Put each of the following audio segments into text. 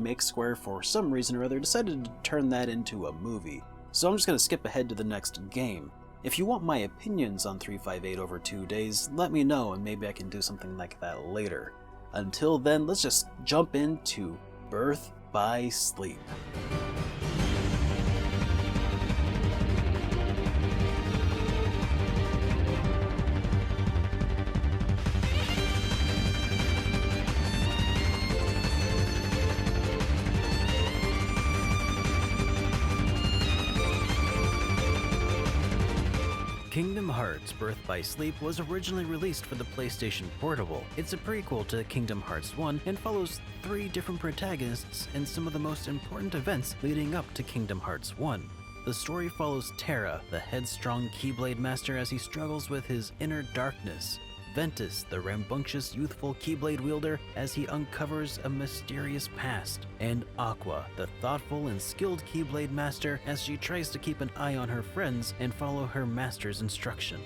remake, Square, for some reason or other, decided to turn that into a movie. So I'm just going to skip ahead to the next game. If you want my opinions on 358 over 2 days, let me know and maybe I can do something like that later. Until then, let's just jump into Birth by Sleep. Kingdom Hearts Birth by Sleep was originally released for the PlayStation Portable. It's a prequel to Kingdom Hearts 1 and follows 3 different protagonists and some of the most important events leading up to Kingdom Hearts 1. The story follows Terra, the headstrong Keyblade Master, as he struggles with his inner darkness. Ventus, the rambunctious youthful Keyblade wielder, as he uncovers a mysterious past, and Aqua, the thoughtful and skilled Keyblade Master, as she tries to keep an eye on her friends and follow her master's instruction.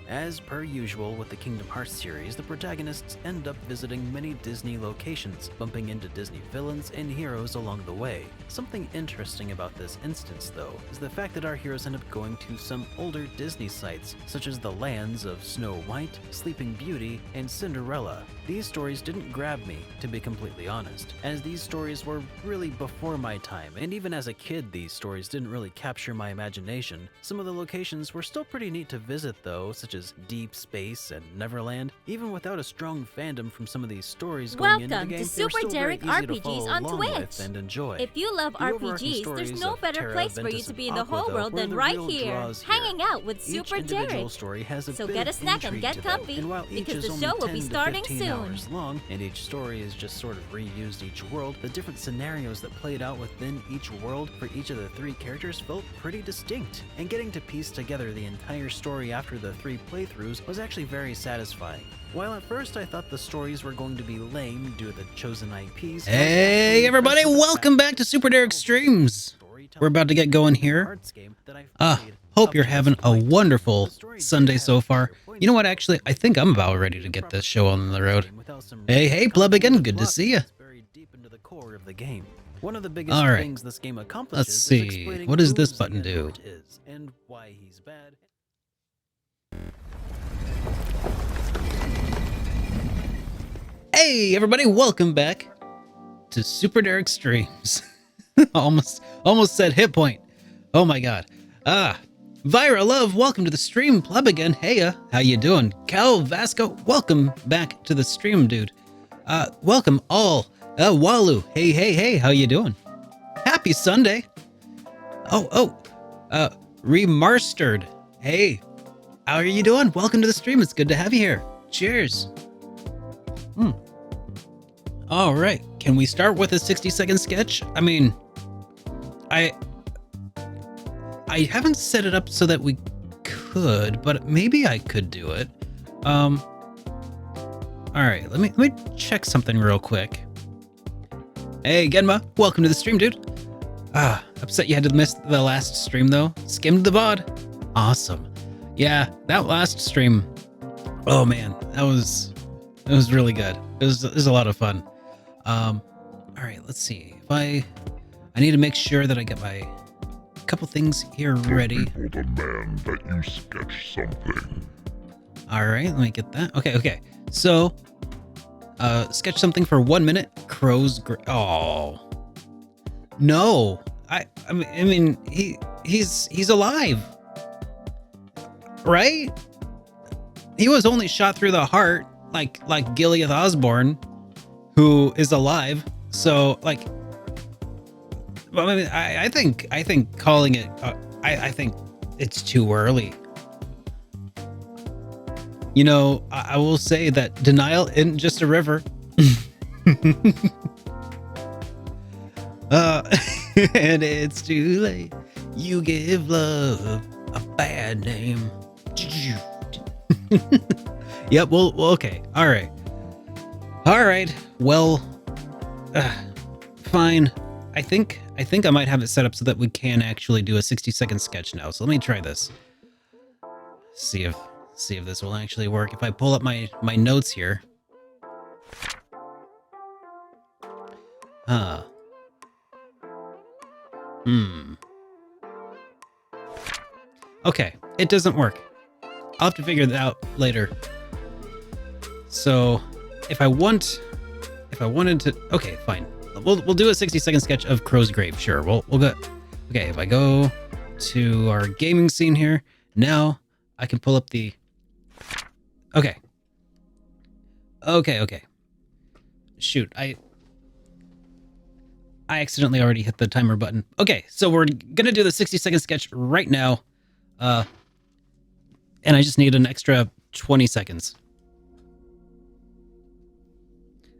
As per usual with the Kingdom Hearts series, the protagonists end up visiting many Disney locations, bumping into Disney villains and heroes along the way. Something interesting about this instance, though, is the fact that our heroes end up going to some older Disney sites, such as the lands of Snow White, Sleeping Beauty, and Cinderella. These stories didn't grab me, to be completely honest, as these stories were really before my time, and even as a kid these stories didn't really capture my imagination. Some of the locations were still pretty neat to visit though, such as Deep Space and Neverland. Even without a strong fandom from some of these stories going into the game, Welcome to they were Super still very Derek easy to RPGs follow on along Twitch. with and enjoy. If you love The overarching RPGs, there's stories no of better Terra, place for you Ventus, to be in and the Aqua, whole though, world were than the right real here, draws here. hanging out with Each Super individual Derek. story has a So bit get a of snack and intrigue get to them, comfy, and while each because is the only show will 10 be to starting 15 soon. hours long, and each story is just sort of reused each world, the different scenarios that played out within each world for each of the 3 characters felt pretty distinct, and getting to piece together the entire story after the 3 playthroughs was actually very satisfying. While at first I thought the stories were going to be lame due to the chosen IPs. Hey everybody, welcome back to Super Derek Streams. We're about to get going here. Hope you're having a wonderful Sunday so far. You know what, actually, I think I'm about ready to get this show on the road. Hey, Plebbigan, good to see you. One of the biggest All right, things this game accomplishes let's is see. explaining What does who this button do? Xehanort is and why he's bad. Hey everybody, welcome back to Super Derek Streams. almost said hit point. Oh my god. Vira Love, welcome to the stream. Plebbigan, heya, how you doing? Cal Vasco, welcome back to the stream, dude. Welcome all. Walu, hey, how you doing? Happy Sunday. Remastered. Hey, how are you doing? Welcome to the stream. It's good to have you here. Cheers. All right, can we start with a 60-second sketch? I mean, I haven't set it up so that we could, but maybe I could do it. All right, let me check something real quick. Hey, Genma, welcome to the stream, dude. Upset you had to miss the last stream though. Skimmed the VOD. Awesome. Yeah, that last stream. Oh man, it was really good. It was a lot of fun. All right, let's see. If I need to make sure that I get my couple things here ready. People demand that you sketch something. All right, let me get that. Okay. So, sketch something for 1 minute. Oh, no. I mean, he's alive, right? He was only shot through the heart, like Gilead Osborne, who is alive. So, like, I mean, I think calling it, I think it's too early. You know, I will say that denial isn't just a river. And it's too late. You give love a bad name. Yep. Well, okay. All right. Well, fine. I think I might have it set up so that we can actually do a 60-second sketch now. So let me try this. See if this will actually work. If I pull up my notes here. Okay, it doesn't work. I'll have to figure that out later. So, if I wanted to, okay, fine. We'll do a 60-second sketch of Crow's Grave. Sure, we'll go. Okay, if I go to our gaming scene here, now I can pull up the. Okay. Shoot, I accidentally already hit the timer button. Okay, so we're gonna do the 60-second sketch right now. And I just need an extra 20 seconds.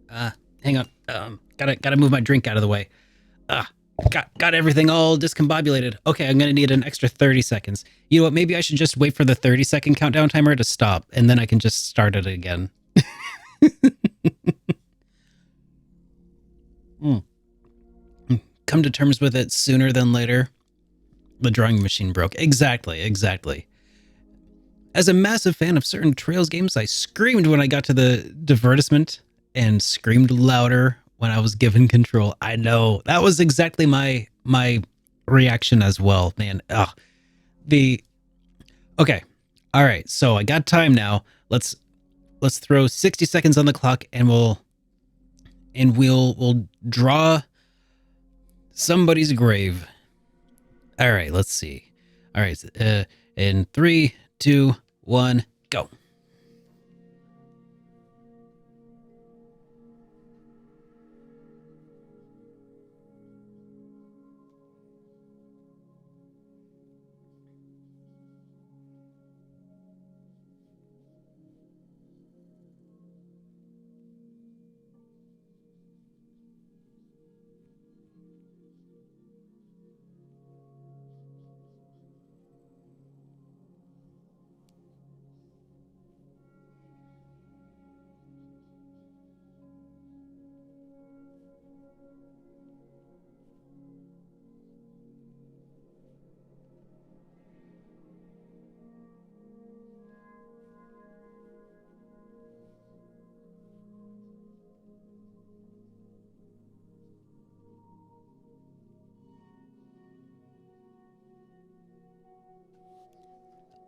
Hang on. Gotta move my drink out of the way. Got everything all discombobulated. Okay, I'm gonna need an extra 30 seconds. You know what? Maybe I should just wait for the 30-second countdown timer to stop, and then I can just start it again. Come to terms with it sooner than later. The drawing machine broke. Exactly. As a massive fan of certain Trails games, I screamed when I got to the divertisement and screamed louder when I was given control. I know. That was exactly my reaction as well, man. Okay. All right. So I got time now. Let's throw 60 seconds on the clock and we'll draw somebody's grave. All right, let's see. All right, in 3, 2, 1, go.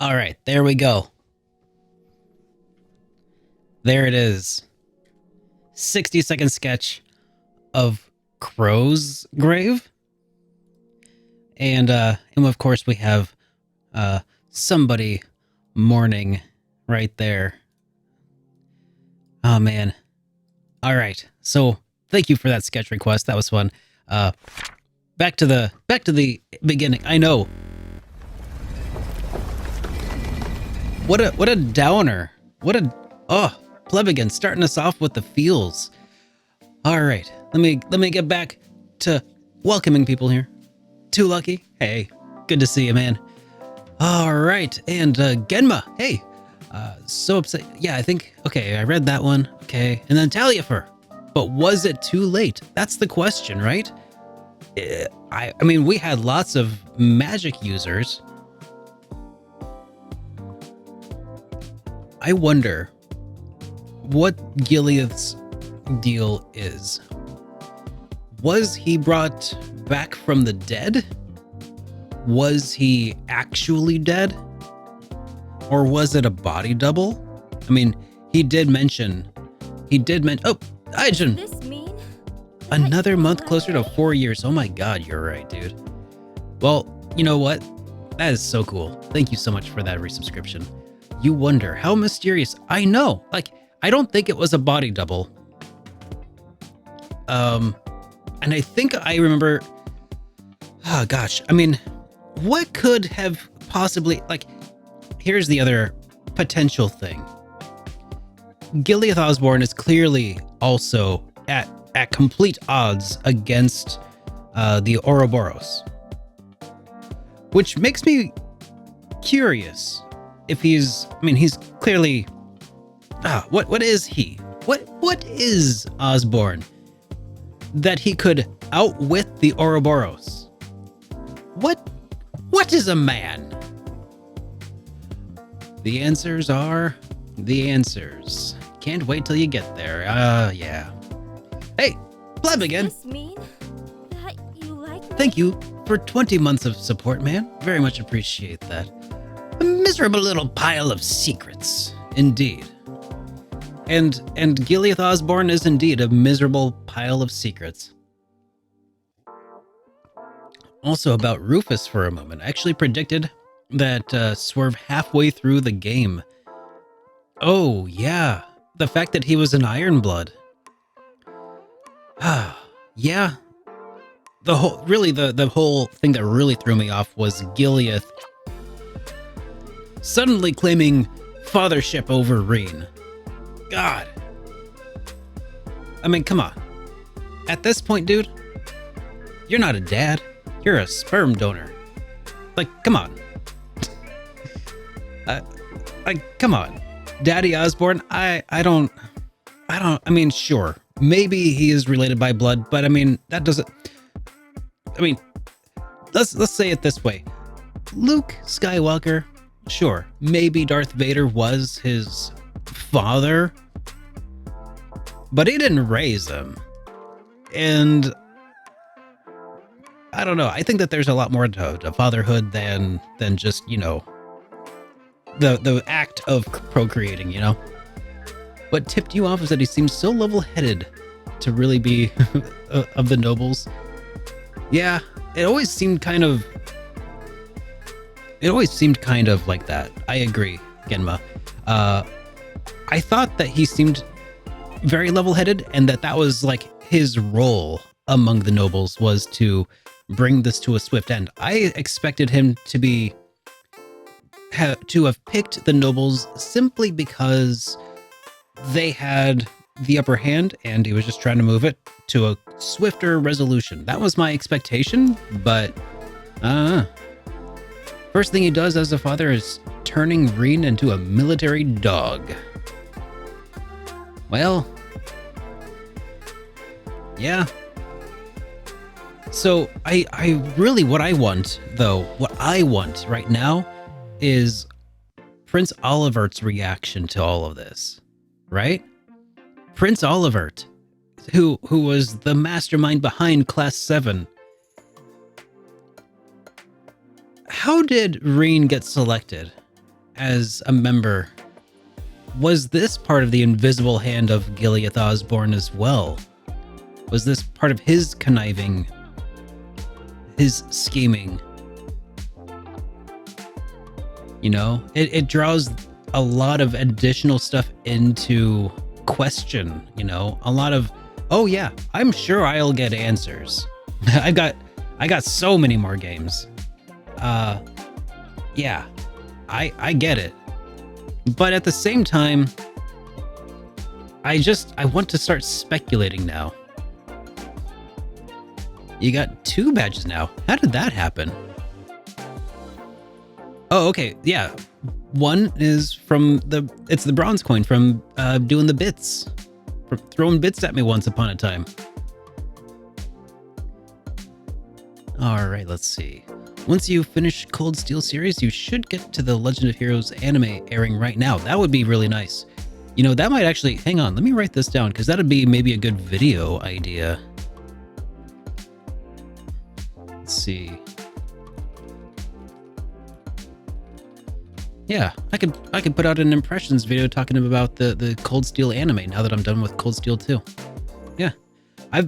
All right, there we go. There it is. 60-second sketch of Crow's grave. And of course we have somebody mourning right there. Oh man. All right. So thank you for that sketch request. That was fun. Back to the beginning. I know. What a downer. Plebbigan starting us off with the feels. All right. Let me get back to welcoming people here. Too lucky. Hey, good to see you, man. All right. And Genma. Hey. So upset. Yeah, I think. Okay, I read that one. Okay. And then Taliafer. But was it too late? That's the question, right? I mean, we had lots of magic users. I wonder what Gilead's deal is. Was he brought back from the dead? Was he actually dead? Or was it a body double? I mean, he did mention, oh, Aijin! Does this mean Another month closer to 4 years. Oh my god, you're right, dude. Well, you know what? That is so cool. Thank you so much for that resubscription. You wonder, how mysterious. I know, like, I don't think it was a body double. And I think I remember, oh gosh, I mean, what could have possibly, like, here's the other potential thing. Gilead Osborne is clearly also at complete odds against the Ouroboros, which makes me curious if he's, I mean, he's clearly, what is he? What is Osborne that he could outwit the Ouroboros? What is a man? The answers are the answers. Can't wait till you get there. Yeah. Hey, Pleb again. Does this mean that you like me? Thank you for 20 months of support, man. Very much appreciate that. A miserable little pile of secrets, indeed. And Gileath Osborne is indeed a miserable pile of secrets. Also about Rufus for a moment. I actually predicted that Swerve halfway through the game. Oh, yeah. The fact that he was an Ironblood. Yeah. The whole thing that really threw me off was Gileath suddenly claiming fathership over Reen. God. I mean, come on. At this point, dude, you're not a dad. You're a sperm donor. Like, come on. Come on. Daddy Osborne, I mean, sure. Maybe he is related by blood, but I mean, that doesn't... I mean, let's say it this way. Luke Skywalker, sure, maybe Darth Vader was his father, but he didn't raise him. And I don't know. I think that there's a lot more to fatherhood than just, you know, the act of procreating, you know? What tipped you off is that he seems so level-headed to really be of the nobles. Yeah, it always seemed kind of like that. I agree, Genma. I thought that he seemed very level-headed and that was like his role among the nobles was to bring this to a swift end. I expected him to have picked the nobles simply because they had the upper hand and he was just trying to move it to a swifter resolution. That was my expectation, but first thing he does as a father is turning Reen into a military dog. Well, yeah. So I really, what I want right now is Prince Olivert's reaction to all of this, right? Prince Olivert, who was the mastermind behind Class 7. How did Reen get selected as a member? Was this part of the invisible hand of Gileath Osborne as well? Was this part of his conniving, his scheming? You know, it draws a lot of additional stuff into question, you know, a lot of, oh yeah, I'm sure I'll get answers. I got so many more games. Yeah, I get it. But at the same time, I want to start speculating now. You got 2 badges now. How did that happen? Oh, okay. Yeah. One is from it's the bronze coin from doing the bits. From throwing bits at me once upon a time. All right, let's see. Once you finish Cold Steel series, you should get to the Legend of Heroes anime airing right now. That would be really nice. You know, that might actually, hang on, let me write this down because that'd be maybe a good video idea. Let's see. Yeah, I could put out an impressions video talking about the Cold Steel anime now that I'm done with Cold Steel 2. Yeah. I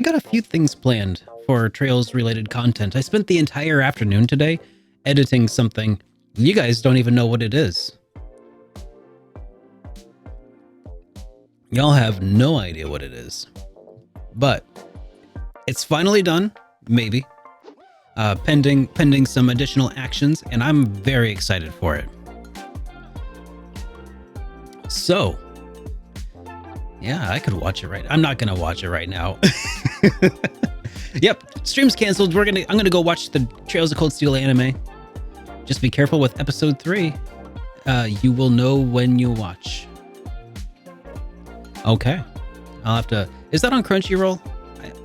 got a few things planned for Trails related content. I spent the entire afternoon today editing something. You guys don't even know what it is. Y'all have no idea what it is. But it's finally done, maybe. Pending some additional actions, and I'm very excited for it. So, yeah, I could watch it I'm not gonna watch it right now. Yep, stream's canceled. I'm gonna go watch the Trails of Cold Steel anime. Just be careful with episode 3. You will know when you watch. Okay, I'll have to. Is that on Crunchyroll?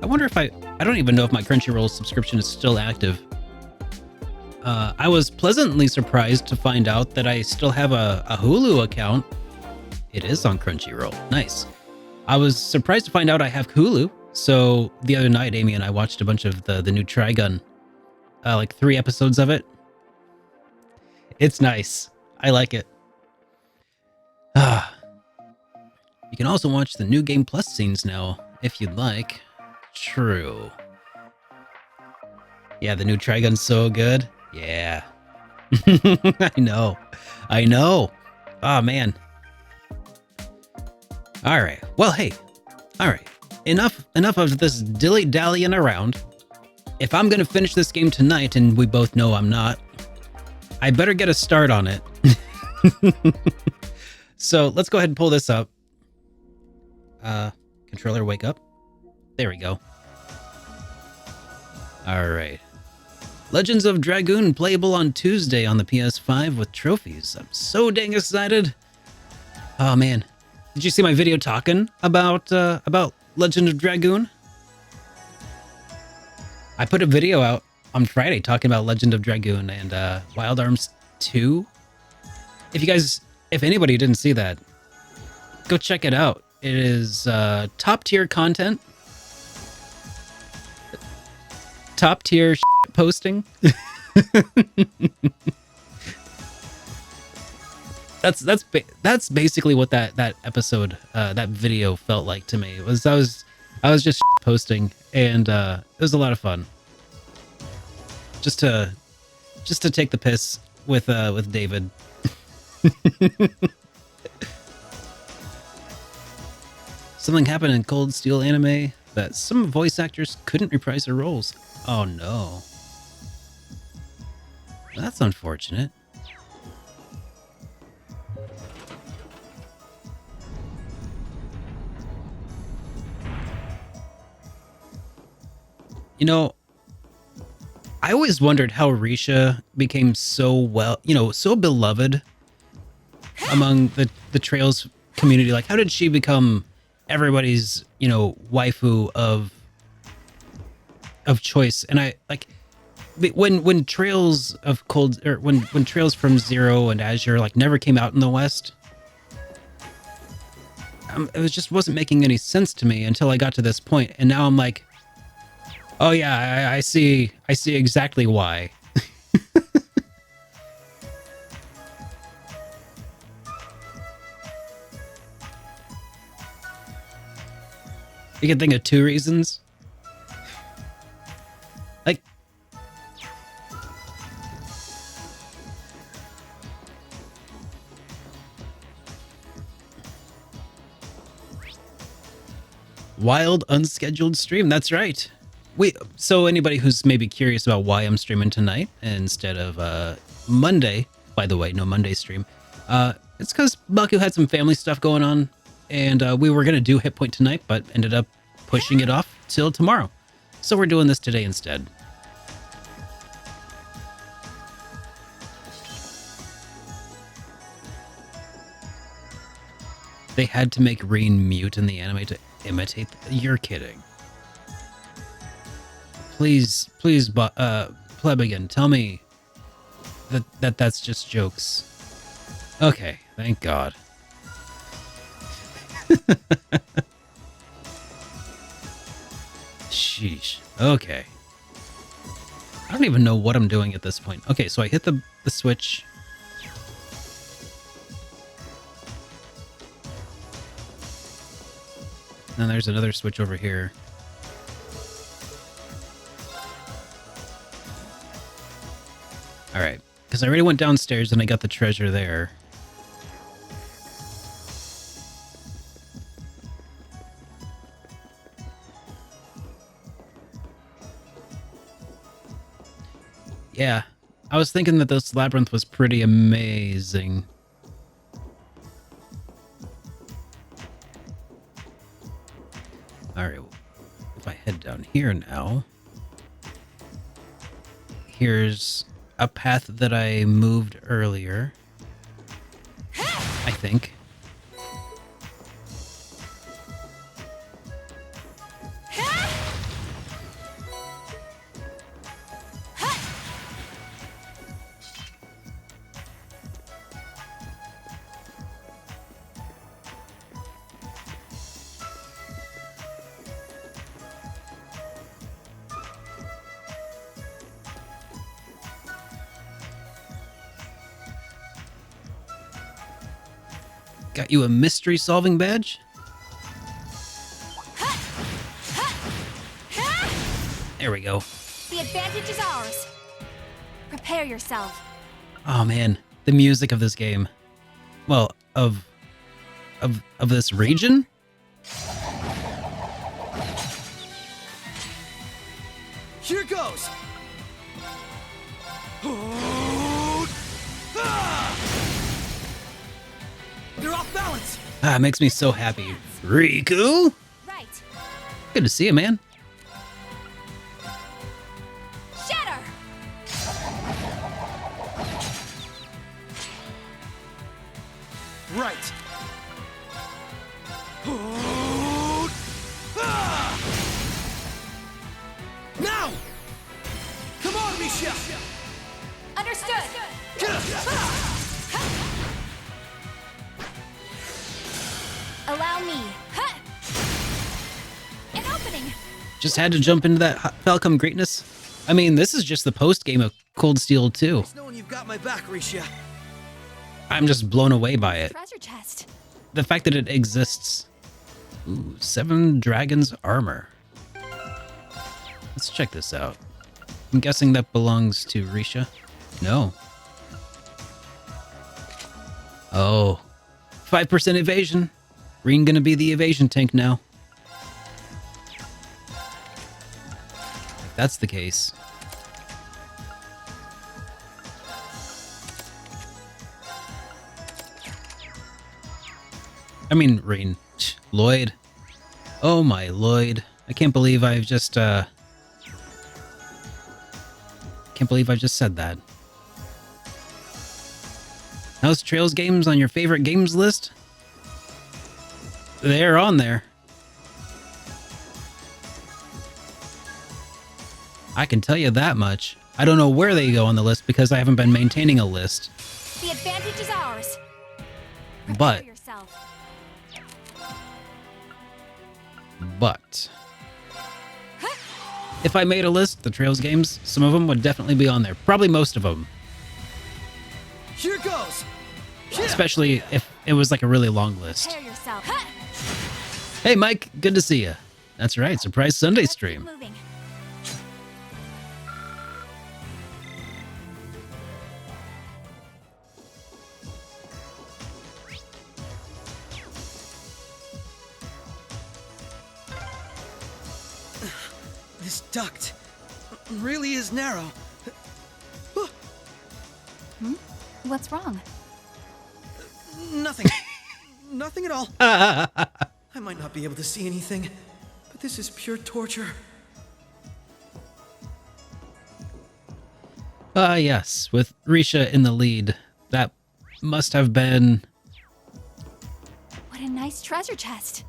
I wonder if I don't even know if my Crunchyroll subscription is still active. I was pleasantly surprised to find out that I still have a Hulu account. It is on Crunchyroll. Nice. I was surprised to find out I have Hulu. So the other night, Amy and I watched a bunch of the new Trigun like 3 episodes of it. It's nice. I like it. You can also watch the New Game Plus scenes now, if you'd like. True. Yeah, the new Trigun's so good. Yeah. I know. Oh, man. All right. Well, hey. All right. Enough of this dilly-dallying around. If I'm going to finish this game tonight, and we both know I'm not, I better get a start on it. So let's go ahead and pull this up. Controller, wake up. There we go. All right. Legends of Dragoon playable on Tuesday on the PS5 with trophies. I'm so dang excited. Oh man, did you see my video talking about Legend of Dragoon? I put a video out on Friday talking about Legend of Dragoon and Wild Arms 2. If anybody didn't see that, go check it out. It is top tier content. Top tier posting. That's basically what that episode, that video felt like to me. I was just posting, and it was a lot of fun. Just to take the piss with David. Something happened in Cold Steel anime that some voice actors couldn't reprise their roles. Oh no. That's unfortunate. You know, I always wondered how Risha became so so beloved among the Trails community. Like, how did she become everybody's, waifu of choice? And I like when Trails of Cold, or when Trails from Zero and Azure like never came out in the West. It wasn't making any sense to me until I got to this point, and now I'm like, oh yeah, I see exactly why. You can think of 2 reasons. Like, wild unscheduled stream. That's right. So anybody who's maybe curious about why I'm streaming tonight instead of Monday, by the way, no Monday stream. It's because Baku had some family stuff going on, and we were gonna do Hit Point tonight, but ended up pushing it off till tomorrow. So we're doing this today instead. They had to make Rain mute in the anime to imitate. You're kidding. Please, Plebigan, tell me that's just jokes. Okay, thank God. Sheesh. Okay. I don't even know what I'm doing at this point. Okay, so I hit the switch. And there's another switch over here. Alright, because I already went downstairs and I got the treasure there. Yeah, I was thinking that this labyrinth was pretty amazing. Alright, if I head down here now, here's a path that I moved earlier, I think. Got you a mystery solving badge? There we go. The advantage is ours. Prepare yourself. Oh man, the music of this game. Well, of this region? Here goes! You're off balance! Ah, it makes me so happy. Riku? Right. Good to see you, man. Shatter! Right. Now! Come on, Misha! Understood. Allow me. An opening. Just had to jump into that Falcom greatness. I mean, this is just the post game of Cold Steel 2. It's knowing you've got my back, Risha. I'm just blown away by it. Treasure chest. The fact that it exists. Ooh, 7 dragons armor. Let's check this out. I'm guessing that belongs to Risha. No. Oh. 5% evasion. Reen gonna be the evasion tank now. If that's the case. I mean, Reen. Lloyd. Oh my Lloyd. I can't believe I've just, can't believe I just said that. How's Trails games on your favorite games list? They're on there. I can tell you that much. I don't know where they go on the list because I haven't been maintaining a list. The advantage is ours. Prepare But yourself. if I made a list, the Trails games, some of them would definitely be on there. Probably most of them. Here goes! Especially if it was like a really long list. Prepare yourself. Hey Mike, good to see you. That's right, surprise Sunday Let's keep stream. moving. This duct really is narrow. What's wrong? Nothing. Nothing at all. I might not be able to see anything, but this is pure torture. Yes, with Risha in the lead. That must have been What a nice treasure chest.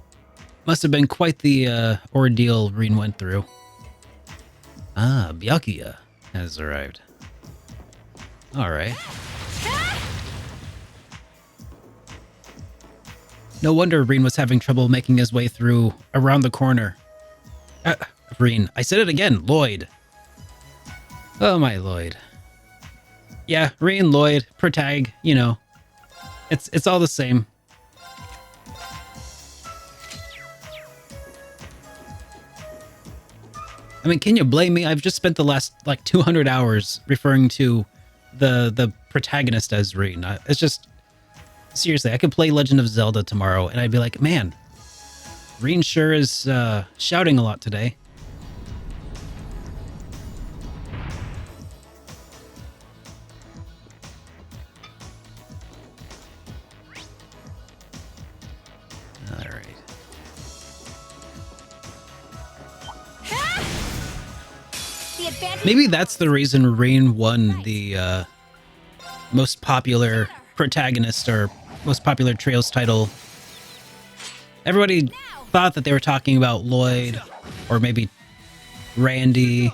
quite the ordeal Reen went through. Ah, Byakuya has arrived. Alright. No wonder Reen was having trouble making his way through around the corner. Reen, I said it again, Lloyd. Oh my Lloyd. Yeah, Reen, Lloyd, Protag, you know. It's all the same. I mean, can you blame me? I've just spent the last, like, 200 hours referring to the protagonist as Reen. It's just... Seriously, I could play Legend of Zelda tomorrow, and I'd be like, man, Reen sure is shouting a lot today. All right. The advantage. Maybe that's the reason Reen won the most popular protagonist or most popular Trails title. Everybody thought that they were talking about Lloyd or maybe Randy.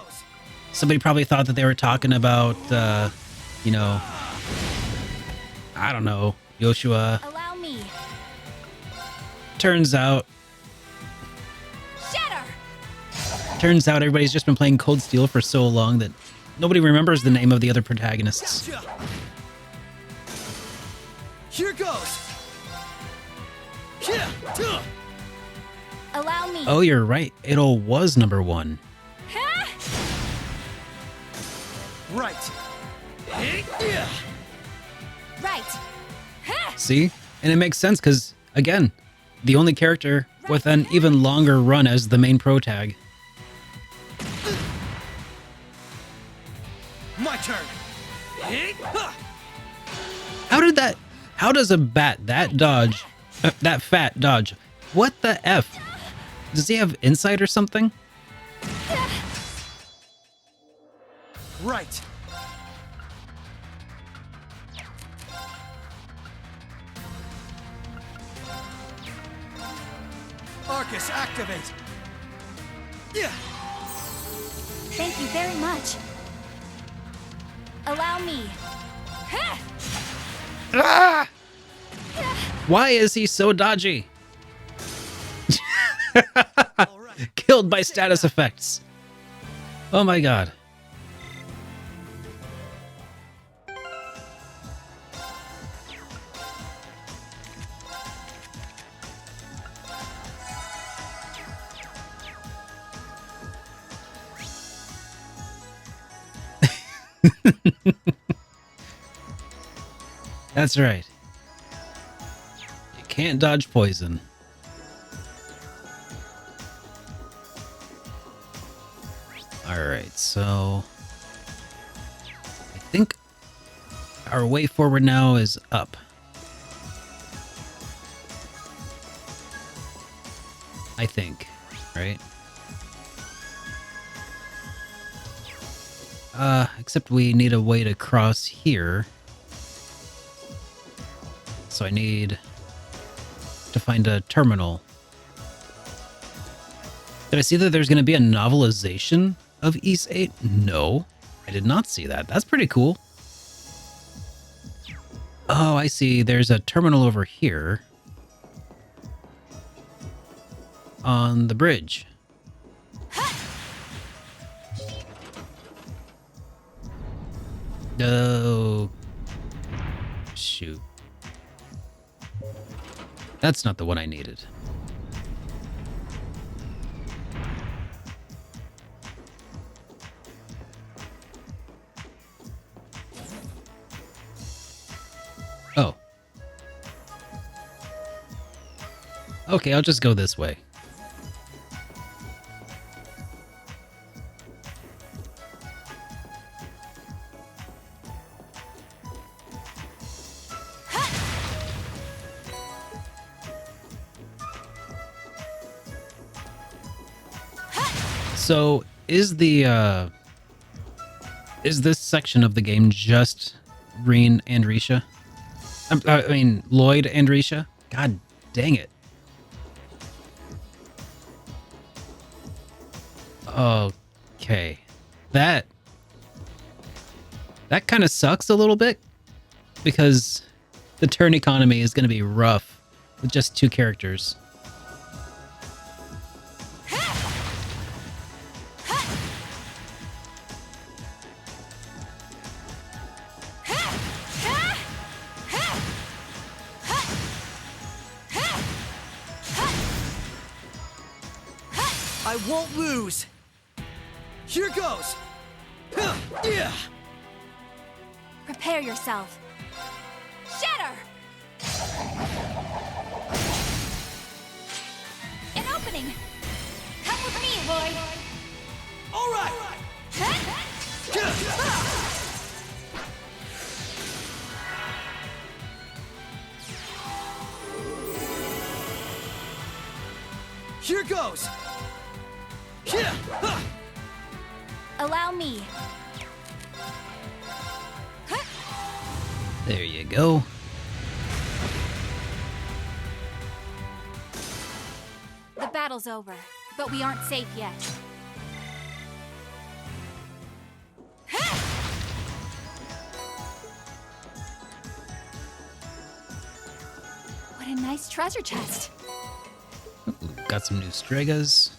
Somebody probably thought that they were talking about, you know, I don't know, Joshua. Allow me. Turns out Shatter. everybody's just been playing Cold Steel for so long that nobody remembers the name of the other protagonists. Gotcha. Here goes. Allow me. Oh, you're right. It all was number 1. Right. Right. See? And it makes sense because, again, the only character with an even longer run as the main pro tag. My turn. How does a bat that dodge, that fat dodge? What the F? Does he have insight or something? Right. Arcus, activate. Yeah. Thank you very much. Allow me. Why is he so dodgy? All right. Killed by status effects. Oh my god. That's right. You can't dodge poison. Alright, so I think our way forward now is up. I think, right? Except we need a way to cross here. So I need to find a terminal. Did I see that there's going to be a novelization of Ys 8? No, I did not see that. That's pretty cool. Oh, I see. There's a terminal over here on the bridge. Oh, shoot. That's not the one I needed. Oh. Okay, I'll just go this way. So, is this section of the game just Reen and Risha? I mean, Lloyd and Risha? God dang it. Okay. That kind of sucks a little bit, because the turn economy is going to be rough with just 2 characters. I won't lose. Here goes. Yeah. Prepare yourself. Shatter! An opening! Come with me, Lloyd! All right. Here goes. Allow me. There you go. The battle's over, but we aren't safe yet. What a nice treasure chest. Got some new Stregas.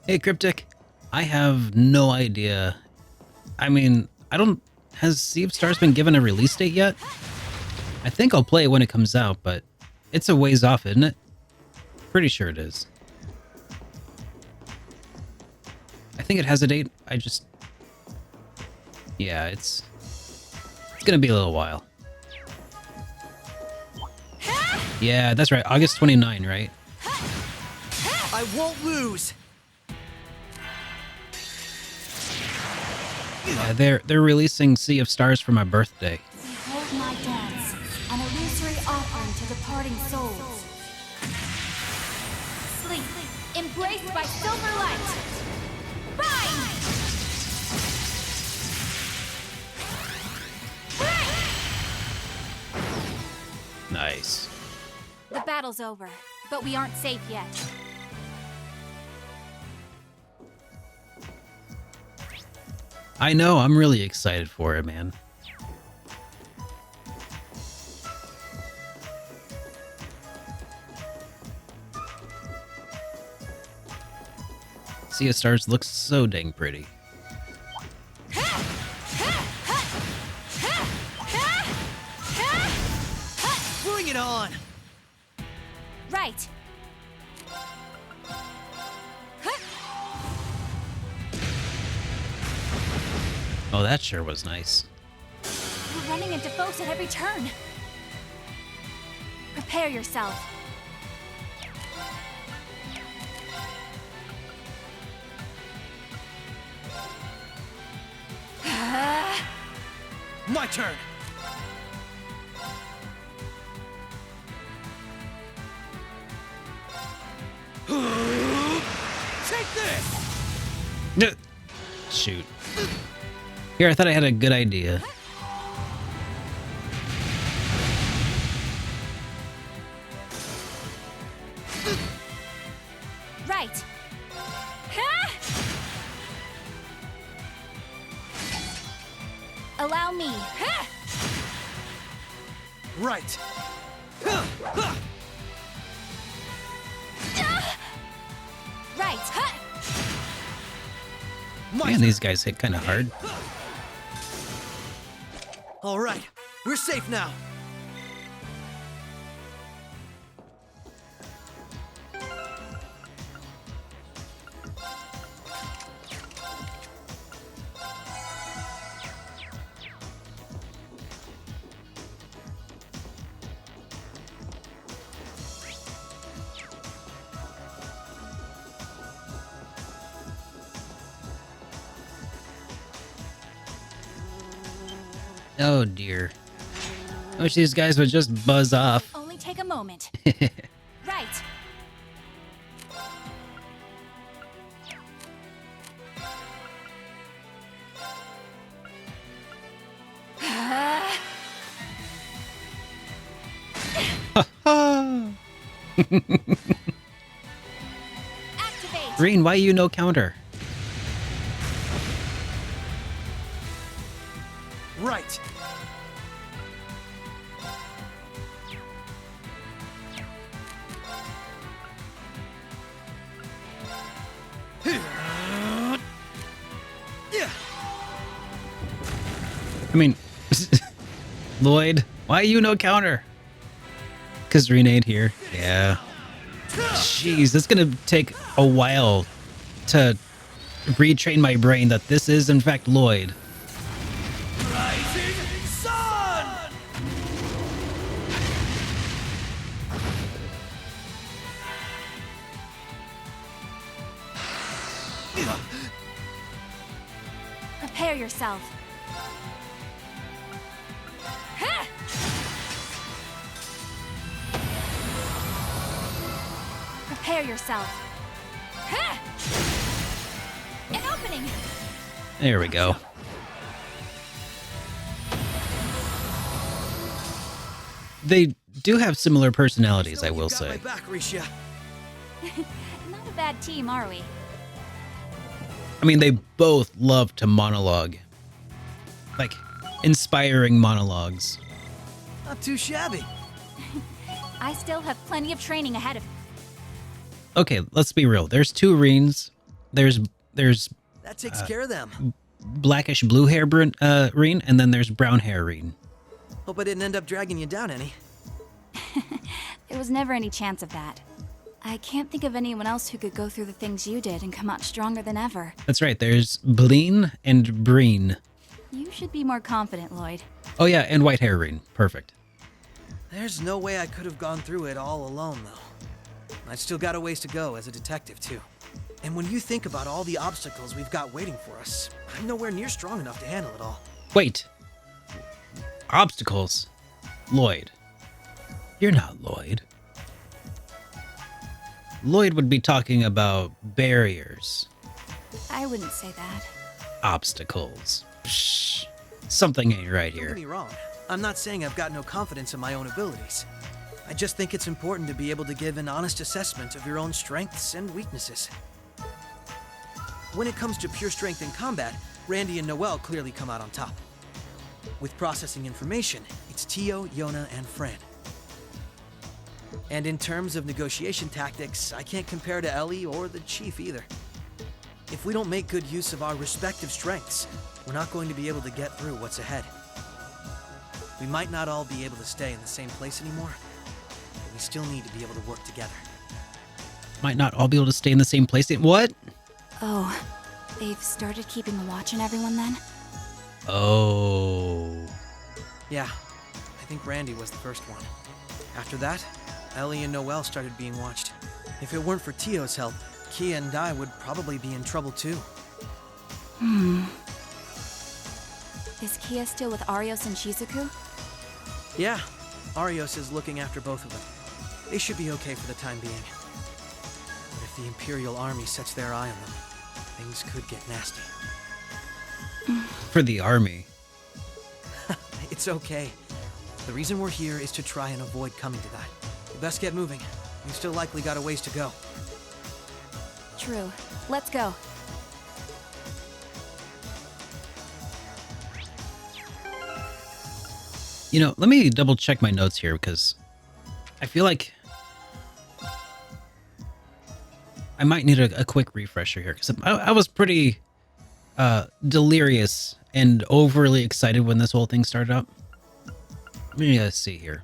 Hey, Cryptic. I have no idea. I mean, I don't... Has Sea of Stars been given a release date yet? I think I'll play it when it comes out, but it's a ways off, isn't it? Pretty sure it is. I think it has a date. I just... Yeah, it's gonna be a little while. Yeah, that's right. August 29, right? I won't lose. Yeah, they're releasing Sea of Stars for my birthday. Behold my dance, an illusory offering to departing souls. Sleep, embraced by silver light. Bind! Nice. The battle's over, but we aren't safe yet. I know, I'm really excited for it, man. Sea of Stars looks so dang pretty. Bring it on. Right. Oh, that sure was nice. We're running into foes at every turn. Prepare yourself. My turn. Take this. Shoot. Here, I thought I had a good idea. Right. Allow me. Right. Right. My Man, turn. these guys hit kind of hard. All right. We're safe now. Oh dear. I wish these guys would just buzz off. Only take a moment. Right. Activate. Green, why you no counter? Right. Yeah. I mean, Lloyd, why you no counter? Cause Green ain't here. Yeah. Jeez, it's gonna take a while to retrain my brain that this is in fact Lloyd. Rising sun. Prepare yourself. Prepare yourself. An opening. There we go. They do have similar personalities, I will Got say. my back, Risha. Not a bad team, are we? I mean, they both love to monologue. Like, inspiring monologues. Not too shabby. I still have plenty of training ahead of me. Okay, let's be real. There's two Reens. there's That takes care of them. blackish blue hair Reen, and then there's brown hair Reen. Hope I didn't end up dragging you down any. There was never any chance of that. I can't think of anyone else who could go through the things you did and come out stronger than ever. That's right. There's Bleen and Breen. You should be more confident, Lloyd. Oh yeah, and white hair Reen. Perfect. There's no way I could have gone through it all alone, though. I've still got a ways to go as a detective, too. And when you think about all the obstacles we've got waiting for us, I'm nowhere near strong enough to handle it all. Wait. Obstacles? Lloyd. You're not Lloyd. Lloyd would be talking about barriers. I wouldn't say that. Obstacles. Psh, something ain't right Don't get here. me wrong. I'm not saying I've got no confidence in my own abilities. I just think it's important to be able to give an honest assessment of your own strengths and weaknesses. When it comes to pure strength in combat, Randy and Noelle clearly come out on top. With processing information, it's Tio, Yona, and Fran. And in terms of negotiation tactics, I can't compare to Ellie or the Chief either. If we don't make good use of our respective strengths, we're not going to be able to get through what's ahead. We might not all be able to stay in the same place anymore, but we still need to be able to work together. Might not all be able to stay in the same place. What? Oh, they've started keeping a watch on everyone then? Oh. Yeah, I think Randy was the first one. After that, Ellie and Noelle started being watched. If it weren't for Tio's help, Kia and I would probably be in trouble too. Is Kia still with Arios and Shizuku? Yeah, Arios is looking after both of them. They should be okay for the time being. But if the Imperial Army sets their eye on them, things could get nasty. For the army. It's okay. The reason we're here is to try and avoid coming to that. We best get moving. We've still likely got a ways to go. True. Let's go. You know, let me double check my notes here because I feel like I might need a quick refresher here because I was pretty delirious and overly excited when this whole thing started up. Let me see here.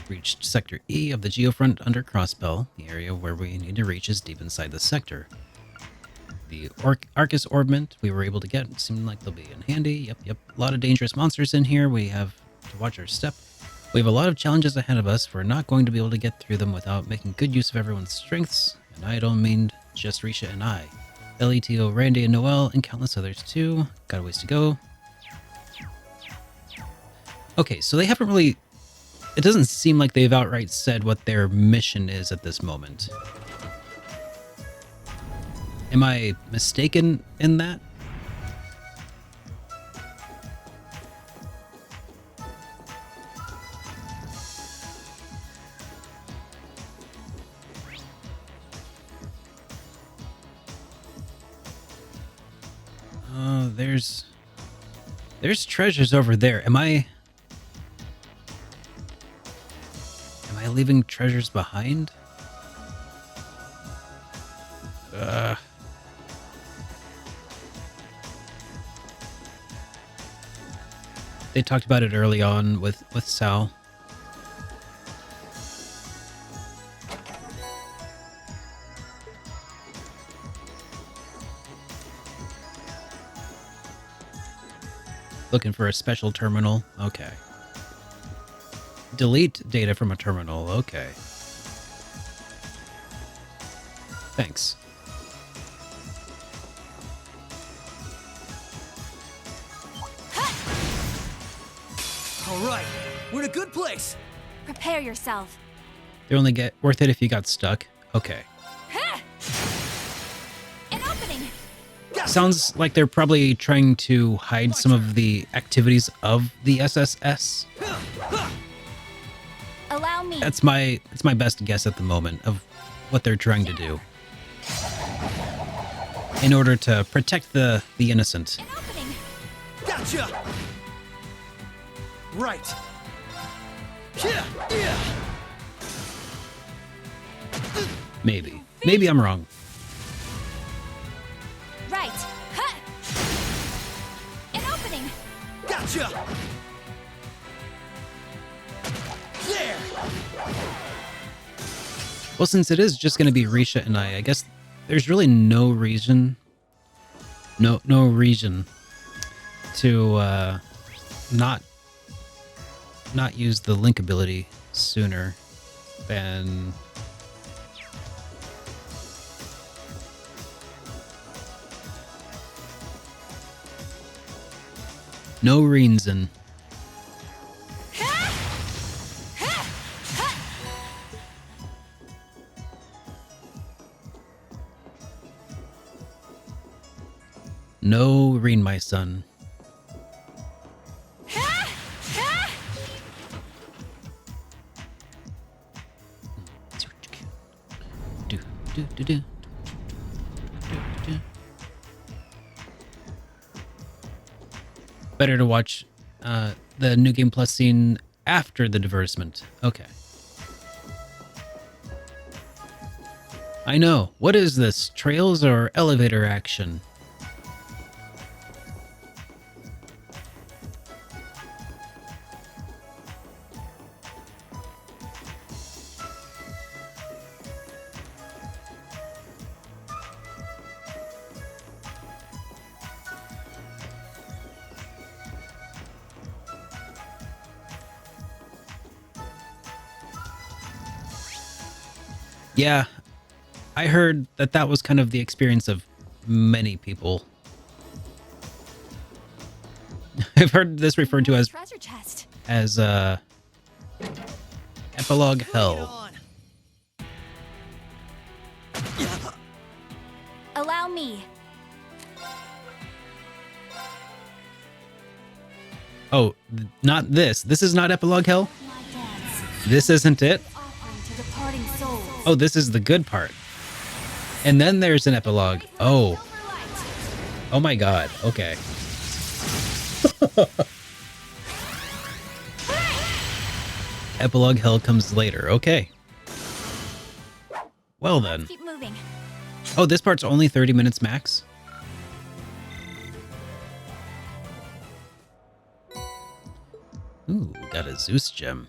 Reached Sector E of the Geofront under Crossbell. The area where we need to reach is deep inside the sector. The Arcus Orbment we were able to get seemed like they'll be in handy. Yep. A lot of dangerous monsters in here. We have to watch our step. We have a lot of challenges ahead of us. We're not going to be able to get through them without making good use of everyone's strengths. And I don't mean just Risha and I. Ellie, Tio, Randy, and Noelle, and countless others too. Got a ways to go. Okay, so they haven't really... It doesn't seem like they've outright said what their mission is at this moment. Am I mistaken in that? There's treasures over there. Am I leaving treasures behind? They talked about it early on with Sal. Looking for a special terminal. Okay. Delete data from a terminal. Okay. Thanks. All right, we're in a good place. Prepare yourself. They only get worth it if you got stuck. Okay. An opening! Sounds like they're probably trying to hide some of the activities of the SSS. Allow me. That's my best guess at the moment of what they're trying to do. In order to protect the innocent. An opening! Gotcha! Right. Maybe. Maybe I'm wrong. There! Well, since it is just going to be Risha and I guess there's really no reason to not use the link ability sooner than no reason. No Reen, my son. Better to watch the New Game Plus scene after the diversement. Okay. I know. What is this? Trails or elevator action? Yeah, I heard that was kind of the experience of many people. I've heard this referred to as treasure chest. epilogue hell. Allow me. Oh, not this. This is not epilogue hell? My dance. This isn't it? Offering to departing souls. Oh, this is the good part. And then there's an epilogue. Oh. Oh my god. Okay. Epilogue hell comes later. Okay. Well then. Keep moving. Oh, this part's only 30 minutes max? Ooh, got a Zeus gem.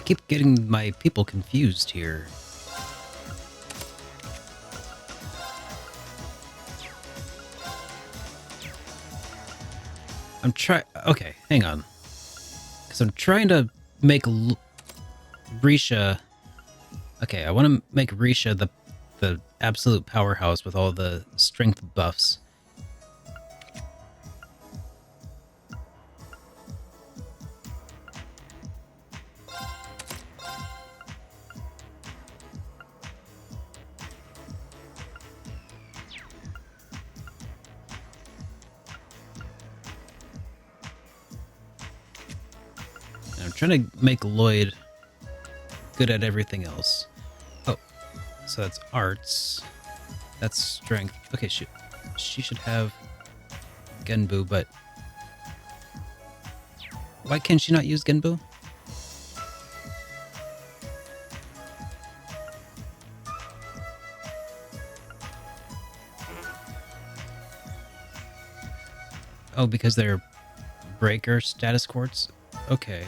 Keep getting my people confused here. Okay, hang on. Because I'm trying to make Risha... Okay, I want to make Risha the absolute powerhouse with all the strength buffs. And I'm trying to make Lloyd good at everything else. Oh, so that's arts. That's strength. Okay, she should have Genbu, but why can she not use Genbu? Oh, because they're breaker status quartz? Okay.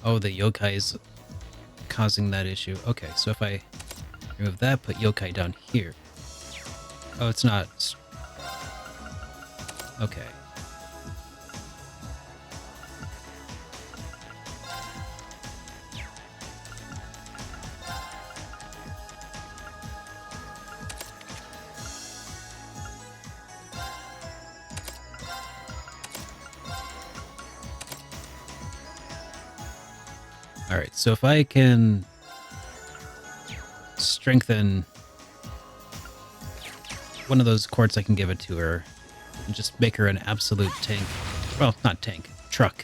Oh, the yokai is causing that issue. Okay, so if I remove that, put yokai down here. Oh, it's not. Okay. Alright, so if I can strengthen one of those quartz, I can give it to her and just make her an absolute tank. Well, not tank, truck.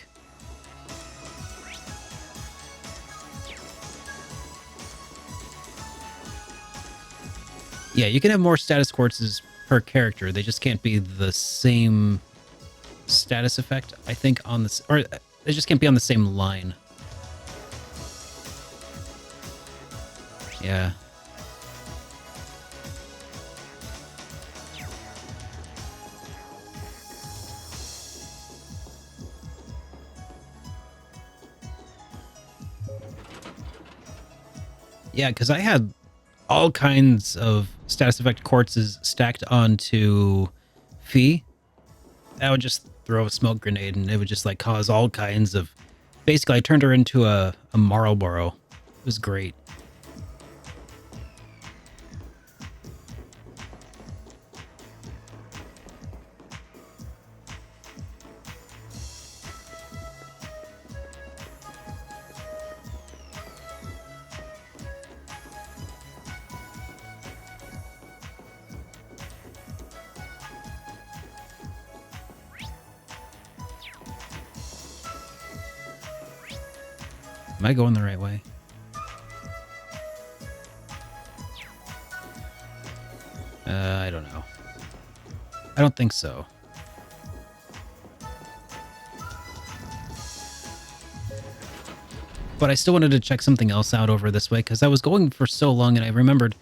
Yeah, you can have more status quartzes per character. They just can't be the same status effect, I think, on this, or they just can't be on the same line. Yeah. Yeah, because I had all kinds of status effect quartzes stacked onto Fee. I would just throw a smoke grenade and it would just like cause all kinds of... Basically, I turned her into a Marlboro. It was great. Am I going the right way? I don't know. I don't think so. But I still wanted to check something else out over this way because I was going for so long and I remembered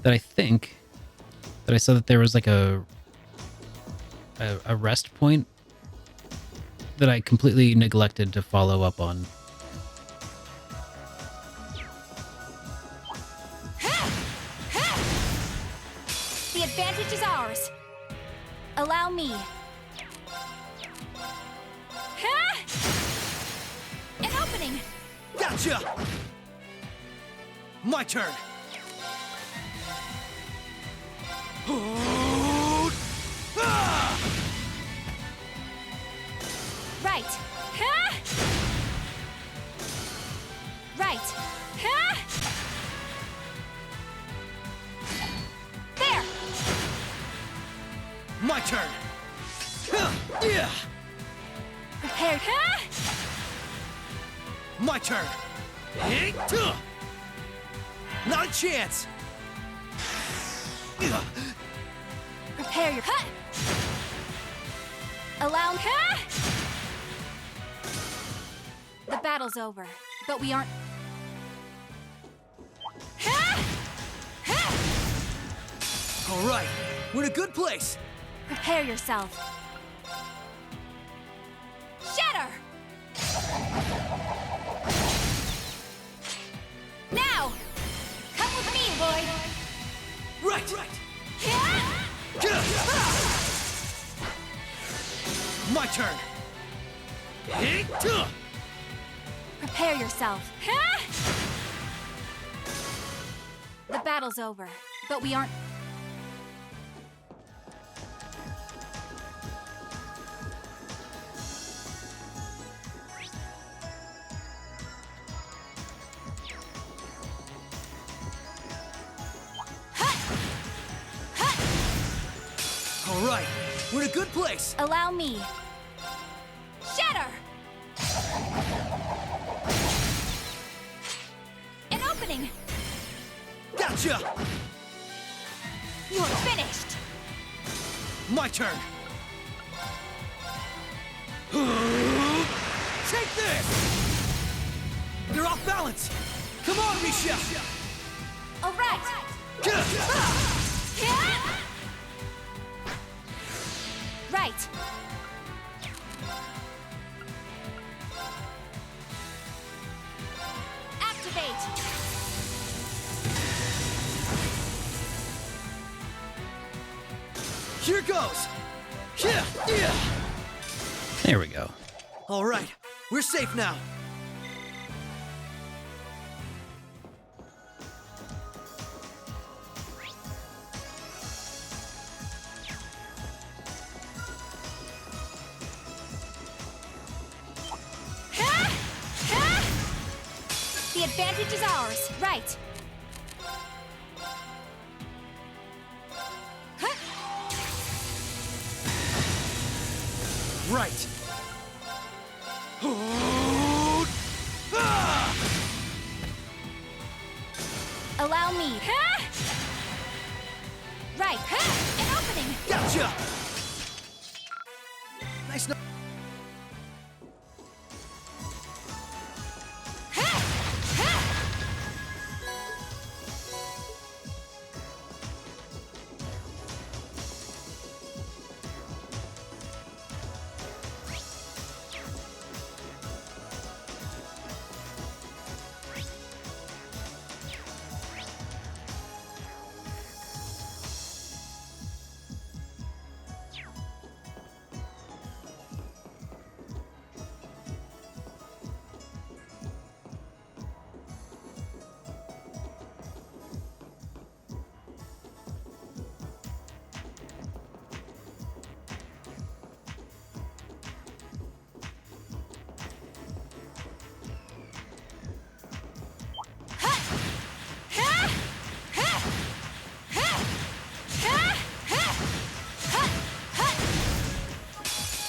that I think that I saw that there was like a rest point that I completely neglected to follow up on. The advantage is ours. Allow me. An opening. Gotcha! My turn. Right. Right. There. My turn. Yeah. Prepared. My turn. Not a chance. Prepare your cut. Allow me. The battle's over, but we aren't. All right, we're in a good place. Prepare yourself. Shatter! Now! Come with me, Lloyd! Right. My turn! Hit-tuh! Prepare yourself. Ha! The battle's over, but we aren't... All right, we're in a good place. Allow me. Shatter! An opening! Gotcha! You're finished! My turn! Take this! You're off balance! Come on, Misha! All right! Yeah! Right. Activate! Here goes! Yeah, yeah! There we go. All right, we're safe now. The advantage is ours. Right. Right. Allow me. Right. An opening. Gotcha! Nice.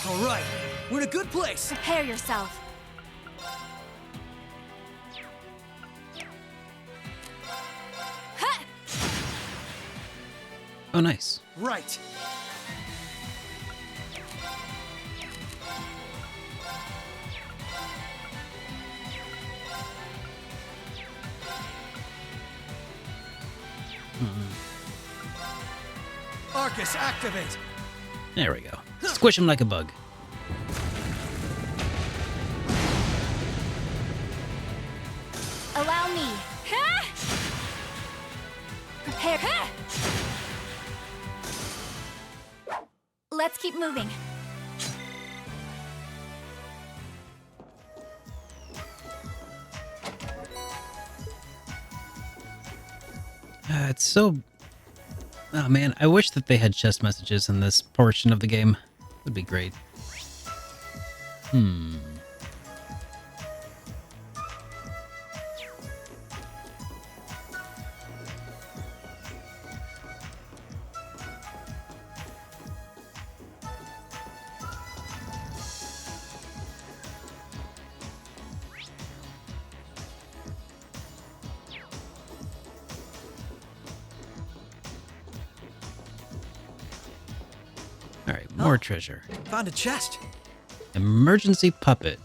All right, we're in a good place. Prepare yourself. Oh, nice. Right. Arcus, activate. There we go. Squish him like a bug. Allow me. Prepare. Let's keep moving. It's so... Oh man, I wish that they had chest messages in this portion of the game. Would be great. Alright, more treasure. Found a chest. Emergency puppet.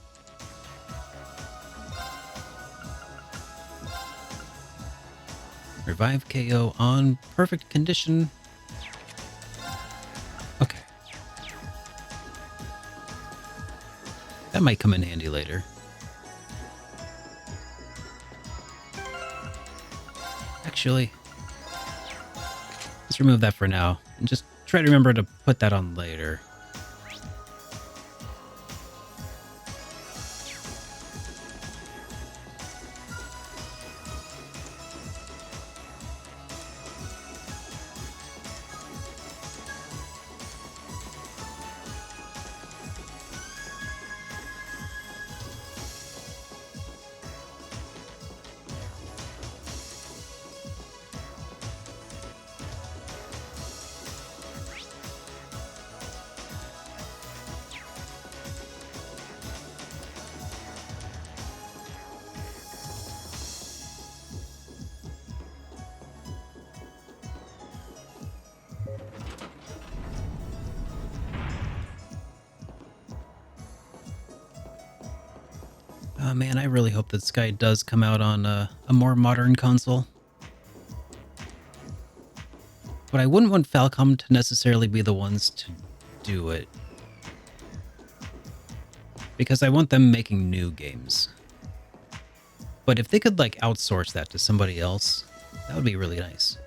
Revive KO on perfect condition. Okay. That might come in handy later. Actually, let's remove that for now and just try to remember to put that on later. Oh man, I really hope that Sky does come out on a more modern console. But I wouldn't want Falcom to necessarily be the ones to do it. Because I want them making new games. But if they could, like, outsource that to somebody else, that would be really nice.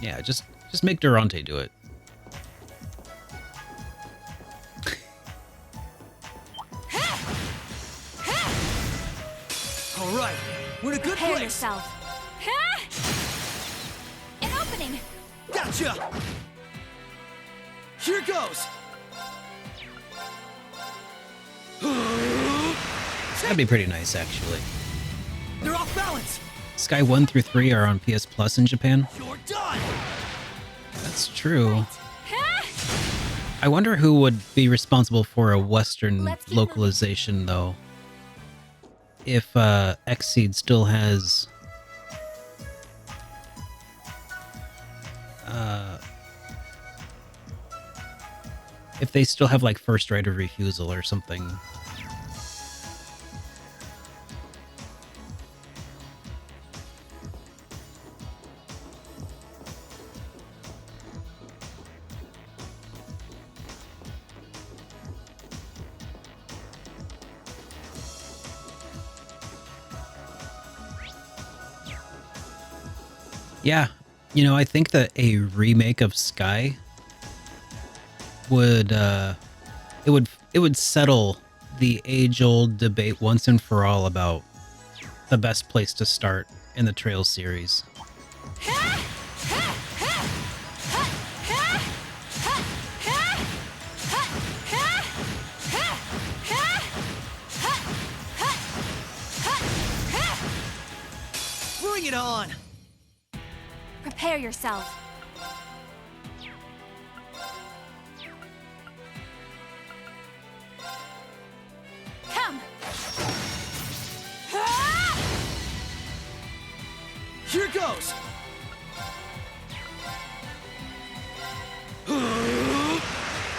Yeah, just make Durante do it. All right, we're in a good Prepare place. yourself. An opening. Gotcha. Here goes. That'd be pretty nice, actually. They're off balance. Sky 1 through 3 are on PS Plus in Japan. You're done. That's true. I wonder who would be responsible for a Western Let's keep localization, though. If Xseed still has... if they still have, like, first right of refusal or something. Yeah, you know, I think that a remake of Sky would it would settle the age-old debate once and for all about the best place to start in the Trails series. Bring it on. Prepare yourself. Come. Here goes.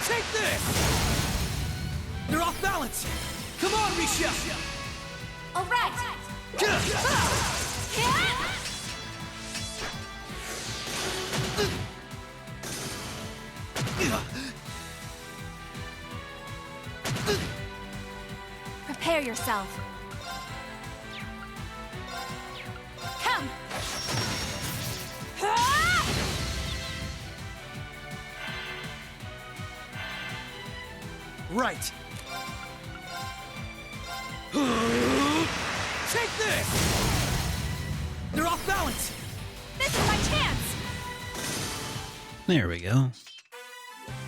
Take this. They're off balance. Come on, Misha. All right. Prepare yourself. Come. Right. Take this. They're off balance. This is my chance. There we go.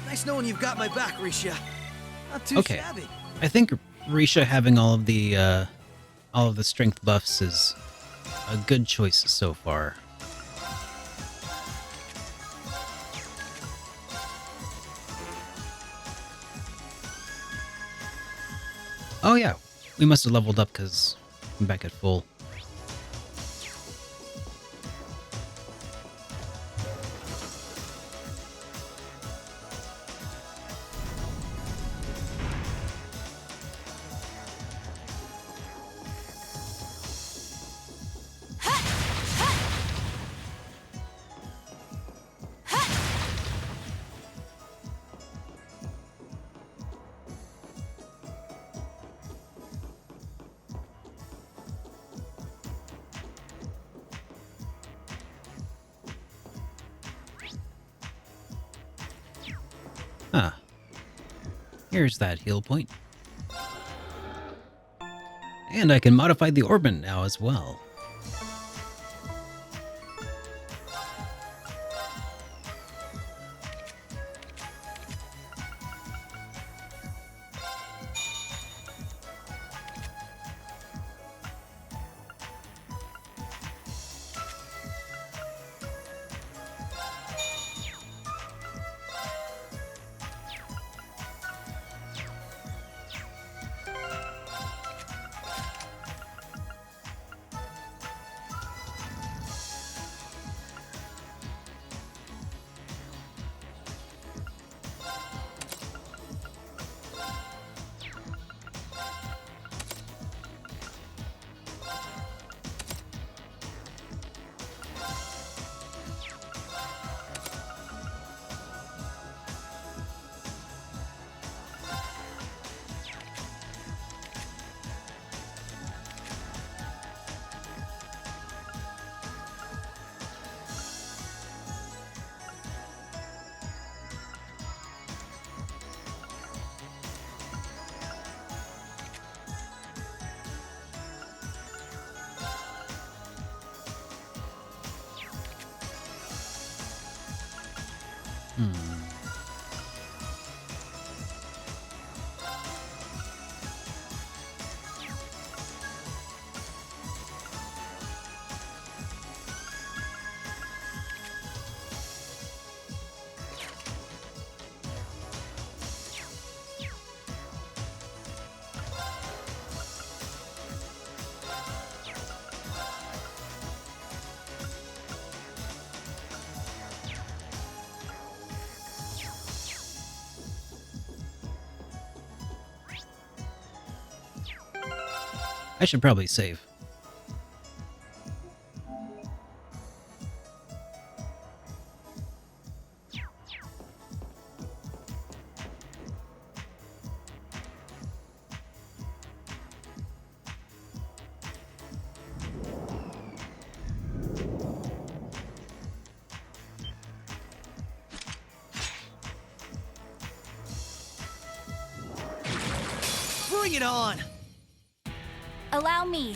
Nice knowing you've got my back, Risha. Not too Okay. shabby. I think Risha having all of the strength buffs is a good choice so far. Oh yeah, we must have leveled up because I'm back at full. Huh. Here's that heal point. And I can modify the orbit now as well. I should probably save. Bring it on! Allow me.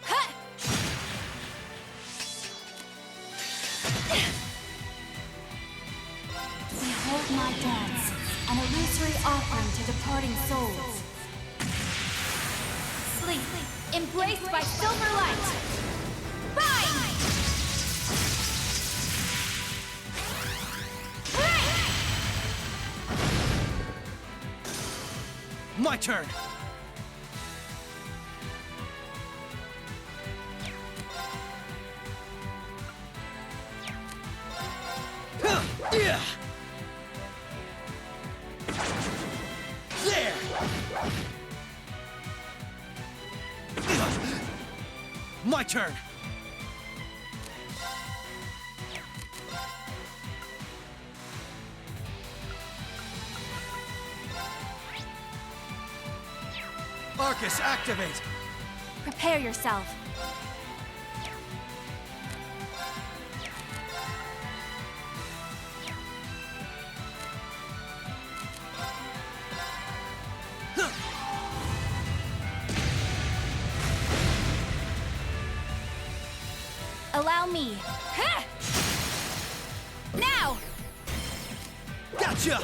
Ha! Behold my dance, an illusory offering to departing souls. Sleep, embraced by silver light. Bind! My turn! Yeah! There! My turn! Arcus, activate! Prepare yourself. Allow me. Ha! Now! Gotcha!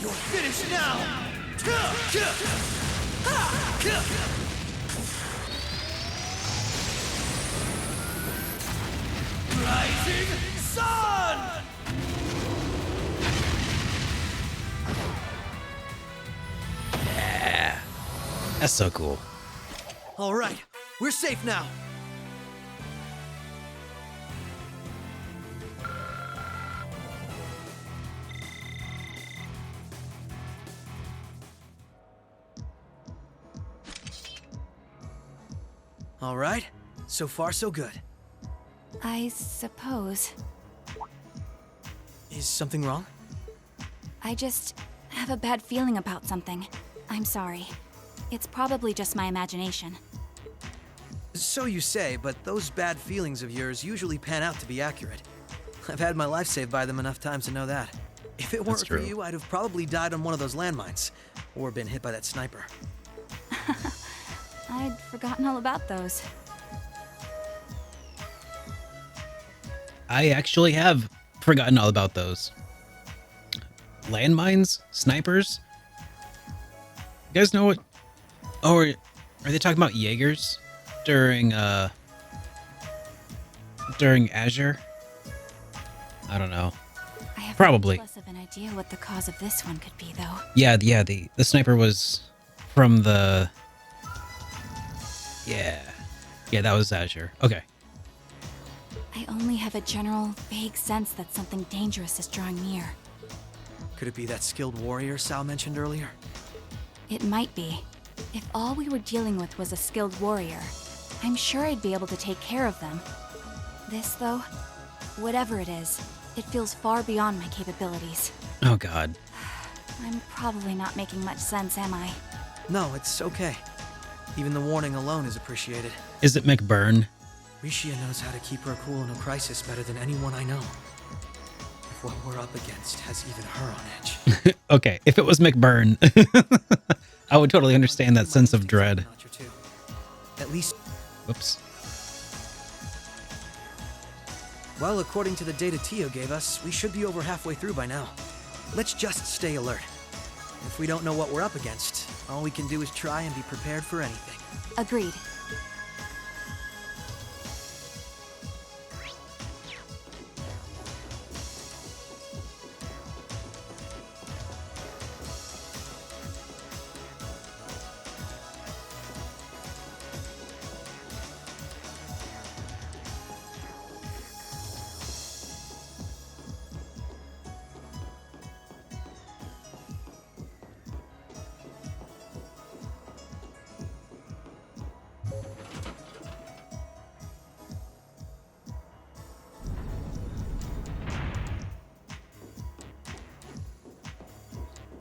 You're finished now! Rising Sun! Yeah. That's so cool. All right, we're safe now. All right, so far so good. I suppose. Is something wrong? I just have a bad feeling about something. I'm sorry. It's probably just my imagination. So you say, but those bad feelings of yours usually pan out to be accurate. I've had my life saved by them enough times to know that. If it weren't for true. you, I'd have probably died on one of those landmines, or been hit by that sniper. I'd forgotten all about those. I actually have forgotten all about those. Landmines? Snipers? You guys know what? Oh, are they talking about Jaegers during Azure? I don't know. I have Probably. much less of an idea what the cause of this one could be, though. Yeah, the sniper was from the... Yeah, that was Azure. Okay. I only have a general, vague sense that something dangerous is drawing near. Could it be that skilled warrior Sal mentioned earlier? It might be. If all we were dealing with was a skilled warrior, I'm sure I'd be able to take care of them. This, though, whatever it is, it feels far beyond my capabilities. Oh, God. I'm probably not making much sense, am I? No, it's okay. Even the warning alone is appreciated. Is it McBurn? Rishia knows how to keep her cool in a crisis better than anyone I know. If what we're up against has even her on edge. Okay, if it was McBurn, I would totally understand that sense of dread. Not your two. at least... Whoops. Well, according to the data Tio gave us, we should be over halfway through by now. Let's just stay alert. If we don't know what we're up against, all we can do is try and be prepared for anything. Agreed.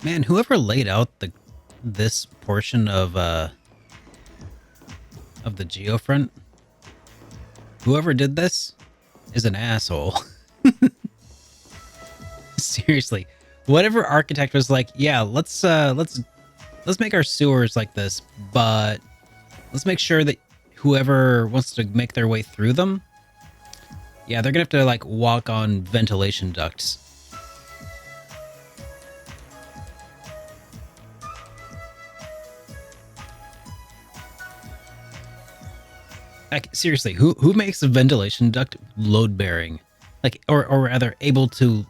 Man, whoever laid out this portion of the geofront, whoever did this is an asshole. Seriously, whatever architect was like, yeah, let's make our sewers like this, but let's make sure that whoever wants to make their way through them, yeah, they're gonna have to like walk on ventilation ducts. Like, seriously, who makes a ventilation duct load bearing? Like, or rather able to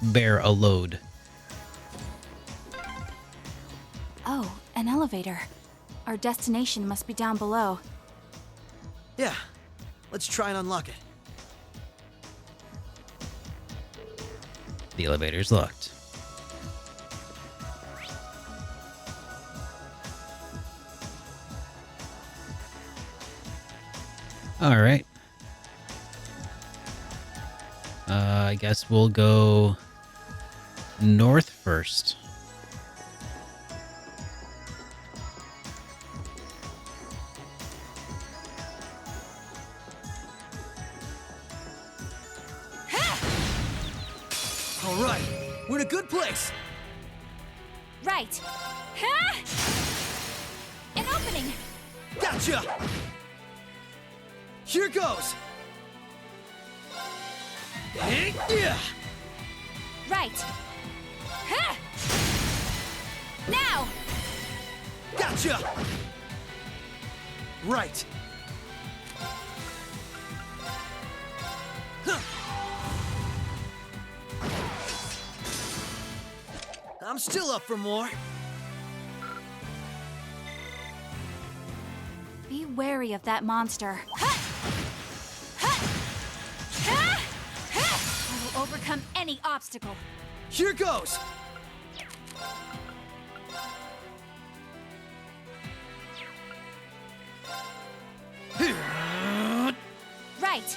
bear a load? Oh, an elevator. Our destination must be down below. Yeah, let's try and unlock it. The elevator's locked. All right. I guess we'll go north first. All right, we're in a good place. Right. Huh? An opening. Gotcha! Here goes! Yeah! Right. Huh? Now. Gotcha! Right. Huh. I'm still up for more. Be wary of that monster. I will overcome any obstacle. Here goes! Right.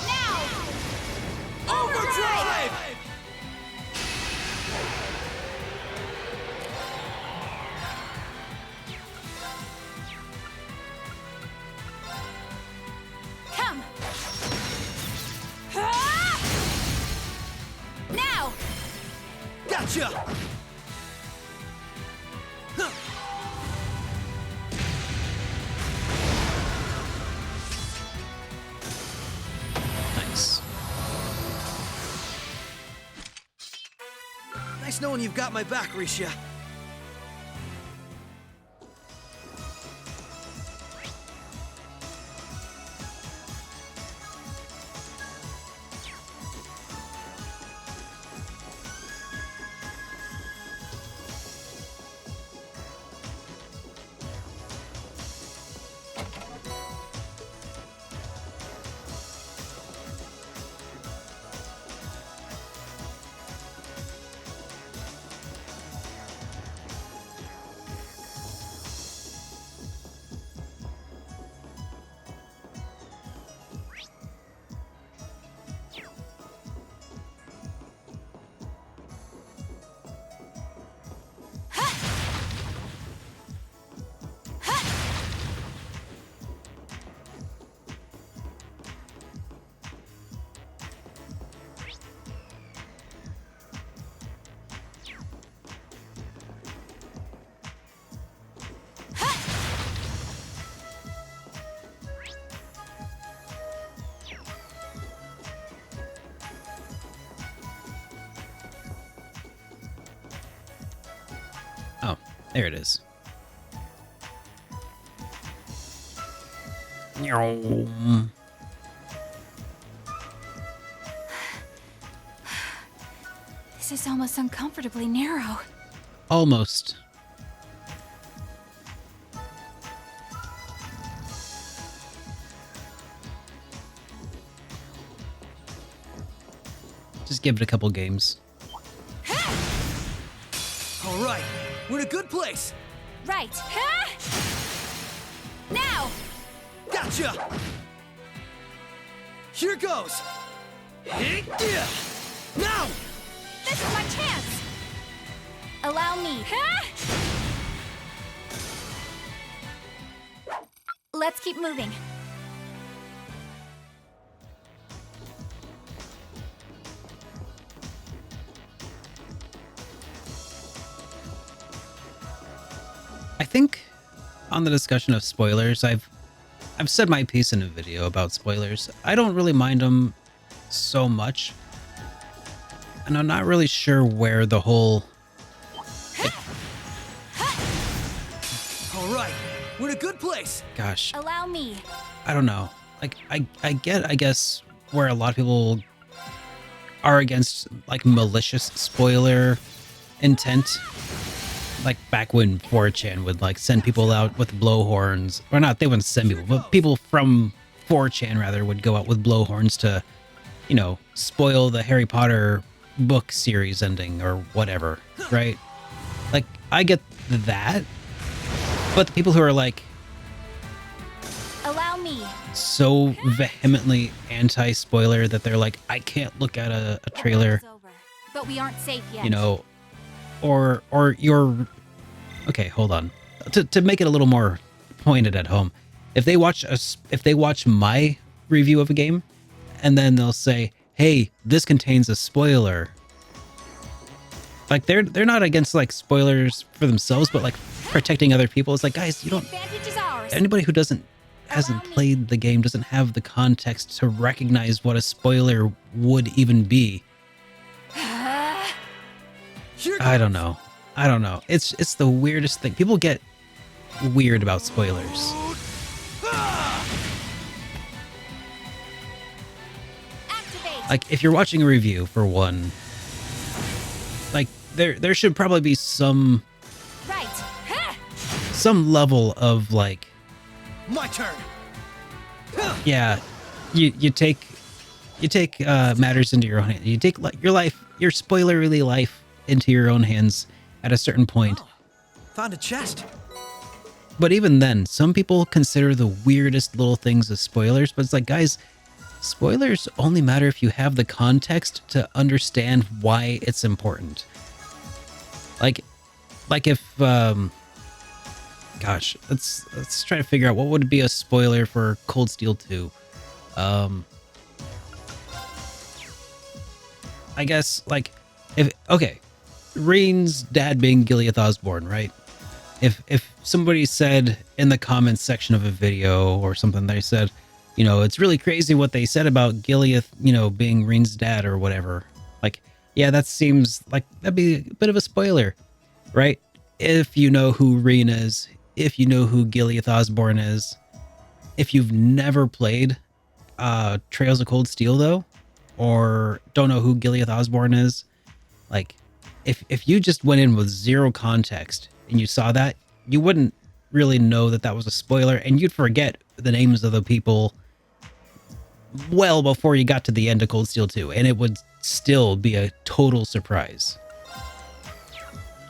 Now! Overdrive! Come! Ah! Now! Gotcha! Huh. Nice. Nice knowing you've got my back, Risha. There it is. This is almost uncomfortably narrow. Almost. Just give it a couple games. All right, we're in a good place. Right. Now! Gotcha! Here goes! Now! This is my chance! Allow me. Let's keep moving. I think on the discussion of spoilers, I've said my piece in a video about spoilers. I don't really mind them so much. And I'm not really sure where the whole... All right, we're in a good place. Gosh, Allow me. I don't know. Like, I get, I guess, where a lot of people are against, like, malicious spoiler intent. Like, back when 4chan would, like, send people out with blowhorns. Or not, they wouldn't send people, but people from 4chan, rather, would go out with blowhorns to, you know, spoil the Harry Potter book series ending or whatever, right? Like, I get that. But the people who are, like, Allow me. so vehemently anti-spoiler that they're like, I can't look at a trailer, It's over, but we aren't safe yet. you know, or you're, okay, hold on. To make it a little more pointed at home, if they watch my review of a game, and then they'll say, hey, this contains a spoiler. Like, they're not against, like, spoilers for themselves, but, like, protecting other people. It's like, guys, you don't, The advantage is ours. anybody who hasn't played the game doesn't have the context to recognize what a spoiler would even be. Here I don't know. It's the weirdest thing. People get weird about spoilers. Activate. Like, if you're watching a review, for one, like, there should probably be some Right. level of, like, My turn. yeah, you take matters into your own hands. You take, like, your spoilerly life into your own hands at a certain point. Oh, found a chest. But even then, some people consider the weirdest little things as spoilers, but it's like, guys, spoilers only matter if you have the context to understand why it's important. Like if, gosh, let's try to figure out what would be a spoiler for Cold Steel 2. I guess, like, Reen's dad being Gileath Osborne, right? If somebody said in the comments section of a video or something, they said, you know, it's really crazy what they said about Gileath, you know, being Reen's dad or whatever. Like, yeah, that seems like that'd be a bit of a spoiler, right? If you know who Reen is, if you know who Gileath Osborne is, if you've never played Trails of Cold Steel, though, or don't know who Gileath Osborne is, like, if you just went in with zero context and you saw that, you wouldn't really know that that was a spoiler, and you'd forget the names of the people well before you got to the end of Cold Steel 2, and it would still be a total surprise.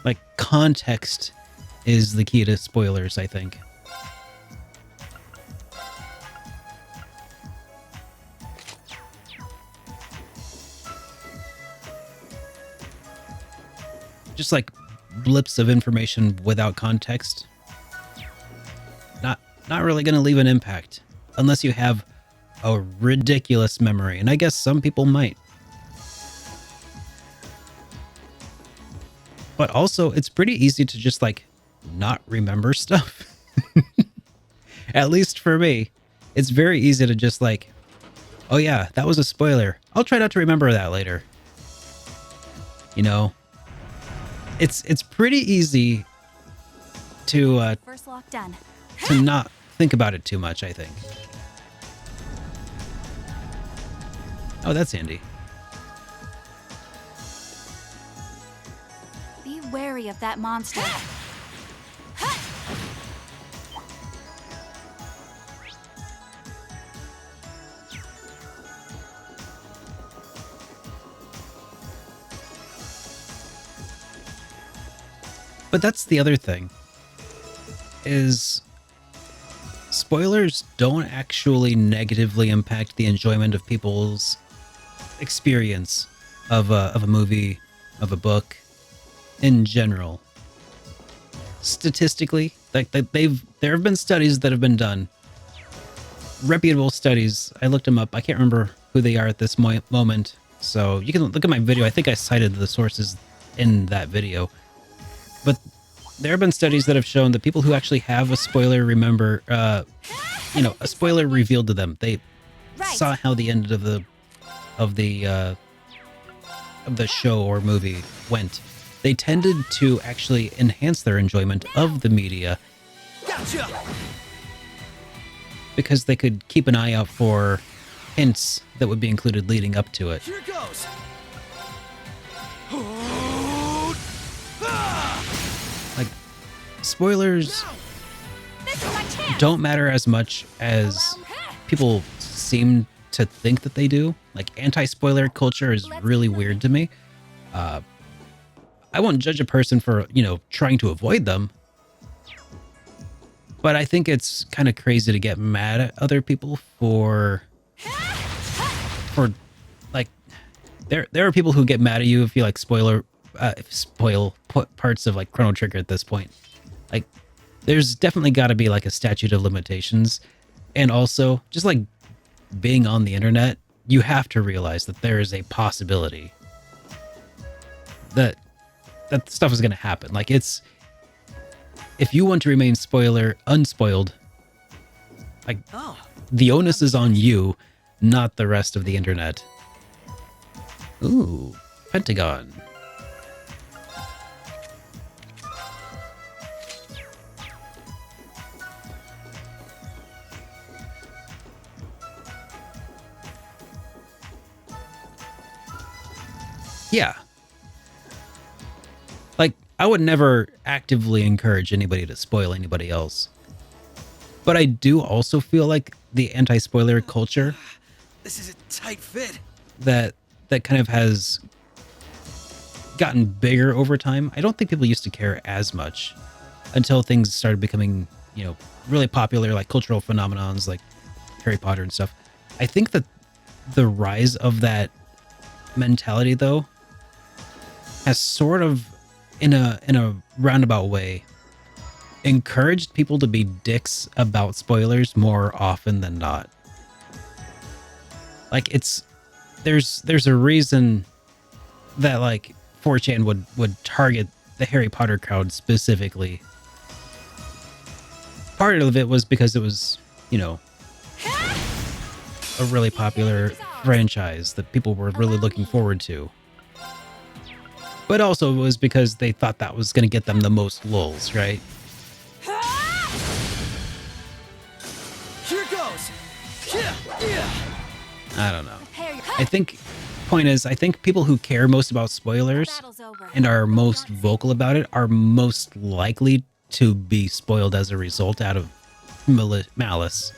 Like, context is the key to spoilers, I think. Just like blips of information without context, not really going to leave an impact unless you have a ridiculous memory, and I guess some people might. But also, it's pretty easy to just, like, not remember stuff. At least for me, it's very easy to just, like, oh yeah, that was a spoiler, I'll try not to remember that later. You know, it's pretty easy First lock done. not think about it too much, I think. Oh, that's handy. Be wary of that monster. But that's the other thing, is spoilers don't actually negatively impact the enjoyment of people's experience of a movie, of a book, in general. Statistically, there have been studies that have been done, reputable studies. I looked them up. I can't remember who they are at this moment, so you can look at my video. I think I cited the sources in that video. But there have been studies that have shown that people who actually have a spoiler a spoiler revealed to them. They saw how the end of the show or movie went. They tended to actually enhance their enjoyment of the media. Gotcha! Because they could keep an eye out for hints that would be included leading up to it. Here goes! Like, spoilers This is my chance. don't matter as much as people seem to think that they do. Like, anti-spoiler culture is really weird to me. I won't judge a person for, trying to avoid them. But I think it's kind of crazy to get mad at other people for like, there are people who get mad at you if you like spoil parts of like Chrono Trigger at this point. Like, there's definitely got to be like a statute of limitations. And also, just like being on the internet, you have to realize that there is a possibility that stuff is going to happen. Like, if you want to remain unspoiled, like, the onus is on you, not the rest of the internet. Ooh, Pentagon. Yeah. Like, I would never actively encourage anybody to spoil anybody else. But I do also feel like the anti-spoiler culture This is a tight fit. that kind of has gotten bigger over time. I don't think people used to care as much until things started becoming, really popular, like cultural phenomenons like Harry Potter and stuff. I think that the rise of that mentality, though, has sort of, in a roundabout way, encouraged people to be dicks about spoilers more often than not. Like, there's a reason that like 4chan would target the Harry Potter crowd specifically. Part of it was because it was, a really popular franchise that people were really looking forward to. But also it was because they thought that was going to get them the most lulz, right? Here goes. I don't know. I think people who care most about spoilers and are most vocal about it are most likely to be spoiled as a result out of malice,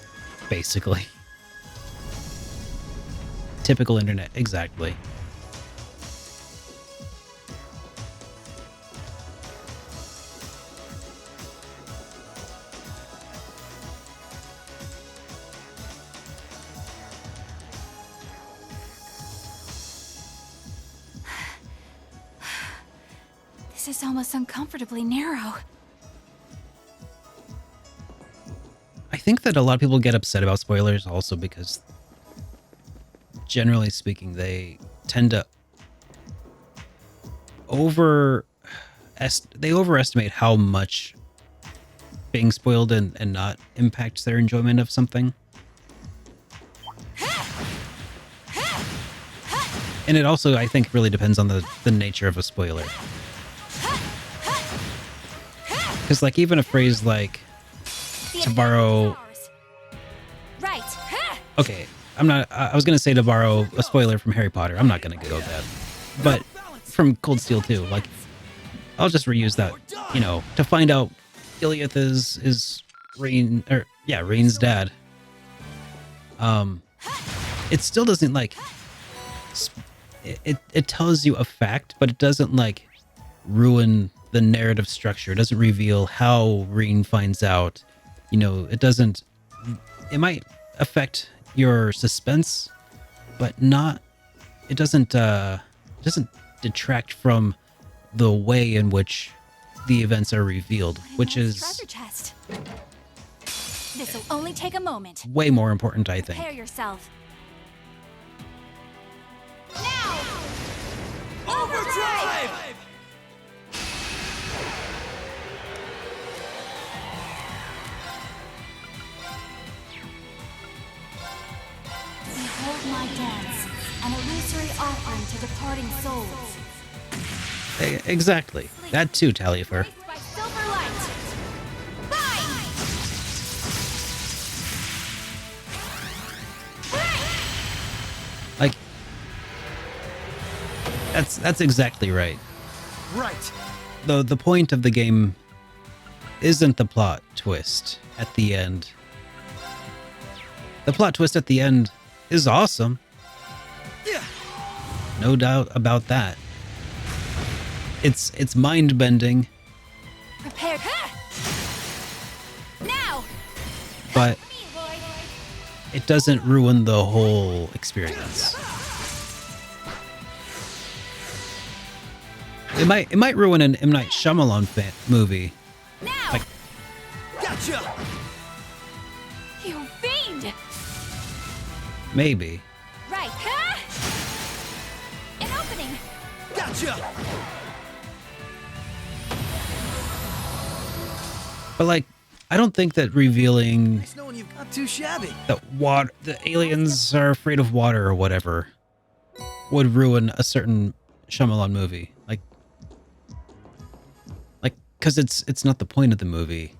basically. Typical internet, exactly. This is almost uncomfortably narrow. I think that a lot of people get upset about spoilers also because, generally speaking, they tend to overestimate how much being spoiled and not impacts their enjoyment of something. And it also, I think, really depends on the nature of a spoiler. Because, like, even a phrase like, The to borrow... advantage is ours. Right. Huh. Okay, I'm not... I was going to say to borrow a spoiler from Harry Potter. I'm not going to go with that. But from Cold Steel 2, like, I'll just reuse that, you know, to find out Iliath is Rain's dad. It still doesn't, like... It tells you a fact, but it doesn't, like, ruin the narrative structure. It doesn't reveal how Rain finds out. You know, it doesn't... It might affect your suspense, but not... It doesn't detract from the way in which the events are revealed, which is Treasure chest. This'll only take a moment. way more important, I think. Prepare yourself. Now! Overdrive! Behold my dance, an illusory offering to departing souls. Exactly. That too, Talifer. Graced by silver light. Fine! Like, that's exactly right. Right. The point of the game isn't the plot twist at the end. The plot twist at the end is awesome. Yeah. No doubt about that. It's mind-bending, Prepare. Now! but Me, Lloyd. it doesn't ruin the whole experience. It might ruin an M. Night Shyamalan movie. Now! Like- Gotcha. You fiend! Maybe. Right. An opening. Gotcha. But like, I don't think that revealing Nice knowing you've not too shabby. that the aliens are afraid of water or whatever would ruin a certain Shyamalan movie. Because it's not the point of the movie.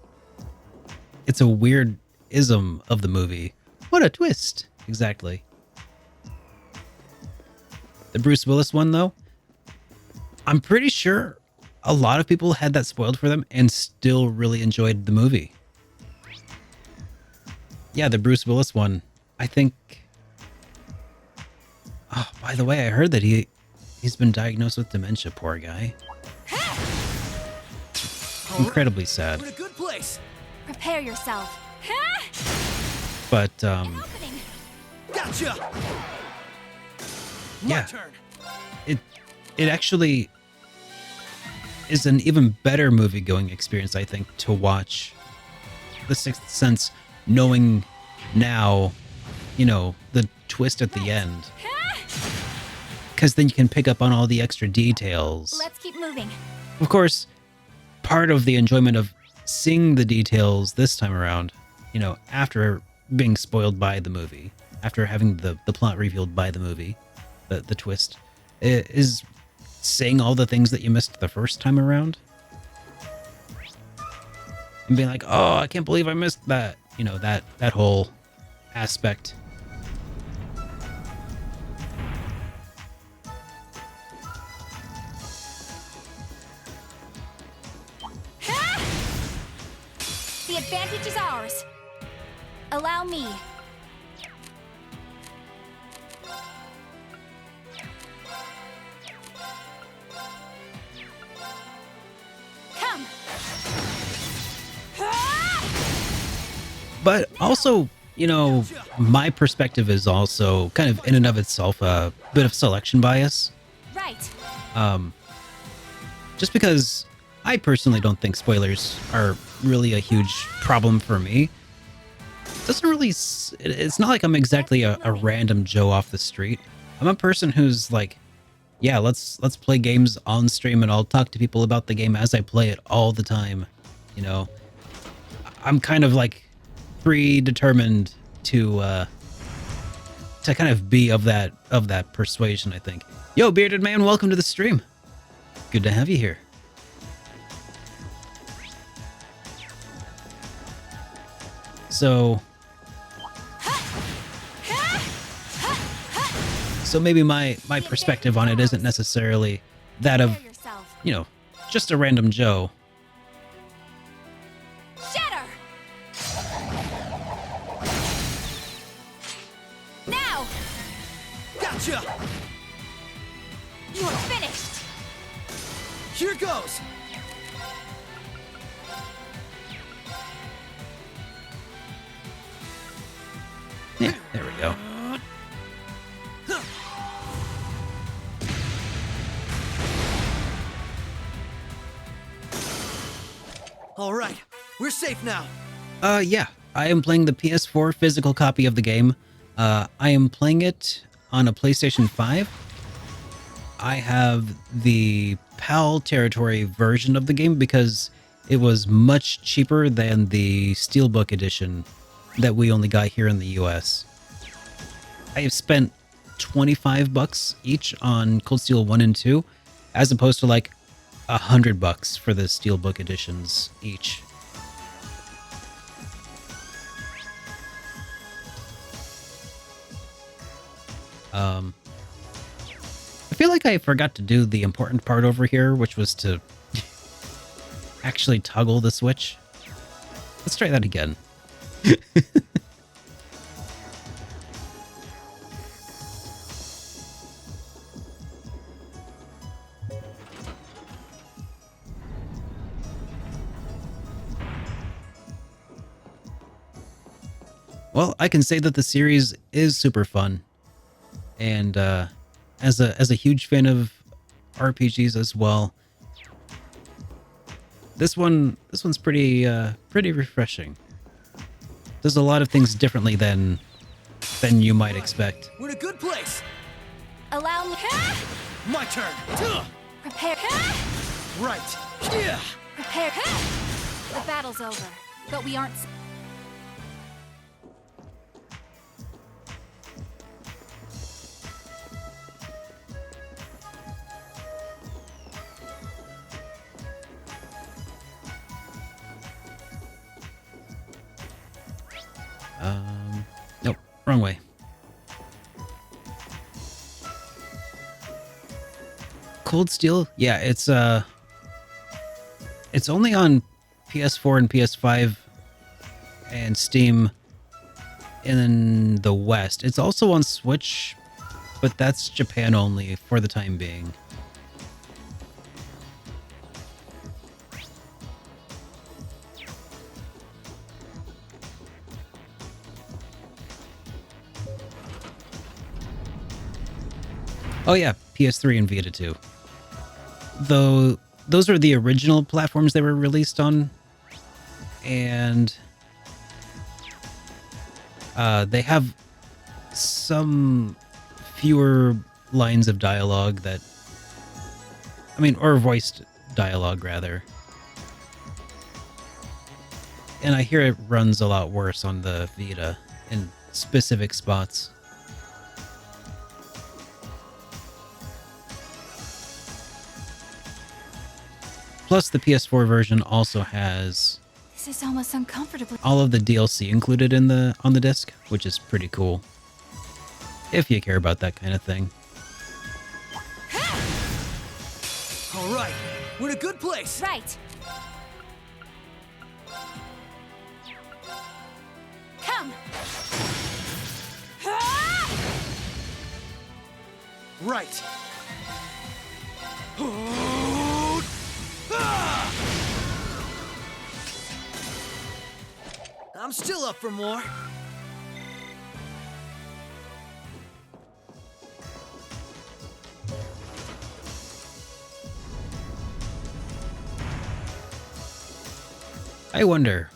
It's a weird ism of the movie. What a twist! Exactly. The Bruce Willis one, though, I'm pretty sure a lot of people had that spoiled for them and still really enjoyed the movie. Yeah, the Bruce Willis one, I think... Oh, by the way, I heard that he's been diagnosed with dementia, poor guy. Incredibly sad. We're in a good place. Prepare yourself. But, An opening. Gotcha. My yeah, turn. it actually is an even better movie-going experience, I think, to watch The Sixth Sense knowing now, you know, the twist at the end. Because then you can pick up on all the extra details. Let's keep moving. Of course, part of the enjoyment of seeing the details this time around, you know, after being spoiled by the movie, after having the plot revealed by the movie, the twist, is saying all the things that you missed the first time around. And being like, oh, I can't believe I missed that. You know, that whole aspect. The advantage is ours. Allow me. Come. But also, you know, my perspective is also kind of in and of itself a bit of selection bias. Right. Just because I personally don't think spoilers are really a huge problem for me. Doesn't really, it's not like I'm exactly a random Joe off the street. I'm a person who's like, yeah, let's play games on stream and I'll talk to people about the game as I play it all the time. You know, I'm kind of like predetermined to kind of be of that persuasion, I think. Yo, bearded man, welcome to the stream. Good to have you here. So maybe my perspective on it isn't necessarily that of, Prepare yourself. you know, just a random Joe. Shatter! Now! Gotcha! You're finished! Here goes! Yeah, there we go. All right, we're safe now. Yeah, I am playing the PS4 physical copy of the game. I am playing it on a PlayStation 5. I have the PAL territory version of the game because it was much cheaper than the Steelbook edition that we only got here in the US. I have spent $25 each on Cold Steel 1 and 2, as opposed to like $100 for the Steelbook editions each. I feel like I forgot to do the important part over here, which was to actually toggle the switch. Let's try that again. Well, I can say that the series is super fun, and as a huge fan of RPGs as well, this one's pretty refreshing. Does a lot of things differently than you might expect. We're in a good place. Allow me. My turn. Prepare. Right. Yeah. Prepare. The battle's over, but we aren't. Nope, wrong way. Cold Steel? Yeah, it's only on PS4 and PS5 and Steam in the West. It's also on Switch, but that's Japan only for the time being. Oh yeah, PS3 and Vita too. Though those are the original platforms they were released on, and they have some fewer lines of dialogue that, I mean, or voiced dialogue rather. And I hear it runs a lot worse on the Vita in specific spots. Plus, the PS4 version also has This is almost uncomfortably. all of the DLC included in on the disc, which is pretty cool. If you care about that kind of thing. All right, we're in a good place. Right. Come. Right. I'm still up for more. I wonder,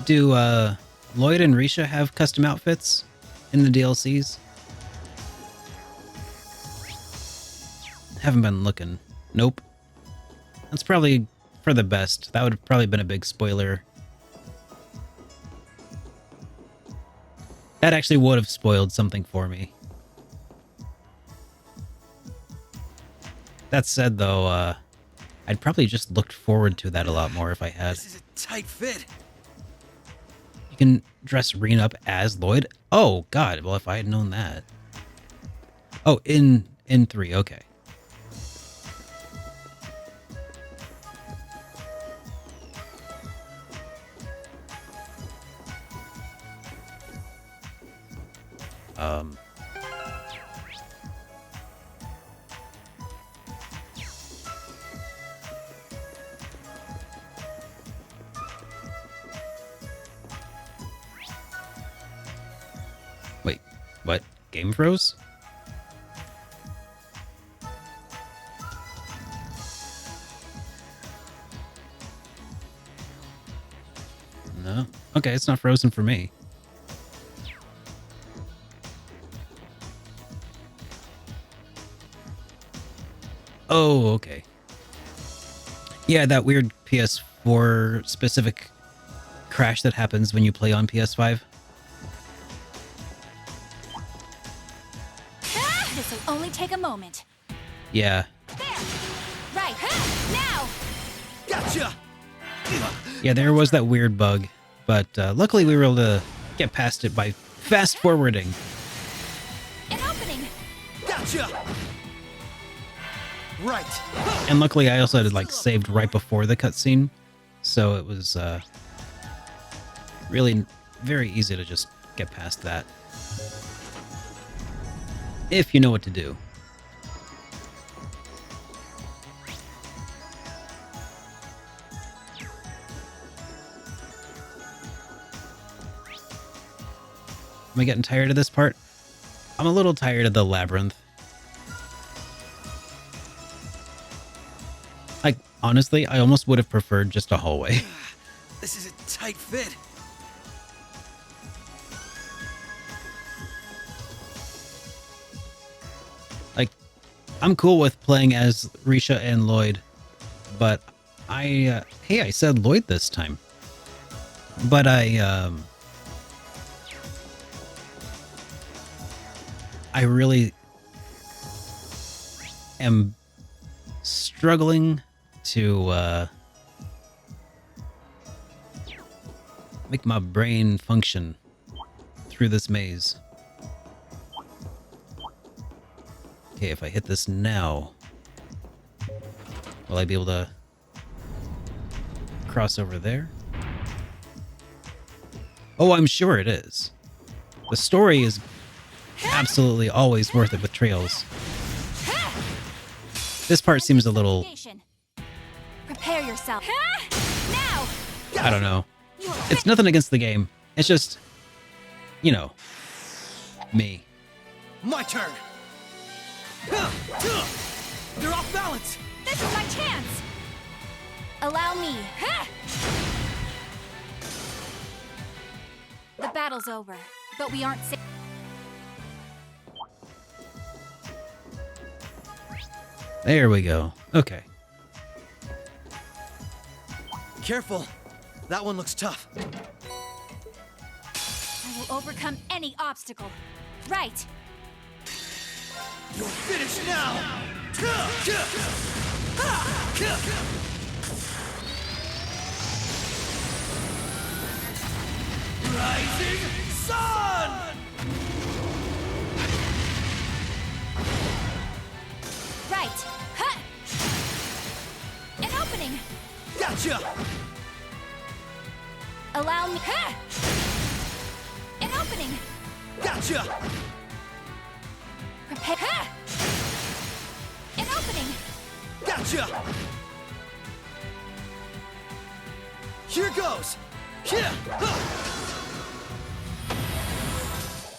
do Lloyd and Risha have custom outfits in the DLCs? Haven't been looking. Nope. That's probably for the best. That would have probably been a big spoiler. That actually would have spoiled something for me. That said, though, I'd probably just looked forward to that a lot more if I had. This is a tight fit. You can dress Reen up as Lloyd. Oh God! Well, if I had known that. Oh, in 3. Okay. Wait, what? Game froze? No. Okay, it's not frozen for me. Oh, okay. Yeah, that weird PS4 specific crash that happens when you play on PS5. This will only take a moment. Yeah. There! Right! Now! Gotcha! Yeah, there was that weird bug, but luckily we were able to get past it by fast forwarding. An opening! Gotcha! Right. And luckily I also had it like saved right before the cutscene, so it was really very easy to just get past that. If you know what to do. Am I getting tired of this part? I'm a little tired of the labyrinth. Like, honestly, I almost would have preferred just a hallway. This is a tight fit. Like, I'm cool with playing as Risha and Lloyd, but hey, I said Lloyd this time. But I really am struggling to make my brain function through this maze. Okay, if I hit this now, will I be able to cross over there? Oh, I'm sure it is. The story is absolutely always worth it with trails. This part seems a little... Prepare yourself. Now! I don't know. It's nothing against the game. It's just, you know, me. My turn. They're off balance. This is my chance. Allow me. The battle's over, but we aren't safe. There we go. Okay. Careful. That one looks tough. I will overcome any obstacle. Right. You're finished now. Rising sun. Right. An opening. Gotcha. Allow me. An opening. Gotcha. Prepare. An opening. Gotcha. Here goes.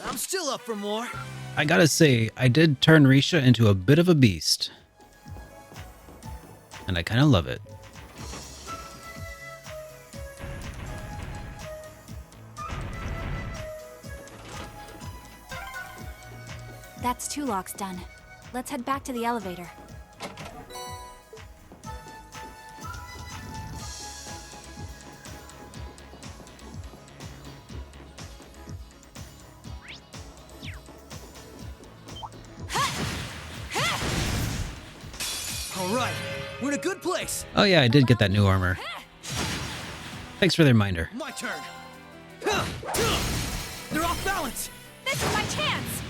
I'm still up for more. I gotta say, I did turn Risha into a bit of a beast. And I kind of love it. That's 2 locks done. Let's head back to the elevator. All right, we're in a good place. Oh yeah, I did get that new armor. Thanks for the reminder. My turn. They're off balance! This is my chance!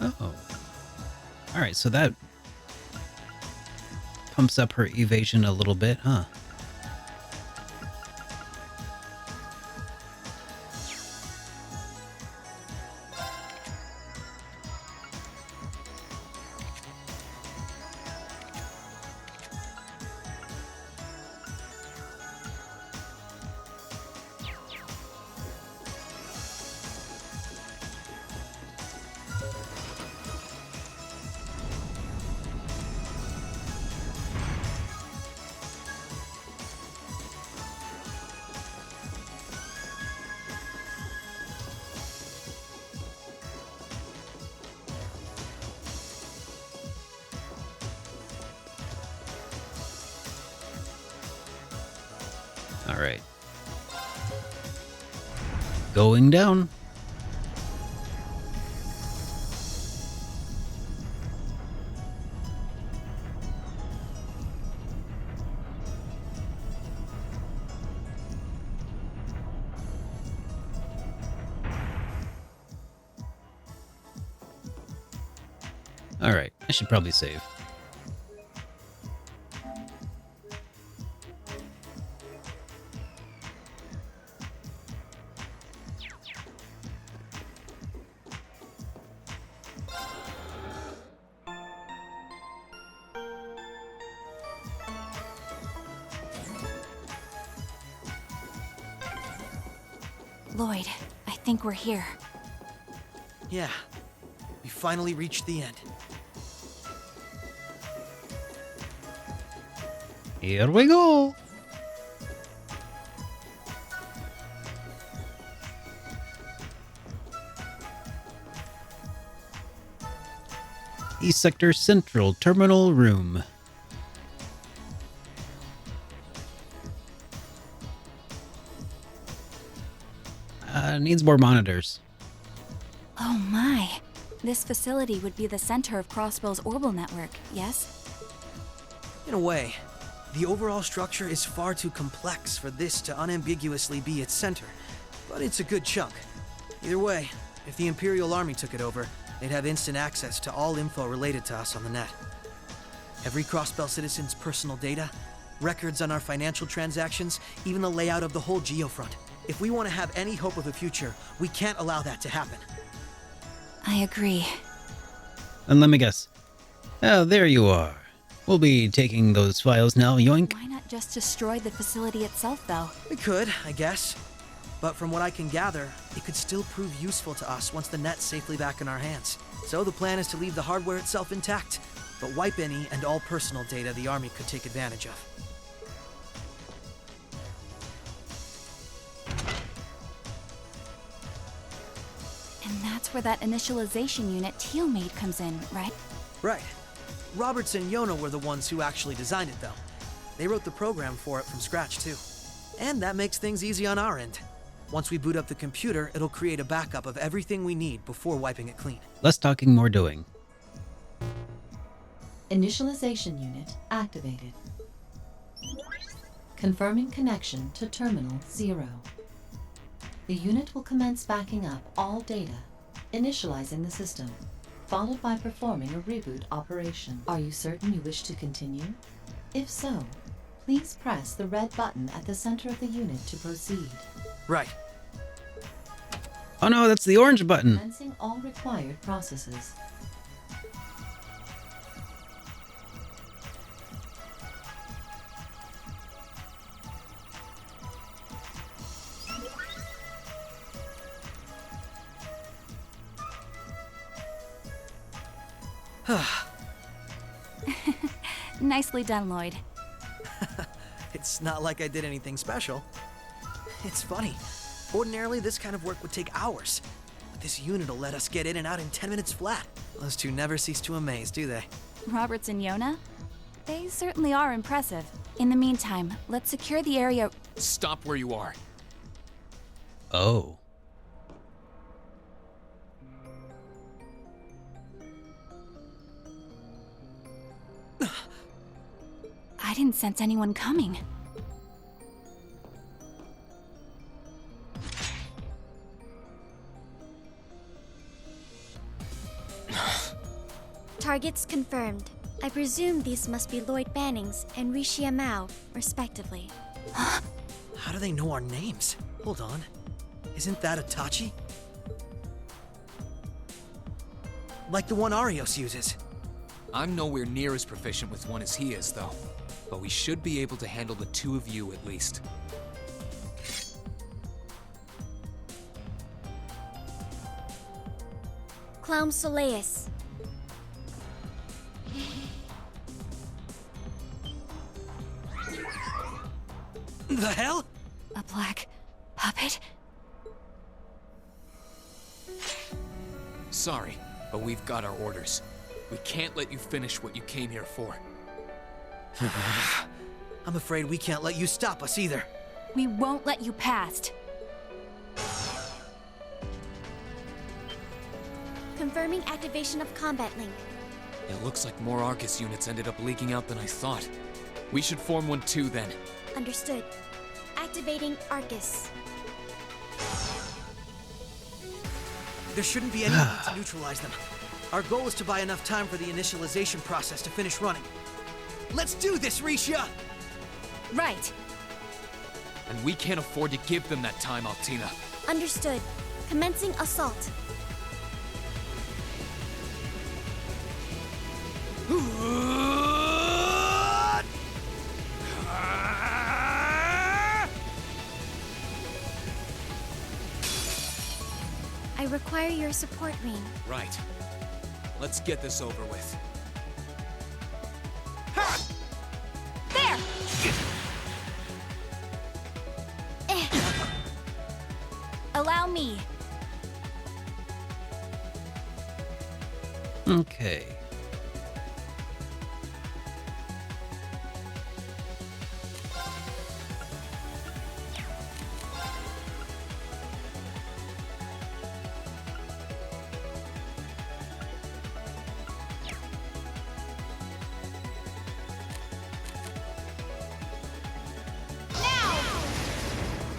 Oh. Alright, so that pumps up her evasion a little bit, huh? All right. Going down. All right. I should probably save. Lloyd, I think we're here. Yeah. We finally reached the end. Here we go. East Sector Central Terminal Room. Needs more monitors. Oh my. This facility would be the center of Crossbell's orbital network, yes? In a way, the overall structure is far too complex for this to unambiguously be its center, but it's a good chunk. Either way, if the Imperial Army took it over, they'd have instant access to all info related to us on the net. Every Crossbell citizen's personal data, records on our financial transactions, even the layout of the whole geofront. If we want to have any hope of a future, we can't allow that to happen. I agree. And let me guess. Oh, there you are. We'll be taking those files now, yoink. Why not just destroy the facility itself, though? We could, I guess. But from what I can gather, it could still prove useful to us once the net's safely back in our hands. So the plan is to leave the hardware itself intact, but wipe any and all personal data the Army could take advantage of. And that's where that initialization unit Teal made comes in, right? Right. Roberts and Yona were the ones who actually designed it, though. They wrote the program for it from scratch, too. And that makes things easy on our end. Once we boot up the computer, it'll create a backup of everything we need before wiping it clean. Less talking, more doing. Initialization unit activated. Confirming connection to Terminal 0. The unit will commence backing up all data, initializing the system, followed by performing a reboot operation. Are you certain you wish to continue? If so, please press the red button at the center of the unit to proceed. Right. Oh no, that's the orange button. Commencing all required processes. Nicely done, Lloyd. It's not like I did anything special. It's funny. Ordinarily, this kind of work would take hours. But this unit will let us get in and out in 10 minutes flat. Those two never cease to amaze, do they? Roberts and Yona? They certainly are impressive. In the meantime, let's secure the area. Stop where you are. Oh. sense anyone coming. Targets confirmed. I presume these must be Lloyd Bannings and Rishia Mao, respectively. How do they know our names? Hold on. Isn't that Itachi? Like the one Arios uses. I'm nowhere near as proficient with one as he is, though. But we should be able to handle the two of you at least. Clown Soleus. The hell? A black puppet? Sorry, but we've got our orders. We can't let you finish what you came here for. I'm afraid we can't let you stop us either. We won't let you past. Confirming activation of combat link. It looks like more Arcus units ended up leaking out than I thought. We should form one too, then. Understood. Activating Arcus. There shouldn't be any need to neutralize them. Our goal is to buy enough time for the initialization process to finish running. Let's do this, Rishia! Right. And we can't afford to give them that time, Altina. Understood. Commencing assault. I require your support, Ring. Right. Let's get this over with. There! Allow me. Okay.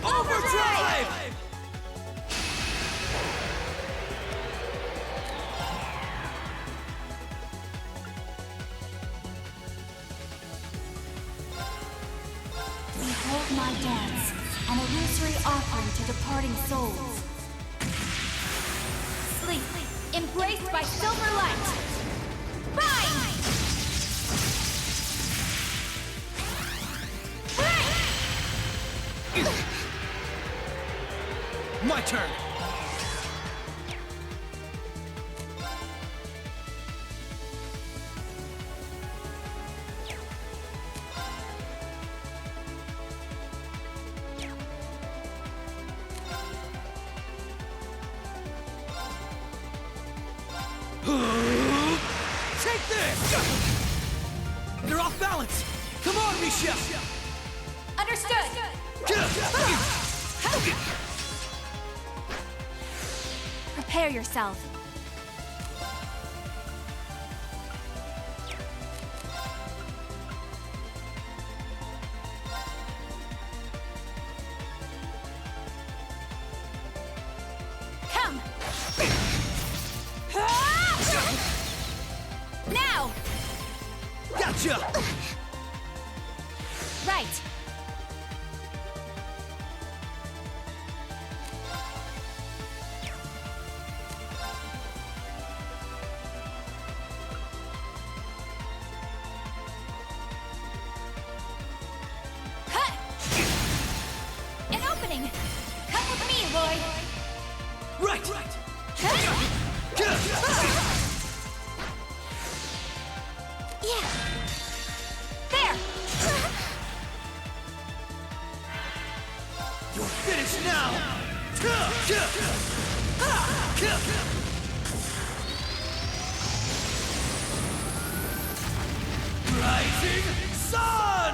Overdrive! Behold my dance, an illusory offering to departing souls. Sleep, embraced by silver light. Bind! My turn! Take this! They're off balance! Come on, Misha! Understood! Prepare yourself. Come! Now! Gotcha! Right! An opening! Come with me, Lloyd! Right! Yeah. There! You're finished now! Rising Sun!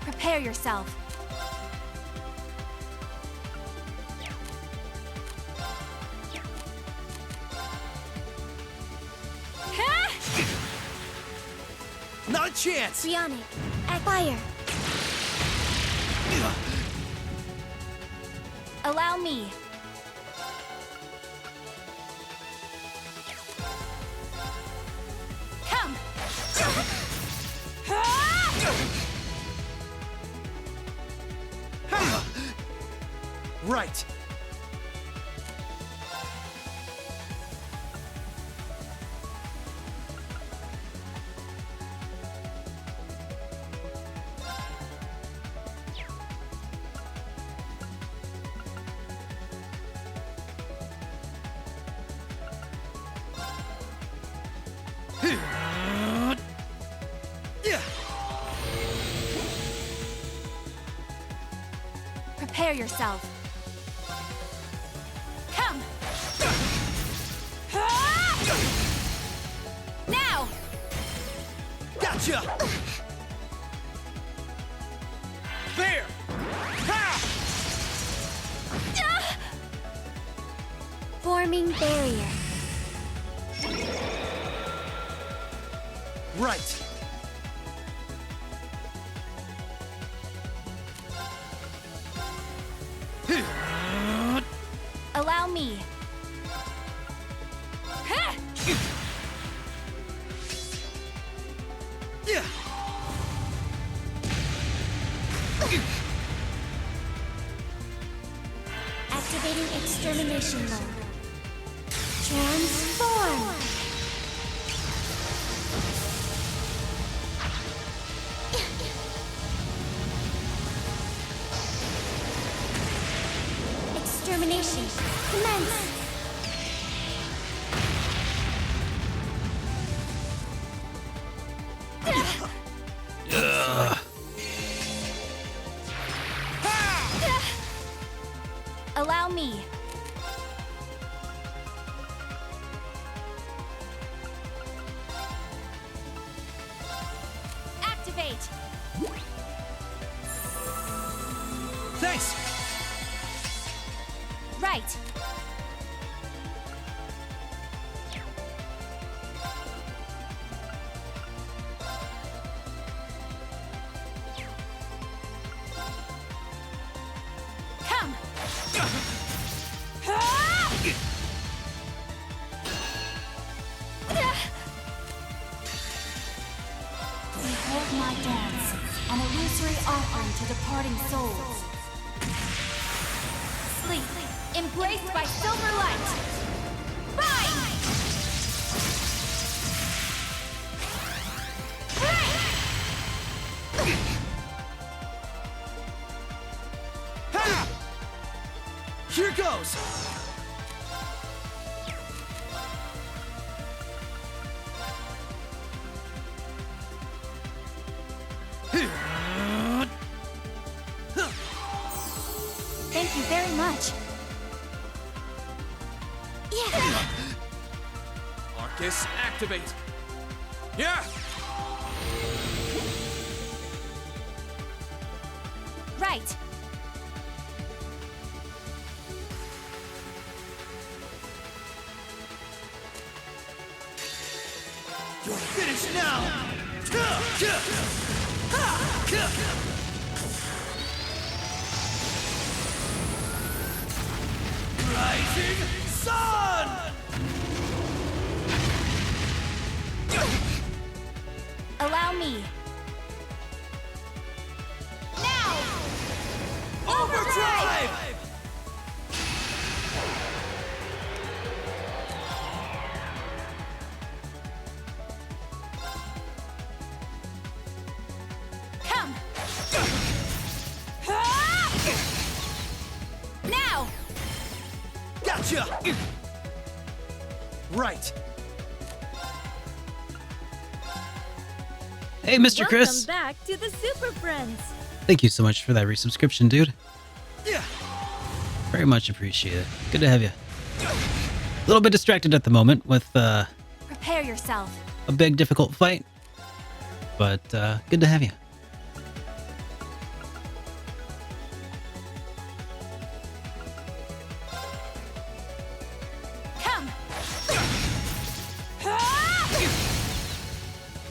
Prepare yourself. chance! Bionic, at fire. Allow me. Come! Right. Prepare yourself. Come! Now! Gotcha! There! Ha! Forming barrier. Right. Allow me. Yeah. Activating extermination mode. Transform! Extermination. Commence! Allow me. Activate. Thanks! Right. Come. Behold my dance, an illusory offering to departing souls. Sleep, embraced by silver light. Bind! Ha! Here goes! Thank you very much. Yeah! Marcus, activate! Yeah! Right. You're finished now! Rising Sun! Allow me. Now! Overdrive! Come! Now! Gotcha! Right. Hey, Mr. Chris. Welcome back to the Super Friends. Thank you so much for that resubscription, dude. Yeah. Very much appreciated. Good to have you. A little bit distracted at the moment with Prepare yourself. a big, difficult fight, but good to have you. Come!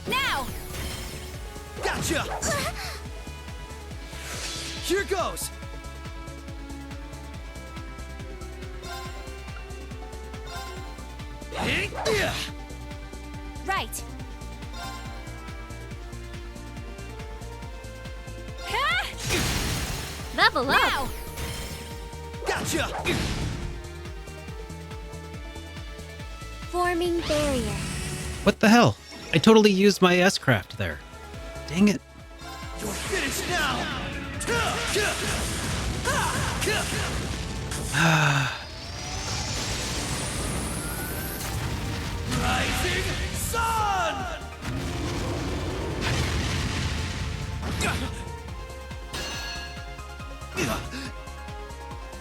Now! Gotcha! Here goes! Right. Level up! Now! Gotcha! Forming barrier. What the hell? I totally used my S-craft there. Dang it. You're finished now! Rising Sun!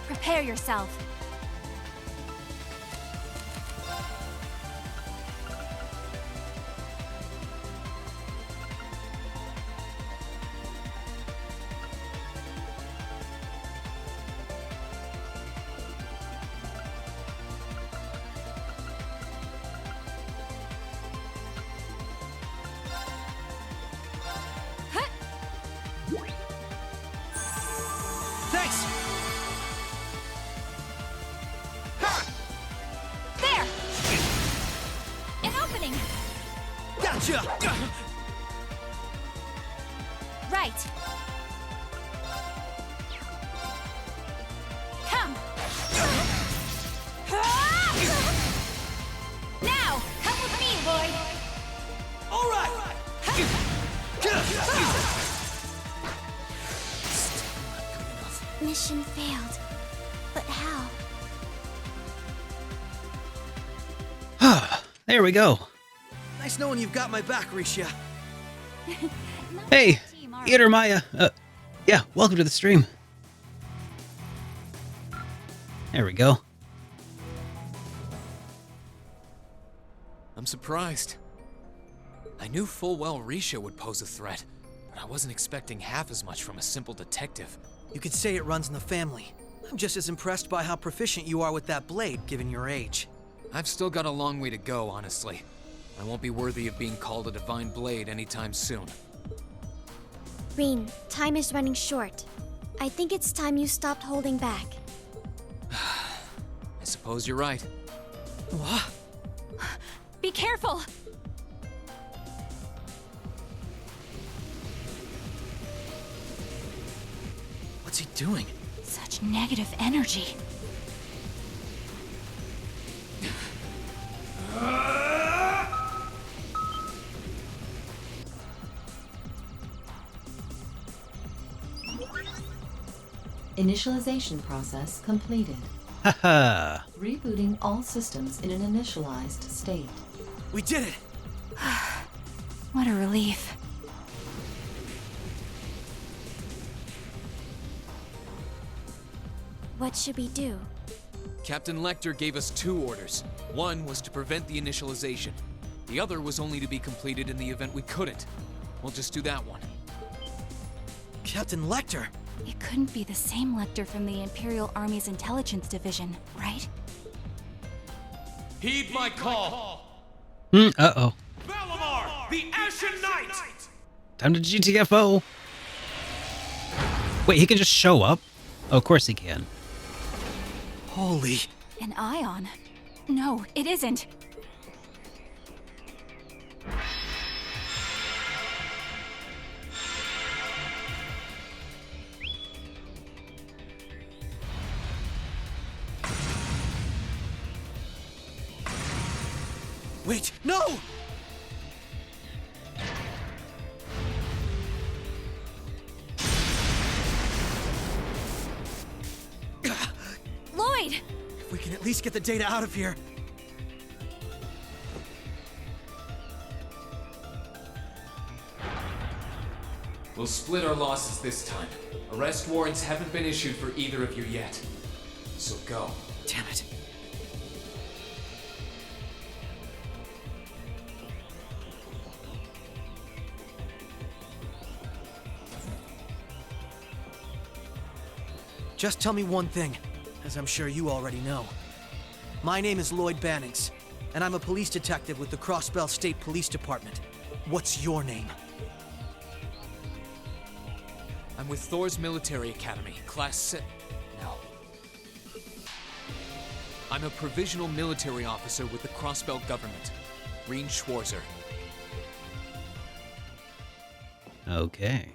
Prepare yourself. Thanks! There! An opening! Gotcha! Right. Come! Now, come with me, Lloyd! All right! Mission failed. But how? There we go. Nice knowing you've got my back, Risha. Hey, Eater Maya. Yeah, welcome to the stream. There we go. I'm surprised. I knew full well Risha would pose a threat, but I wasn't expecting half as much from a simple detective. You could say it runs in the family. I'm just as impressed by how proficient you are with that blade, given your age. I've still got a long way to go, honestly. I won't be worthy of being called a divine blade anytime soon. Rin, time is running short. I think it's time you stopped holding back. I suppose you're right. What? Be careful! What's he doing? Such negative energy. Initialization process completed. Haha. Rebooting all systems in an initialized state. We did it! What a relief. What should we do? Captain Lecter gave us 2 orders. One was to prevent the initialization. The other was only to be completed in the event we couldn't. We'll just do that one. Captain Lecter! It couldn't be the same Lecter from the Imperial Army's Intelligence Division, right? Heed my call! Uh-oh. Valimar, the Ashen Knight! Time to GTFO. Wait, he can just show up? Oh, of course he can. Holy... An ion? No, it isn't. Wait, no! Lloyd! If we can at least get the data out of here. We'll split our losses this time. Arrest warrants haven't been issued for either of you yet. So go. Damn it. Just tell me one thing, as I'm sure you already know. My name is Lloyd Bannings, and I'm a police detective with the Crossbell State Police Department. What's your name? I'm with Thor's Military Academy, Class 6. No. I'm a provisional military officer with the Crossbelt government. Reen Schwarzer. Okay.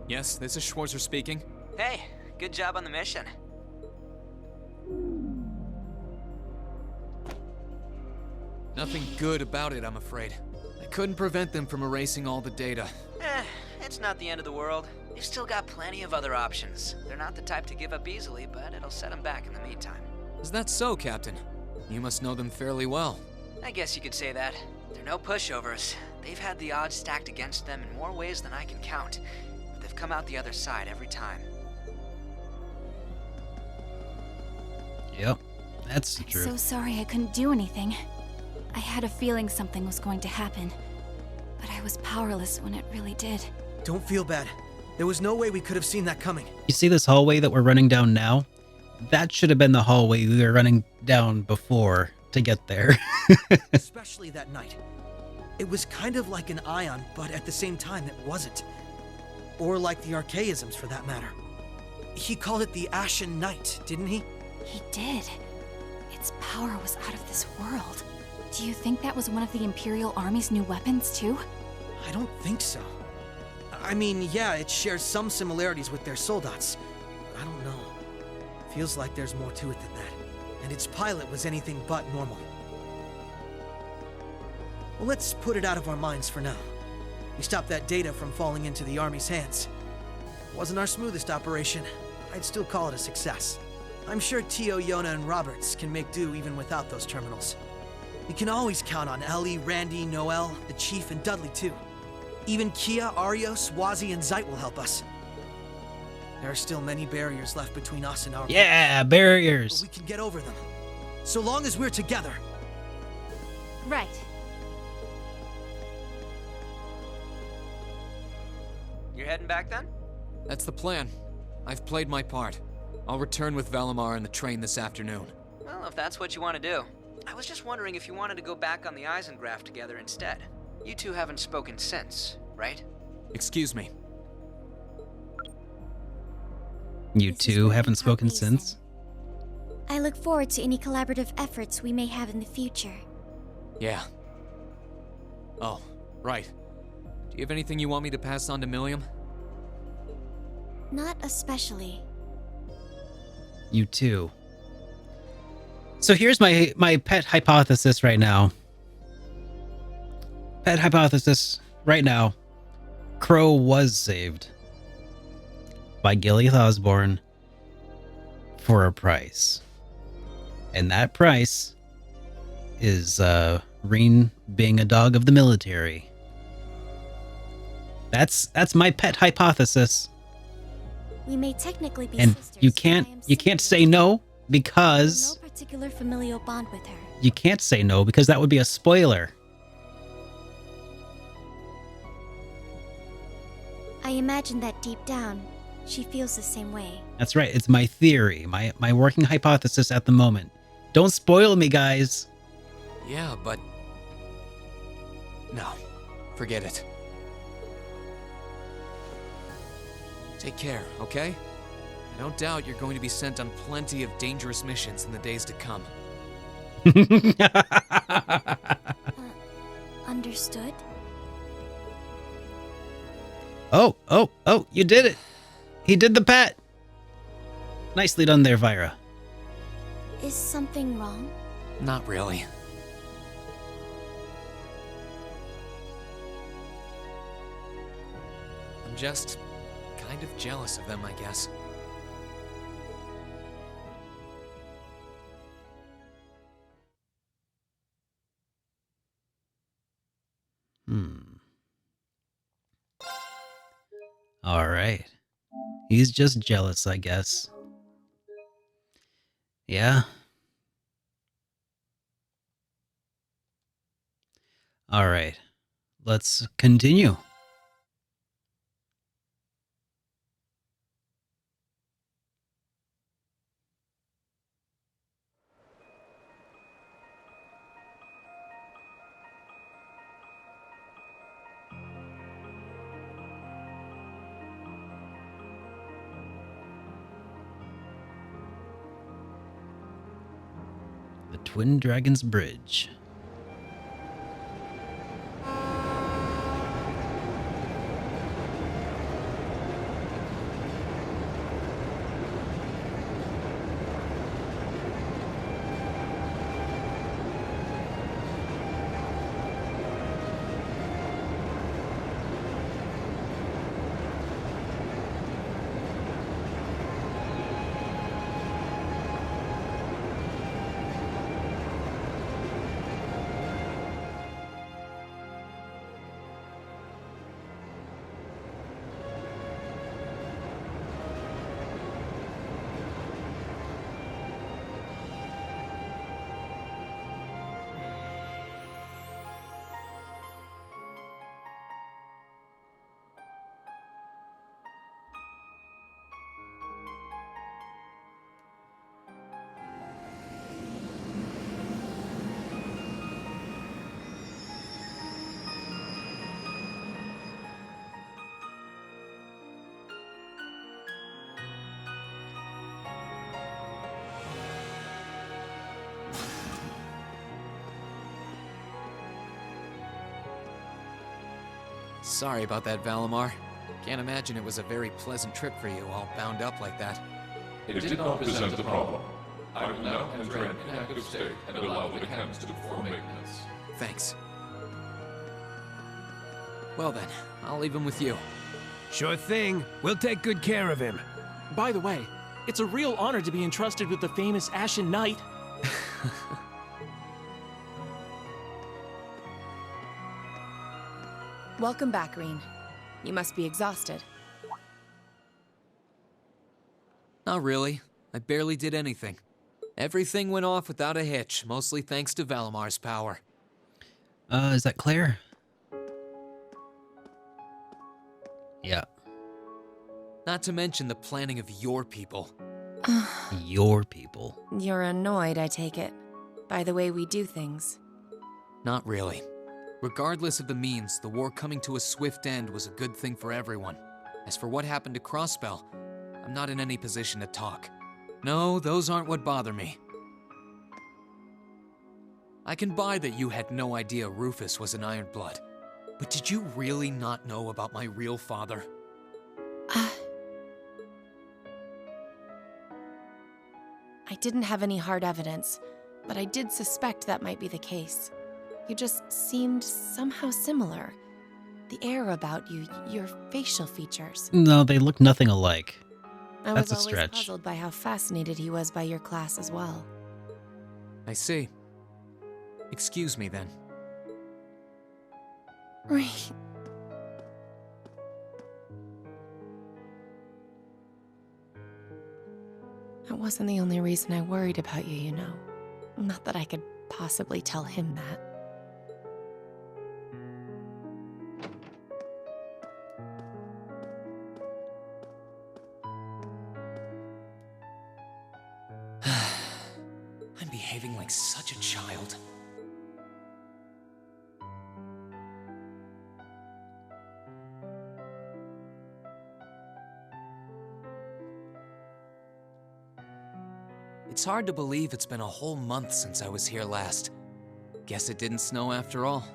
Yes, this is Schwarzer speaking. Hey, good job on the mission. Nothing good about it, I'm afraid. I couldn't prevent them from erasing all the data. It's not the end of the world. They've still got plenty of other options. They're not the type to give up easily, but it'll set them back in the meantime. Is that so, Captain? You must know them fairly well. I guess you could say that. They're no pushovers. They've had the odds stacked against them in more ways than I can count. But they've come out the other side every time. Yep, that's the I'm truth. so sorry I couldn't do anything. I had a feeling something was going to happen, but I was powerless when it really did. Don't feel bad. There was no way we could have seen that coming. You see this hallway that we're running down now? That should have been the hallway we were running down before to get there. Especially that night. It was kind of like an ion, but at the same time it wasn't. Or like the archaisms, for that matter. He called it the Ashen Night, didn't he? He did. Its power was out of this world. Do you think that was one of the Imperial Army's new weapons, too? I don't think so. I mean, yeah, it shares some similarities with their soldats. But I don't know. Feels like there's more to it than that. And its pilot was anything but normal. Well, let's put it out of our minds for now. We stopped that data from falling into the Army's hands. It wasn't our smoothest operation. I'd still call it a success. I'm sure Tio, Yona, and Roberts can make do even without those terminals. We can always count on Ellie, Randy, Noel, the Chief, and Dudley, too. Even Kia, Arios, Wazi, and Zeit will help us. There are still many barriers left between us and our Yeah, but barriers. we can get over them. So long as we're together. Right. You're heading back then? That's the plan. I've played my part. I'll return with Valimar in the train this afternoon. Well, if that's what you want to do. I was just wondering if you wanted to go back on the Eisengraph together instead. You two haven't spoken since, right? Excuse me. You This is two where haven't we part spoken ways, since? then. I look forward to any collaborative efforts we may have in the future. Yeah. Oh, right. Do you have anything you want me to pass on to Milliam? Not especially. You too. So here's my pet hypothesis right now. Pet hypothesis right now. Crow was saved by Gilead Osborne for a price. And that price is Reen being a dog of the military. That's my pet hypothesis. We may technically be And sisters, you but I can't am you can't simply say no no because particular familial bond with her. you can't say no because that would be a spoiler. I imagine that deep down, she feels the same way. That's right. It's my theory, my working hypothesis at the moment. Don't spoil me, guys. Yeah, but... No. Forget it. Take care, okay? I don't doubt you're going to be sent on plenty of dangerous missions in the days to come. Understood? Oh, you did it. He did the pat. Nicely done there, Vira. Is something wrong? Not really. I'm just kind of jealous of them, I guess. All right. He's just jealous, I guess. Yeah. All right. Let's continue. Twin Dragons Bridge. Sorry about that, Valimar. Can't imagine it was a very pleasant trip for you, all bound up like that. It did not present a problem. I will now enter an inactive state and allow the mechanics to perform maintenance. Thanks. Well then, I'll leave him with you. Sure thing. We'll take good care of him. By the way, it's a real honor to be entrusted with the famous Ashen Knight. Welcome back, Reen. You must be exhausted. Not really. I barely did anything. Everything went off without a hitch, mostly thanks to Valimar's power. Is that Claire? Yeah. Not to mention the planning of your people. Your people. You're annoyed, I take it, by the way we do things. Not really. Regardless of the means, the war coming to a swift end was a good thing for everyone. As for what happened to Crossbell, I'm not in any position to talk. No, those aren't what bother me. I can buy that you had no idea Rufus was an Ironblood, but did you really not know about my real father? I didn't have any hard evidence, but I did suspect that might be the case. You just seemed somehow similar. The air about you, your facial features. No, they look nothing alike. I That's was a always stretch. puzzled by how fascinated he was by your class as well. I see. Excuse me then. Right. That wasn't the only reason I worried about you, you know. Not that I could possibly tell him that. I'm behaving like such a child. It's hard to believe it's been a whole month since I was here last. Guess it didn't snow after all.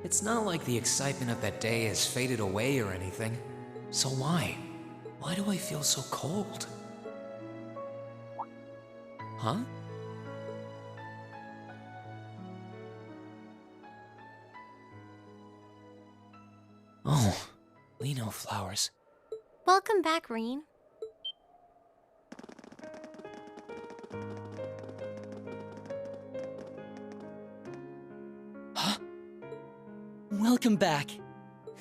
It's not like the excitement of that day has faded away or anything. So why? Why do I feel so cold? Huh? Oh, Lino flowers. Welcome back, Reen. Huh? Welcome back.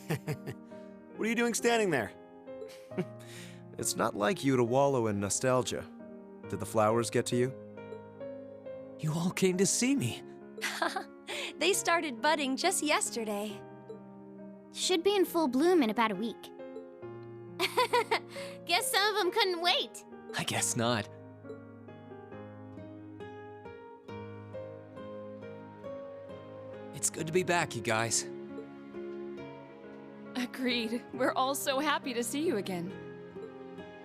What are you doing standing there? It's not like you to wallow in nostalgia. Did the flowers get to you? You all came to see me. They started budding just yesterday. Should be in full bloom in about a week. Guess some of them couldn't wait. I guess not. It's good to be back, you guys. Agreed. We're all so happy to see you again.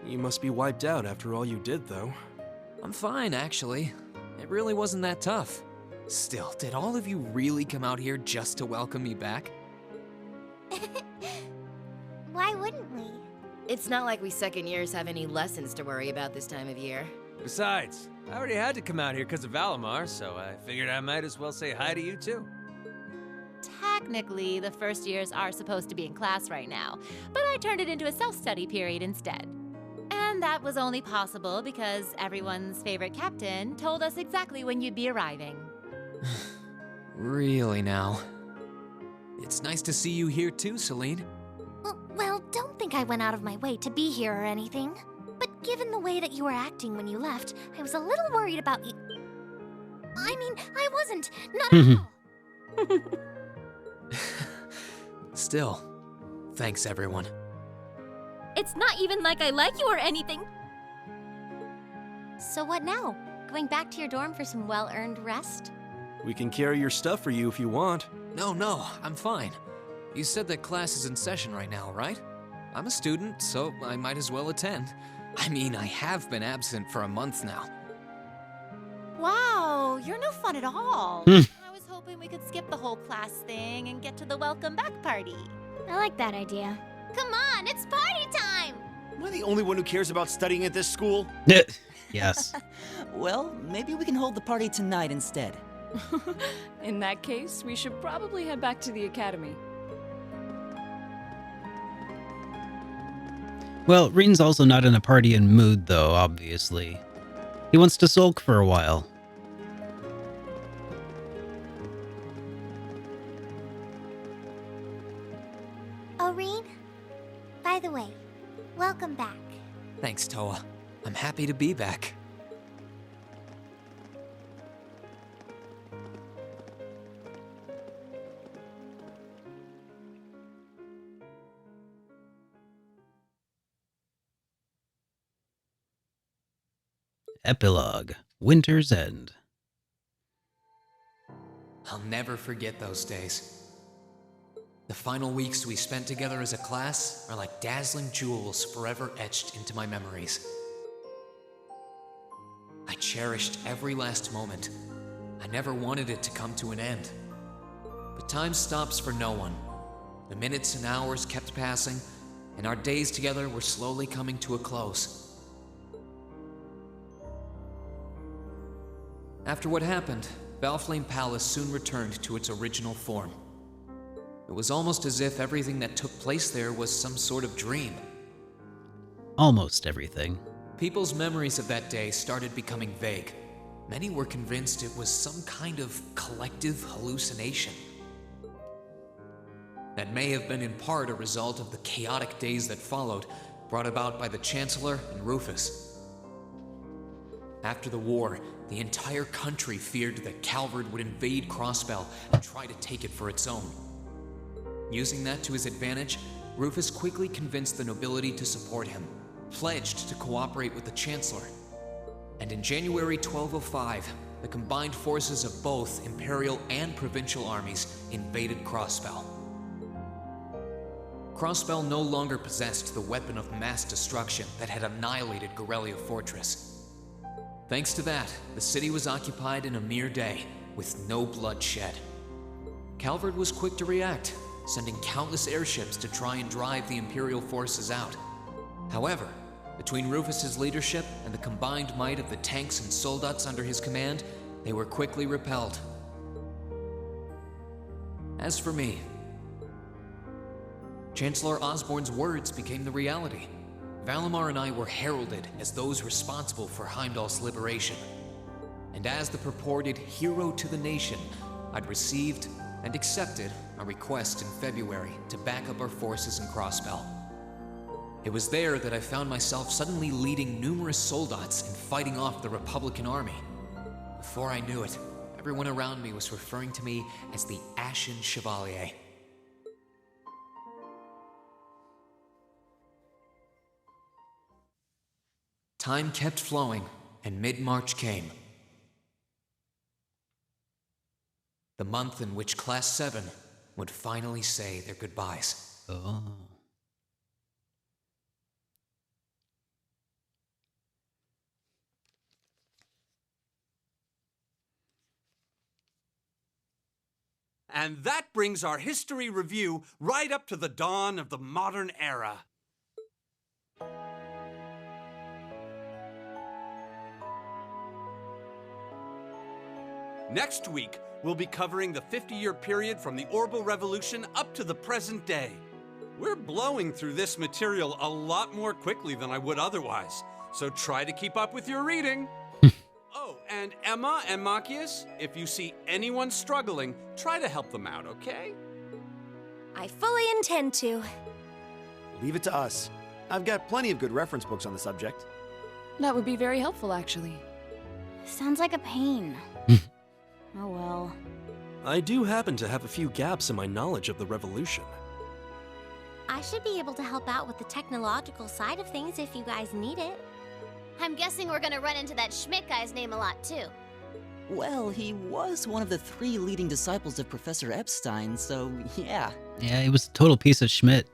You must be wiped out after all you did, though. I'm fine, actually. It really wasn't that tough. Still, did all of you really come out here just to welcome me back? Why wouldn't we? It's not like we second years have any lessons to worry about this time of year. Besides, I already had to come out here because of Valimar, so I figured I might as well say hi to you too. Technically, the first years are supposed to be in class right now, but I turned it into a self-study period instead. And that was only possible because everyone's favorite captain told us exactly when you'd be arriving. Really now? It's nice to see you here too, Celine. Well, don't think I went out of my way to be here or anything. But given the way that you were acting when you left, I was a little worried about you. I mean, I wasn't. Not at all. Still, thanks everyone. It's not even like I like you or anything. So what now? Going back to your dorm for some well-earned rest? We can carry your stuff for you if you want. No, I'm fine. You said that class is in session right now, right? I'm a student, so I might as well attend. I mean, I have been absent for a month now. Wow, you're no fun at all. I was hoping we could skip the whole class thing and get to the welcome back party. I like that idea. Come on, it's party time! Am I the only one who cares about studying at this school? Yes. Well, maybe we can hold the party tonight instead. In that case, we should probably head back to the academy. Well, Rin's also not in a partying mood, though, obviously. He wants to sulk for a while. Oreen? By the way, welcome back. Thanks, Toa. I'm happy to be back. Epilogue. Winter's End. I'll never forget those days. The final weeks we spent together as a class are like dazzling jewels forever etched into my memories. I cherished every last moment. I never wanted it to come to an end. But time stops for no one. The minutes and hours kept passing, and our days together were slowly coming to a close. After what happened, Valflame Palace soon returned to its original form. It was almost as if everything that took place there was some sort of dream. Almost everything. People's memories of that day started becoming vague. Many were convinced it was some kind of collective hallucination. That may have been in part a result of the chaotic days that followed, brought about by the Chancellor and Rufus. After the war, the entire country feared that Calvard would invade Crossbell and try to take it for its own. Using that to his advantage, Rufus quickly convinced the nobility to support him, pledged to cooperate with the Chancellor. And in January 1205, the combined forces of both Imperial and Provincial armies invaded Crossbell. Crossbell no longer possessed the weapon of mass destruction that had annihilated Gorelia Fortress. Thanks to that, the city was occupied in a mere day, with no blood shed. Calvard was quick to react, sending countless airships to try and drive the Imperial forces out. However, between Rufus's leadership and the combined might of the tanks and soldats under his command, they were quickly repelled. As for me, Chancellor Osborne's words became the reality. Valimar and I were heralded as those responsible for Heimdall's liberation. And as the purported hero to the nation, I'd received and accepted a request in February to back up our forces in Crossbell. It was there that I found myself suddenly leading numerous soldats and fighting off the Republican army. Before I knew it, everyone around me was referring to me as the Ashen Chevalier. Time kept flowing, and mid-March came. The month in which Class 7 would finally say their goodbyes. Oh. And that brings our history review right up to the dawn of the modern era. Next week, we'll be covering the 50-year period from the Orbital Revolution up to the present day. We're blowing through this material a lot more quickly than I would otherwise, so try to keep up with your reading. Oh, and Emma and Machias, if you see anyone struggling, try to help them out, okay? I fully intend to. Leave it to us. I've got plenty of good reference books on the subject. That would be very helpful, actually. Sounds like a pain. Oh well. I do happen to have a few gaps in my knowledge of the revolution. I should be able to help out with the technological side of things if you guys need it. I'm guessing we're gonna run into that Schmidt guy's name a lot, too. Well, he was one of the 3 leading disciples of Professor Epstein, so yeah. Yeah, he was a total piece of Schmidt.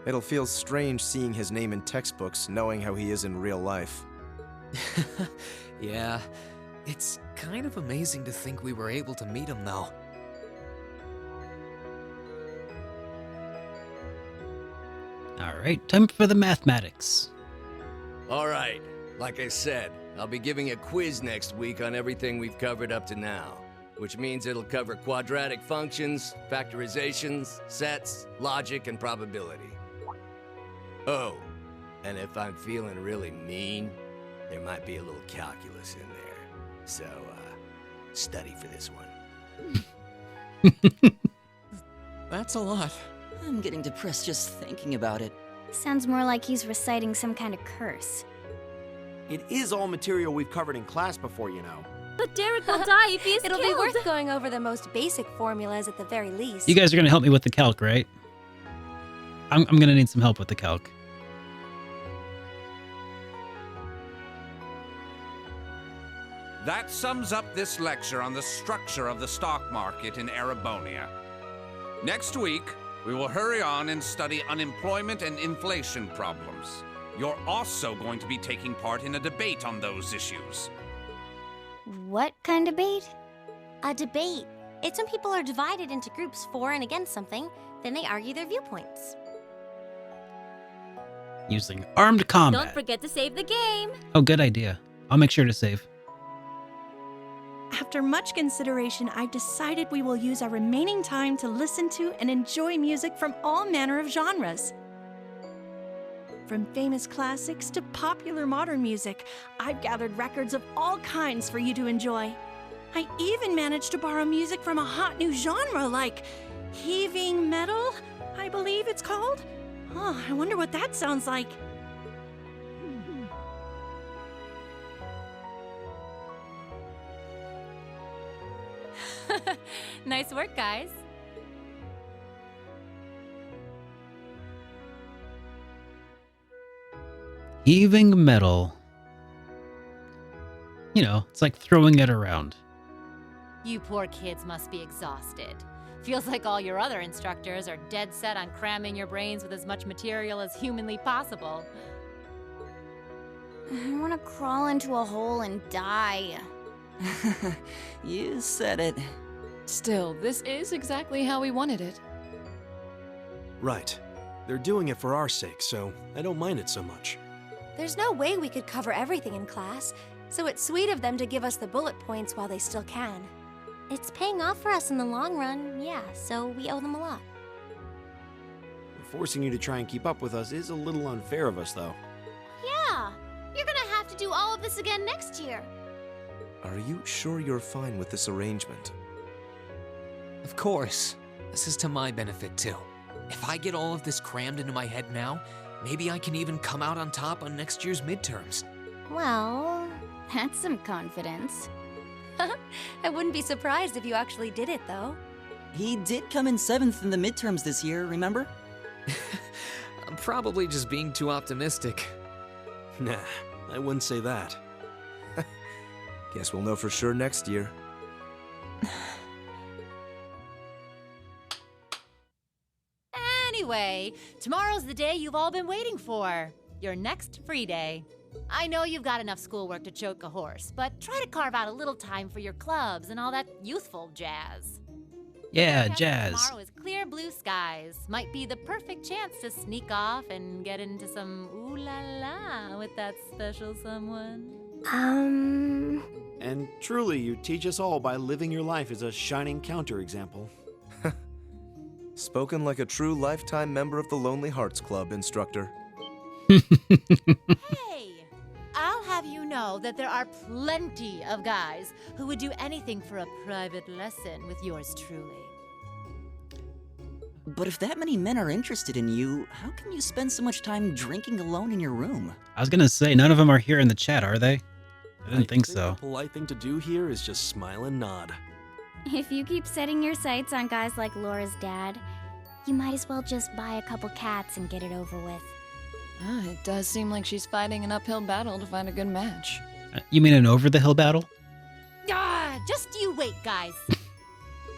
It'll feel strange seeing his name in textbooks, knowing how he is in real life. Yeah, it's kind of amazing to think we were able to meet him, though. All right, time for the mathematics. All right, like I said, I'll be giving a quiz next week on everything we've covered up to now, which means it'll cover quadratic functions, factorizations, sets, logic, and probability. Oh, and if I'm feeling really mean, there might be a little calculus in there. So, study for this one. That's a lot. I'm getting depressed just thinking about it. Sounds more like he's reciting some kind of curse. It is all material we've covered in class before, you know. But Derek will die if he's It'll be worth going over the most basic formulas at the very least. You guys are gonna help me with the calc, right? I'm gonna need some help with the calc. That sums up this lecture on the structure of the stock market in Erebonia. Next week, we will hurry on and study unemployment and inflation problems. You're also going to be taking part in a debate on those issues. What kind of debate? A debate. It's when people are divided into groups for and against something, then they argue their viewpoints. Using armed combat. Don't forget to save the game. Oh, good idea. I'll make sure to save. After much consideration, I've decided we will use our remaining time to listen to and enjoy music from all manner of genres. From famous classics to popular modern music, I've gathered records of all kinds for you to enjoy. I even managed to borrow music from a hot new genre like heaving metal, I believe it's called. Oh, I wonder what that sounds like. Nice work, guys. Heaving metal. You know, it's like throwing it around. You poor kids must be exhausted. Feels like all your other instructors are dead set on cramming your brains with as much material as humanly possible. I want to crawl into a hole and die. You said it. Still, this is exactly how we wanted it. Right. They're doing it for our sake, so I don't mind it so much. There's no way we could cover everything in class, so it's sweet of them to give us the bullet points while they still can. It's paying off for us in the long run, yeah, so we owe them a lot. Forcing you to try and keep up with us is a little unfair of us, though. Yeah, you're gonna have to do all of this again next year. Are you sure you're fine with this arrangement? Of course. This is to my benefit, too. If I get all of this crammed into my head now, maybe I can even come out on top on next year's midterms. Well, that's some confidence. I wouldn't be surprised if you actually did it, though. He did come in 7th in the midterms this year, remember? I'm probably just being too optimistic. Nah, I wouldn't say that. Guess we'll know for sure next year. Anyway, tomorrow's the day you've all been waiting for. Your next free day. I know you've got enough schoolwork to choke a horse, but try to carve out a little time for your clubs and all that youthful jazz. Yeah, Forecast for jazz. Tomorrow is clear blue skies. Might be the perfect chance to sneak off and get into some ooh la la with that special someone. And truly, you teach us all by living your life as a shining counterexample. Spoken like a true lifetime member of the Lonely Hearts Club, instructor. Hey, I'll have you know that there are plenty of guys who would do anything for a private lesson with yours truly. But if that many men are interested in you, how can you spend so much time drinking alone in your room? I was gonna say, none of them are here in the chat, are they? I didn't think so. The polite thing to do here is just smile and nod. If you keep setting your sights on guys like Laura's dad, you might as well just buy a couple cats and get it over with. It does seem like she's fighting an uphill battle to find a good match. You mean an over-the-hill battle? Just you wait, guys.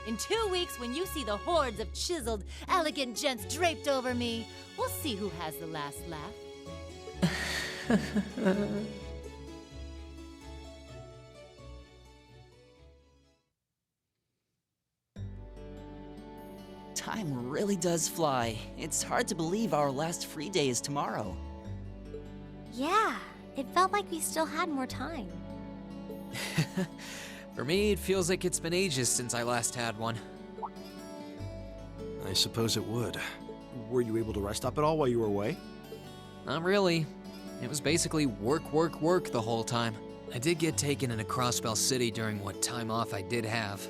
In 2 weeks, when you see the hordes of chiseled, elegant gents draped over me, we'll see who has the last laugh. Time really does fly. It's hard to believe our last free day is tomorrow. Yeah, it felt like we still had more time. For me, it feels like it's been ages since I last had one. I suppose it would. Were you able to rest up at all while you were away? Not really. It was basically work, work, work the whole time. I did get taken into Crossbell City during what time off I did have.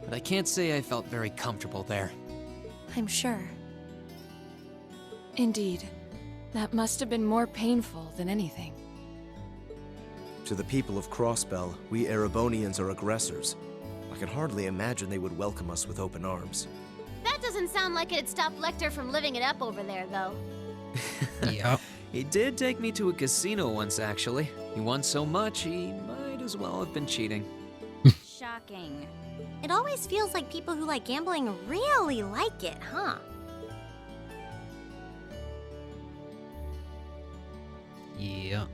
But I can't say I felt very comfortable there. I'm sure. Indeed. That must have been more painful than anything. To the people of Crossbell, we Erebonians are aggressors. I can hardly imagine they would welcome us with open arms. That doesn't sound like it'd stop Lecter from living it up over there, though. Yep. He did take me to a casino once, actually. He won so much, he might as well have been cheating. Shocking. It always feels like people who like gambling really like it, huh? Yeah.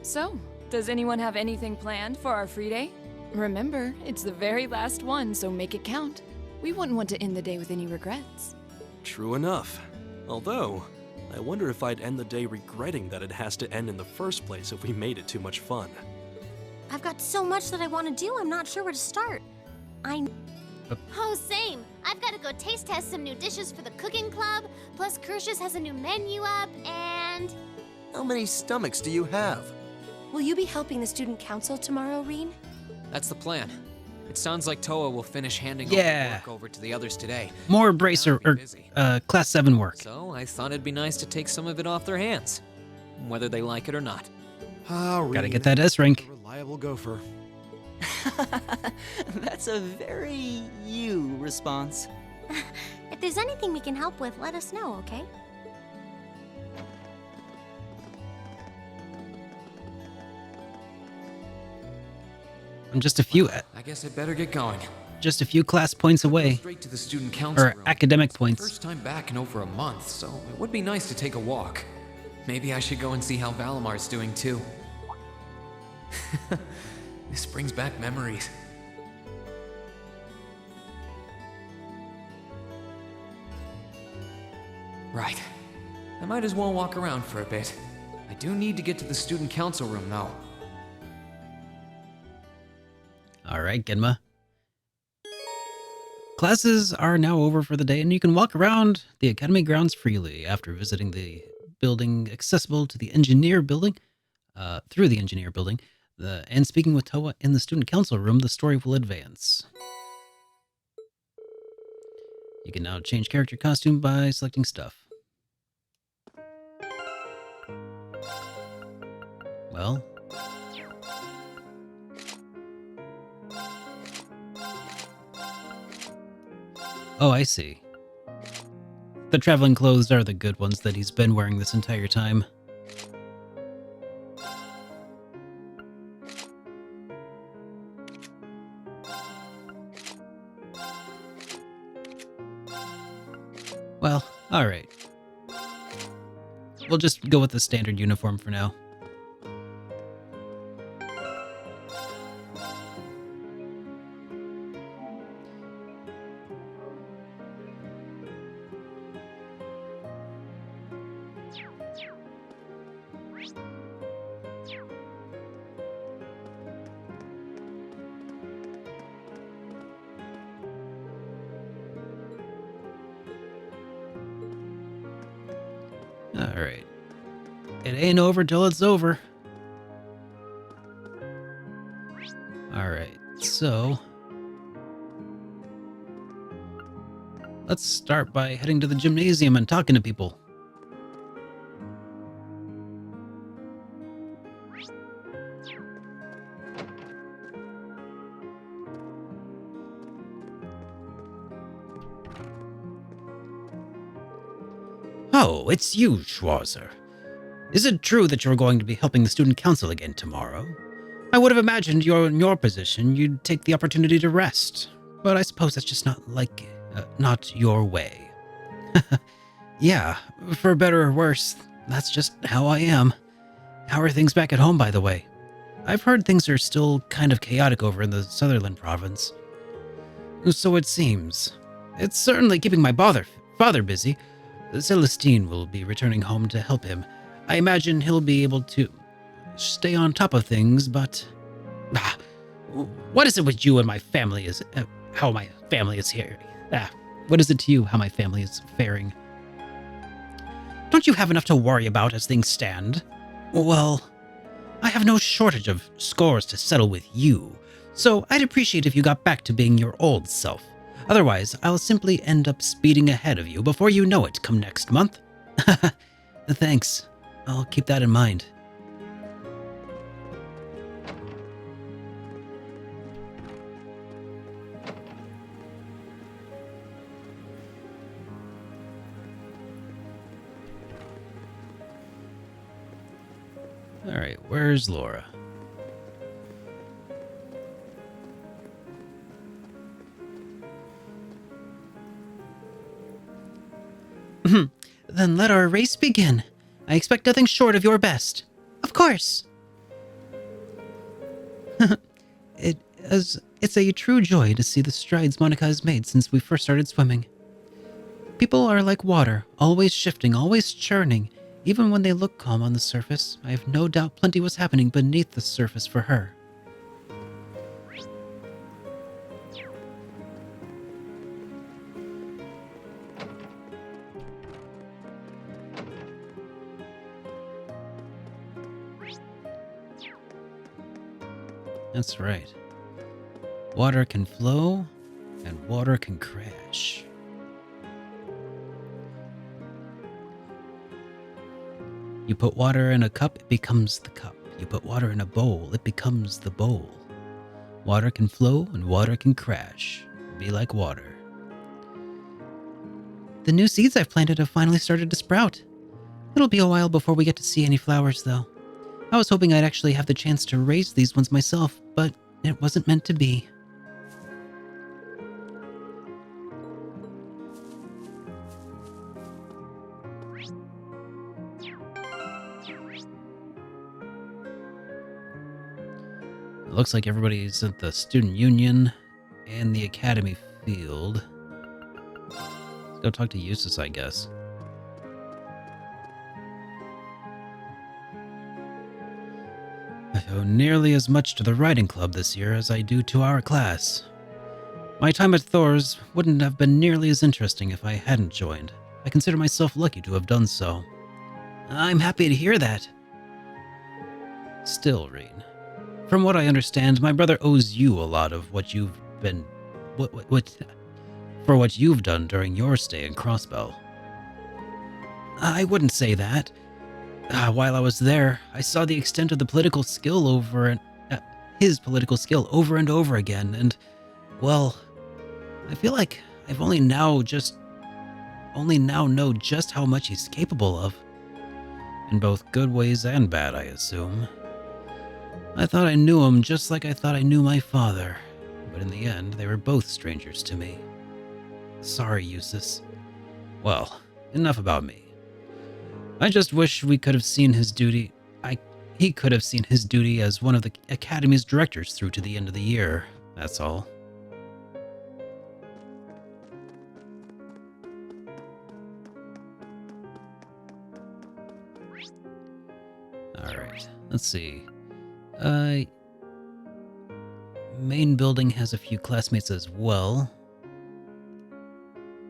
So, does anyone have anything planned for our free day? Remember, it's the very last one, so make it count. We wouldn't want to end the day with any regrets. True enough. Although, I wonder if I'd end the day regretting that it has to end in the first place if we made it too much fun. I've got so much that I want to do, I'm not sure where to start. Oh, same. I've got to go taste test some new dishes for the cooking club, plus Kershus has a new menu up, and... How many stomachs do you have? Will you be helping the student council tomorrow, Reen? That's the plan. It sounds like Toa will finish handing all Yeah. the work over to the others today. More bracer or class 7 work. So I thought it'd be nice to take some of it off their hands, whether they like it or not. Gotta get that S rank. Reliable gopher. That's a very you response. If there's anything we can help with, let us know, okay? I'm just a few I guess I better get going. just a few class points away. Straight to the student council Or room. academic It's my points. First time back in over a month, so it would be nice to take a walk. Maybe I should go and see how Valamar's doing too. This brings back memories. Right. I might as well walk around for a bit. I do need to get to the student council room though. All right, Genma. Classes are now over for the day, and you can walk around the academy grounds freely after visiting the building accessible to the engineer building, through the engineer building, and speaking with Toa in the student council room. The story will advance. You can now change character costume by selecting stuff. Well. Oh, I see. The traveling clothes are the good ones that he's been wearing this entire time. Alright. We'll just go with the standard uniform for now. Alright. It ain't over till it's over. Alright, so... let's start by heading to the gymnasium and talking to people. Oh, it's you, Schwarzer. Is it true that you're going to be helping the student council again tomorrow? I would have imagined in your position, you'd take the opportunity to rest. But I suppose that's just not your way. Yeah, for better or worse, that's just how I am. How are things back at home, by the way? I've heard things are still kind of chaotic over in the Sutherland province. So it seems. It's certainly keeping my father busy. Celestine will be returning home to help him. I imagine he'll be able to stay on top of things, but... what is it with you and my family is... how my family is here? What is it to you how my family is faring? Don't you have enough to worry about as things stand? Well, I have no shortage of scores to settle with you, so I'd appreciate if you got back to being your old self. Otherwise, I'll simply end up speeding ahead of you before you know it come next month. Thanks. I'll keep that in mind. Alright, where's Laura? Then let our race begin. I expect nothing short of your best. Of course. It's a true joy to see the strides Monica has made since we first started swimming. People are like water, always shifting, always churning. Even when they look calm on the surface, I have no doubt plenty was happening beneath the surface for her. That's right. Water can flow, and water can crash. You put water in a cup, it becomes the cup. You put water in a bowl, it becomes the bowl. Water can flow, and water can crash. Be like water. The new seeds I've planted have finally started to sprout. It'll be a while before we get to see any flowers, though. I was hoping I'd actually have the chance to raise these ones myself, but it wasn't meant to be. It looks like everybody's at the student union and the academy field. Let's go talk to Eustace, I guess. I owe nearly as much to the riding club this year as I do to our class. My time at Thor's wouldn't have been nearly as interesting if I hadn't joined. I consider myself lucky to have done so. I'm happy to hear that. Still, Reen, from what I understand, my brother owes you a lot of what you've been... for what you've done during your stay in Crossbell. I wouldn't say that. While I was there, I saw the extent of the political skill his political skill over and over again, and, well, I feel like I've only now know just how much he's capable of. In both good ways and bad, I assume. I thought I knew him just like I thought I knew my father, but in the end, they were both strangers to me. Sorry, Eustace. Well, enough about me. I just wish we could have seen his duty. He could have seen his duty as one of the Academy's directors through to the end of the year. That's all. Alright, let's see. Main building has a few classmates as well.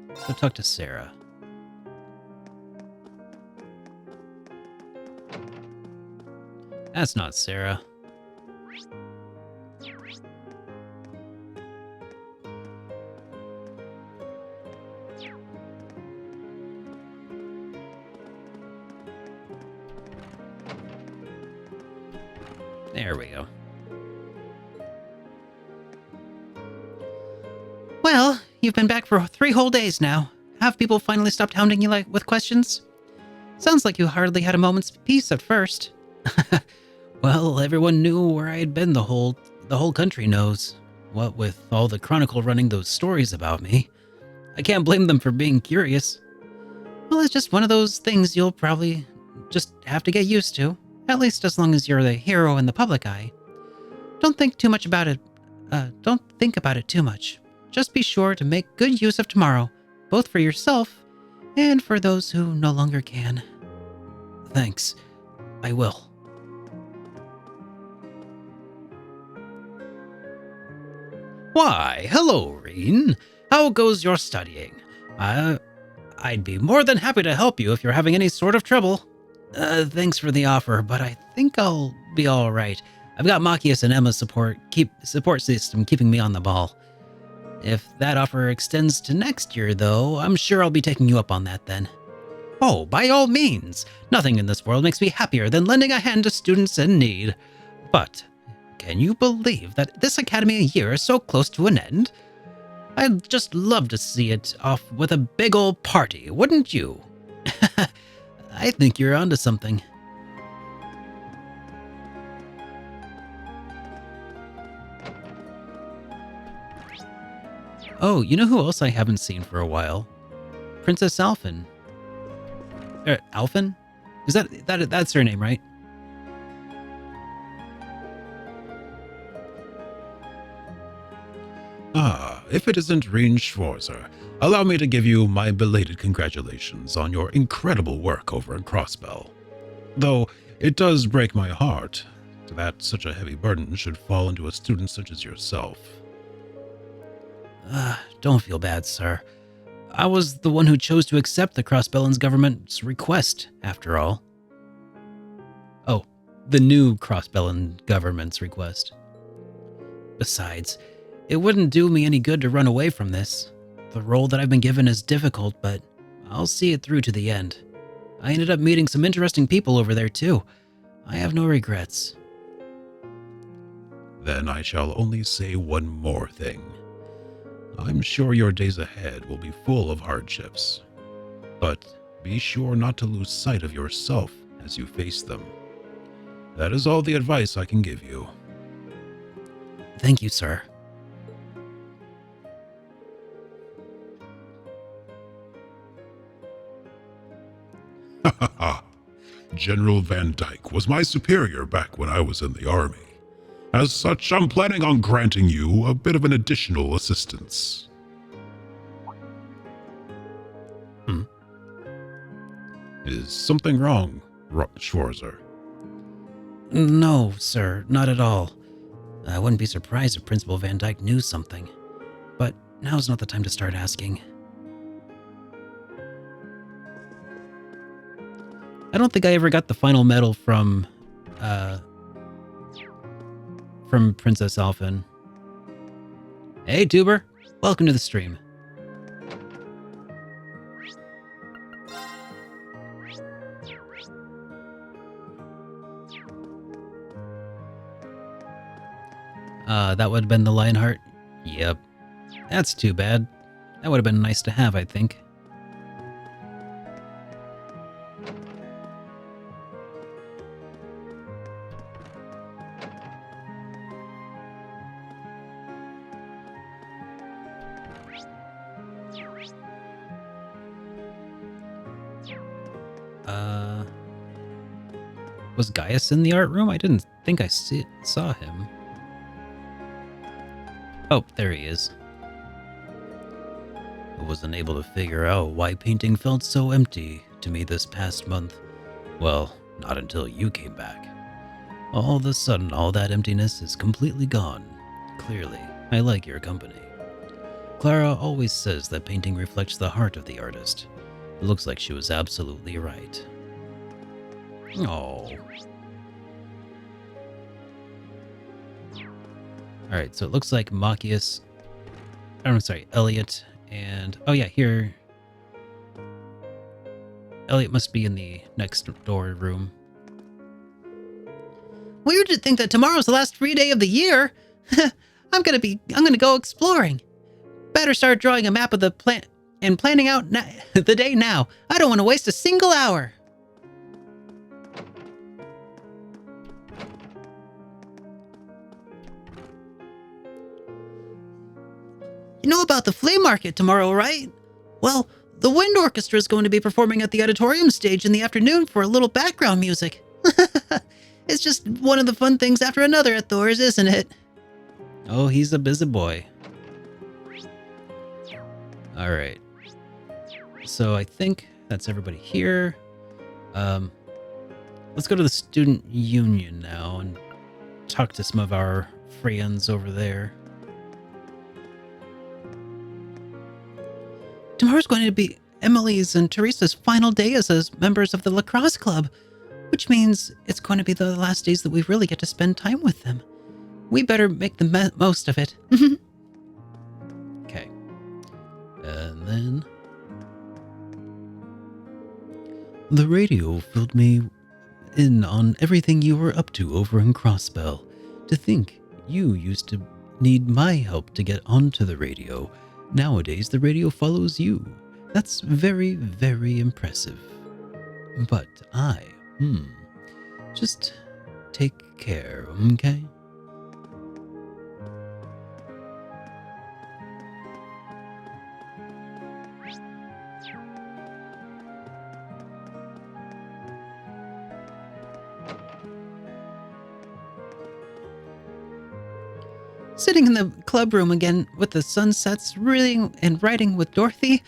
Let's go talk to Sarah. That's not Sarah. There we go. Well, you've been back for 3 whole days now. Have people finally stopped hounding you with questions? Sounds like you hardly had a moment's peace at first. Well, everyone knew where I had been the whole country knows. What with all the Chronicle running those stories about me. I can't blame them for being curious. Well, it's just one of those things you'll probably just have to get used to. At least as long as you're the hero in the public eye. Don't think about it too much. Just be sure to make good use of tomorrow, both for yourself and for those who no longer can. Thanks. I will. Why, hello, Reen. How goes your studying? I'd be more than happy to help you if you're having any sort of trouble. Thanks for the offer, but I think I'll be all right. I've got Machias and Emma's support system keeping me on the ball. If that offer extends to next year, though, I'm sure I'll be taking you up on that then. Oh, by all means. Nothing in this world makes me happier than lending a hand to students in need. But can you believe that this academy year is so close to an end? I'd just love to see it off with a big old party, wouldn't you? I think you're onto something. Oh, you know who else I haven't seen for a while? Princess Alphen. Alphen? Is that's her name, right? Ah, if it isn't Reen Schwarzer, allow me to give you my belated congratulations on your incredible work over in Crossbell. Though it does break my heart that such a heavy burden should fall into a student such as yourself. Don't feel bad, sir. I was the one who chose to accept the Crossbellan's government's request, after all. Oh, the new Crossbellan government's request. Besides, it wouldn't do me any good to run away from this. The role that I've been given is difficult, but I'll see it through to the end. I ended up meeting some interesting people over there, too. I have no regrets. Then I shall only say one more thing. I'm sure your days ahead will be full of hardships. But be sure not to lose sight of yourself as you face them. That is all the advice I can give you. Thank you, sir. General Van Dyke was my superior back when I was in the army. As such, I'm planning on granting you a bit of an additional assistance. Is something wrong, Schwarzer? No, sir, not at all. I wouldn't be surprised if Principal Van Dyke knew something. But now's not the time to start asking. I don't think I ever got the final medal from Princess Alphen. Hey, Tuber. Welcome to the stream. That would have been the Lionheart? Yep. That's too bad. That would have been nice to have, I think. Was Gaius in the art room? I didn't think I saw him. Oh, there he is. I wasn't able to figure out why painting felt so empty to me this past month. Well, not until you came back. All of a sudden, all that emptiness is completely gone. Clearly, I like your company. Clara always says that painting reflects the heart of the artist. It looks like she was absolutely right. Oh. Alright, so it looks like Machias... I'm sorry, Elliot and... Oh yeah, here... Elliot must be in the next door room. Weird to think that tomorrow's the last free day of the year. I'm gonna go exploring. Better start drawing a map of the plan and planning out the day now. I don't want to waste a single hour. You know about the flea market tomorrow, right? Well, the wind orchestra is going to be performing at the auditorium stage in the afternoon for a little background music. It's just one of the fun things after another at Thor's, isn't it? Oh, he's a busy boy. Alright. So I think that's everybody here. Let's go to the student union now and talk to some of our friends over there. Tomorrow's going to be Emily's and Teresa's final day as members of the lacrosse club, which means it's going to be the last days that we really get to spend time with them. We better make the most of it. Okay. And then... The radio filled me in on everything you were up to over in Crossbell. To think you used to need my help to get onto the radio. Nowadays, the radio follows you. That's very, very impressive. But just take care, okay? Sitting in the club room again with the sunsets, reading and writing with Dorothy.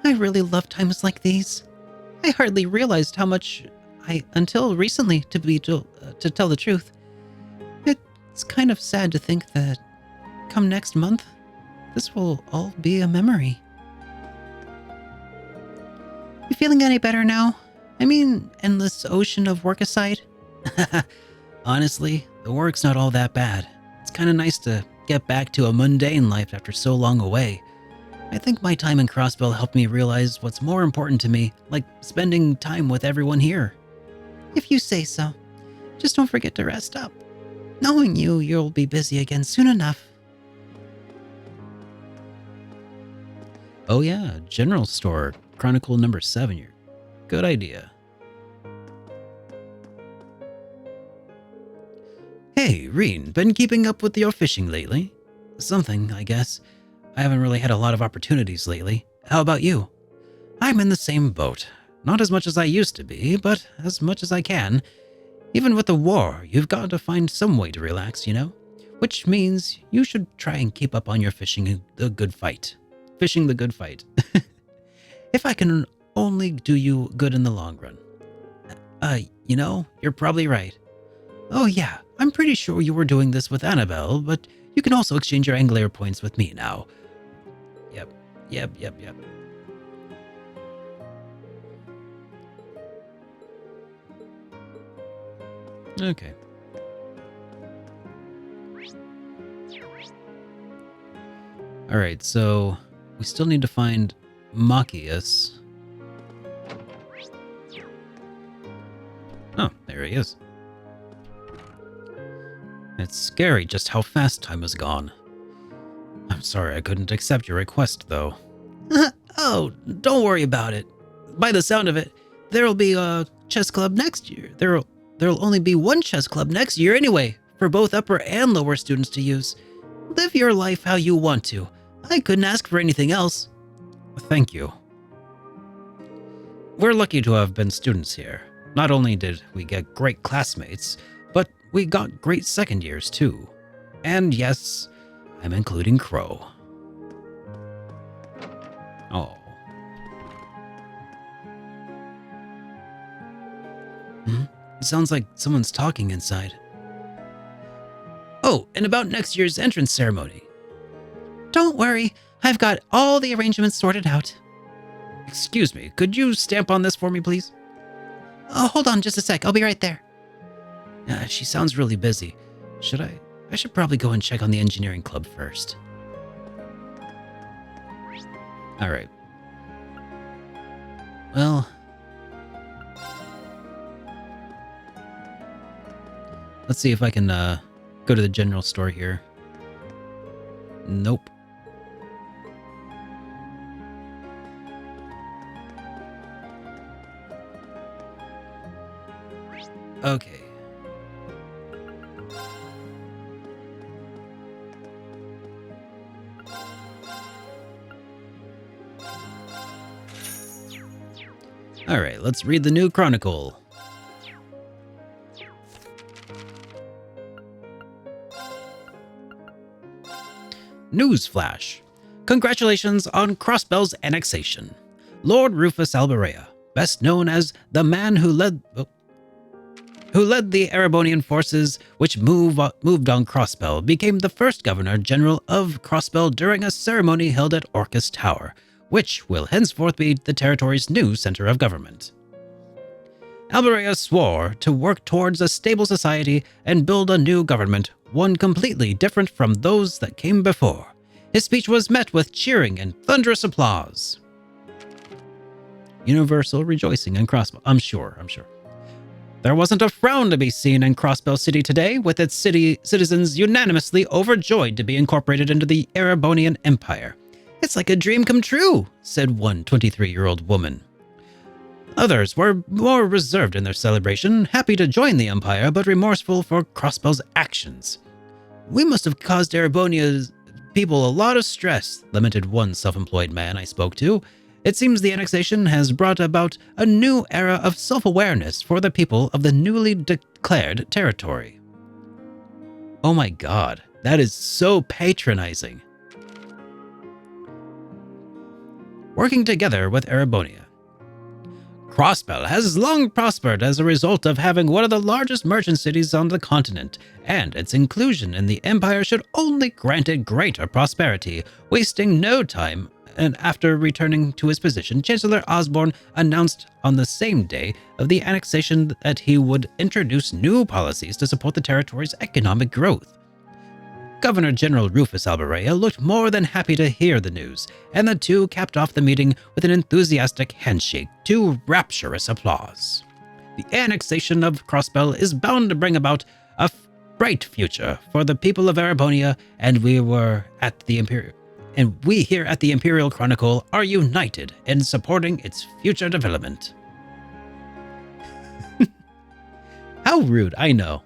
I really love times like these. I hardly realized how much until recently, to tell the truth. It's kind of sad to think that come next month, this will all be a memory. You feeling any better now? I mean, endless ocean of work aside? Honestly, the work's not all that bad. It's kind of nice to get back to a mundane life after so long away. I think my time in Crossbell helped me realize what's more important to me, like spending time with everyone here. If you say so. Just don't forget to rest up. Knowing you'll be busy again soon enough. Oh yeah, General Store, Chronicle number 7. Good idea. Hey, Reen, been keeping up with your fishing lately? Something, I guess. I haven't really had a lot of opportunities lately. How about you? I'm in the same boat. Not as much as I used to be, but as much as I can. Even with the war, you've got to find some way to relax, you know? Which means you should try and keep up on your fishing the good fight. Fishing the good fight. If I can only do you good in the long run. You know, you're probably right. Oh yeah, I'm pretty sure you were doing this with Annabelle, but you can also exchange your Angler points with me now. Yep. Okay. Alright, so we still need to find Machias. Oh, there he is. It's scary just how fast time has gone. I'm sorry I couldn't accept your request, though. Oh, don't worry about it. By the sound of it, there'll be a chess club next year. There'll only be one chess club next year anyway, for both upper and lower students to use. Live your life how you want to. I couldn't ask for anything else. Thank you. We're lucky to have been students here. Not only did we get great classmates, but we got great second years too. And yes, I'm including Crow. Oh. It sounds like someone's talking inside. Oh, and about next year's entrance ceremony. Don't worry, I've got all the arrangements sorted out. Excuse me, could you stamp on this for me, please? Oh, hold on just a sec, I'll be right there. She sounds really busy. I should probably go and check on the engineering club first. Alright. Well... let's see if I can, go to the general store here. Nope. Okay. Alright, let's read the new chronicle. Newsflash. Congratulations on Crossbell's annexation. Lord Rufus Alberea, best known as the man who led the Erebonian forces which moved on Crossbell, became the first Governor-General of Crossbell during a ceremony held at Orcus Tower, which will henceforth be the territory's new center of government. Alberea swore to work towards a stable society and build a new government, one completely different from those that came before. His speech was met with cheering and thunderous applause. Universal rejoicing in Crossbell. I'm sure. There wasn't a frown to be seen in Crossbell City today, with its citizens unanimously overjoyed to be incorporated into the Erebonian Empire. It's like a dream come true, said one 23-year-old woman. Others were more reserved in their celebration, happy to join the Empire, but remorseful for Crossbell's actions. We must have caused Erebonia's people a lot of stress, lamented one self-employed man I spoke to. It seems the annexation has brought about a new era of self-awareness for the people of the newly declared territory. Oh my god, that is so patronizing. Working together with Erebonia. Crossbell has long prospered as a result of having one of the largest merchant cities on the continent, and its inclusion in the Empire should only grant it greater prosperity, wasting no time. And after returning to his position, Chancellor Osborne announced on the same day of the annexation that he would introduce new policies to support the territory's economic growth. Governor-General Rufus Alberea looked more than happy to hear the news, and the two capped off the meeting with an enthusiastic handshake to rapturous applause. The annexation of Crossbell is bound to bring about a bright future for the people of Erebonia, and we here at the Imperial Chronicle are united in supporting its future development. How rude, I know.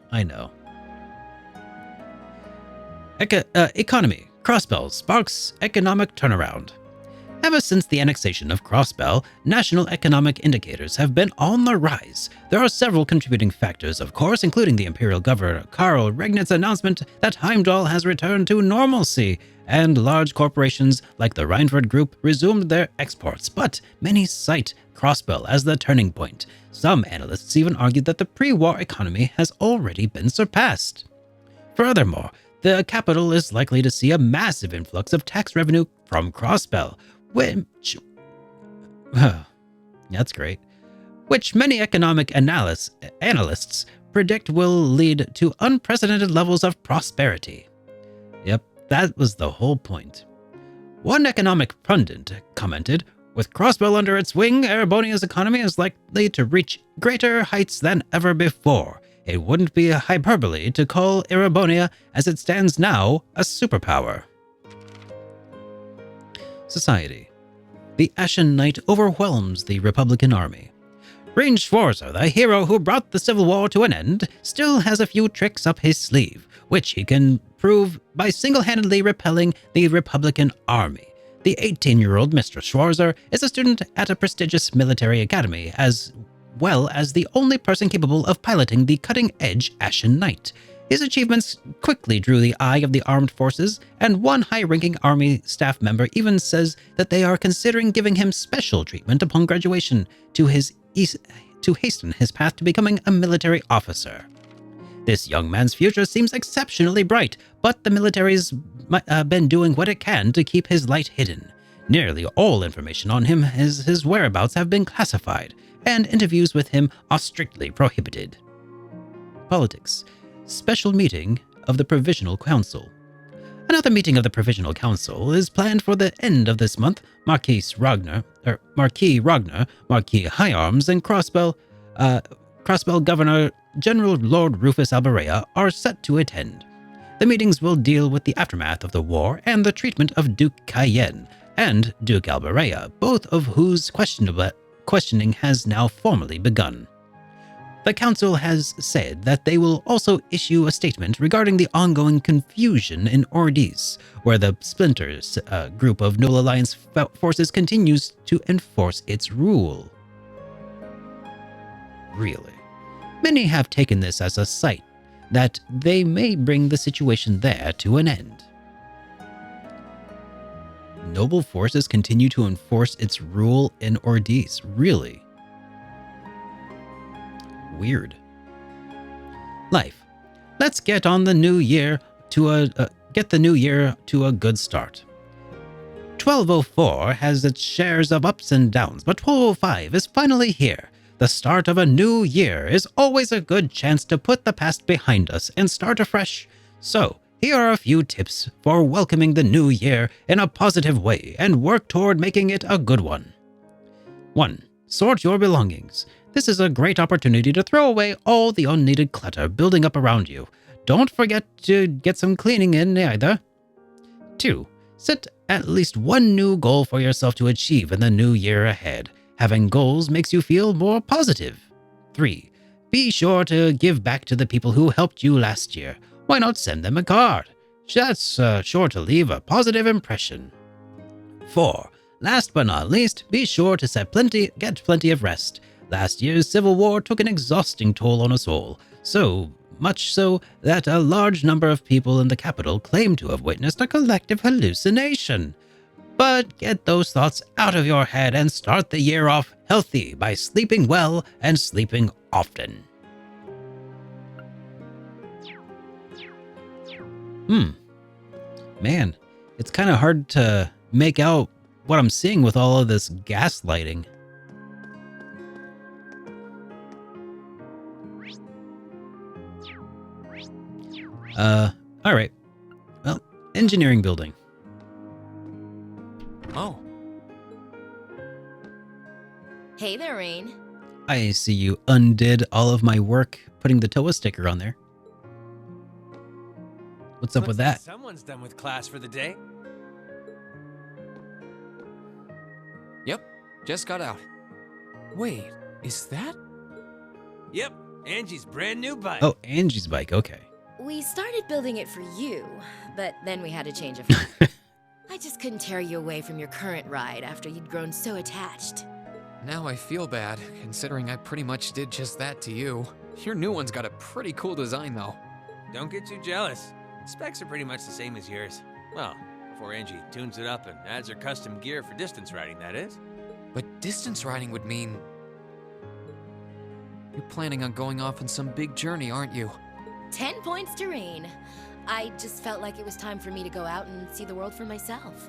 Economy. Crossbell sparks economic turnaround. Ever since the annexation of Crossbell, national economic indicators have been on the rise. There are several contributing factors, of course, including the Imperial Governor Karl Regnit's announcement that Heimdall has returned to normalcy, and large corporations like the Reinford Group resumed their exports, but many cite Crossbell as the turning point. Some analysts even argue that the pre-war economy has already been surpassed. Furthermore, the capital is likely to see a massive influx of tax revenue from Crossbell, which... that's great. Which many economic analysts predict will lead to unprecedented levels of prosperity. Yep, that was the whole point. One economic pundit commented, with Crossbell under its wing, Erebonia's economy is likely to reach greater heights than ever before. It wouldn't be a hyperbole to call Erebonia, as it stands now, a superpower. Society. The Ashen Knight overwhelms the Republican army. Range Schwarzer, the hero who brought the Civil War to an end, still has a few tricks up his sleeve, which he can prove by single-handedly repelling the Republican army. The 18-year-old Mr. Schwarzer is a student at a prestigious military academy, as well as the only person capable of piloting the cutting-edge Ashen Knight. His achievements quickly drew the eye of the armed forces, and one high-ranking army staff member even says that they are considering giving him special treatment upon graduation to hasten his path to becoming a military officer. This young man's future seems exceptionally bright, but the military's been doing what it can to keep his light hidden. Nearly all information on him, his whereabouts, have been classified, and interviews with him are strictly prohibited. Politics. Special meeting of the Provisional Council. Another meeting of the Provisional Council is planned for the end of this month. Marquis Ragnar, Marquis High Arms, and Crossbell Governor General Lord Rufus Alberea are set to attend. The meetings will deal with the aftermath of the war and the treatment of Duke Cayenne and Duke Alberea, both of whose questioning has now formally begun. The Council has said that they will also issue a statement regarding the ongoing confusion in Ordis, where the Splinters group of Null Alliance forces continues to enforce its rule. Really? Many have taken this as a sign that they may bring the situation there to an end. Noble forces continue to enforce its rule in Ordis. Really? Weird. Life. Let's get on the new year to a good start. 1204 has its shares of ups and downs, but 1205 is finally here. The start of a new year is always a good chance to put the past behind us and start afresh. So, here are a few tips for welcoming the new year in a positive way and work toward making it a good one. 1. Sort your belongings. This is a great opportunity to throw away all the unneeded clutter building up around you. Don't forget to get some cleaning in either. 2. Set at least one new goal for yourself to achieve in the new year ahead. Having goals makes you feel more positive. 3. Be sure to give back to the people who helped you last year. Why not send them a card? That's sure to leave a positive impression. 4. Last but not least, be sure to get plenty of rest. Last year's civil war took an exhausting toll on us all, so much so that a large number of people in the capital claim to have witnessed a collective hallucination. But get those thoughts out of your head and start the year off healthy by sleeping well and sleeping often. Man, it's kind of hard to make out what I'm seeing with all of this gaslighting. Alright. Well, engineering building. Oh. Hey there, Rain. I see you undid all of my work putting the TOA sticker on there. What's up with that? Someone's done with class for the day. Yep, just got out. Wait, is that? Yep, Angie's brand new bike. Oh, Angie's bike, okay. We started building it for you, but then we had to change it for I just couldn't tear you away from your current ride after you'd grown so attached. Now I feel bad, considering I pretty much did just that to you. Your new one's got a pretty cool design, though. Don't get too jealous. Specs are pretty much the same as yours. Well, before Angie tunes it up and adds her custom gear for distance riding, that is. But distance riding would mean... You're planning on going off on some big journey, aren't you? 10 points to Rain. I just felt like it was time for me to go out and see the world for myself.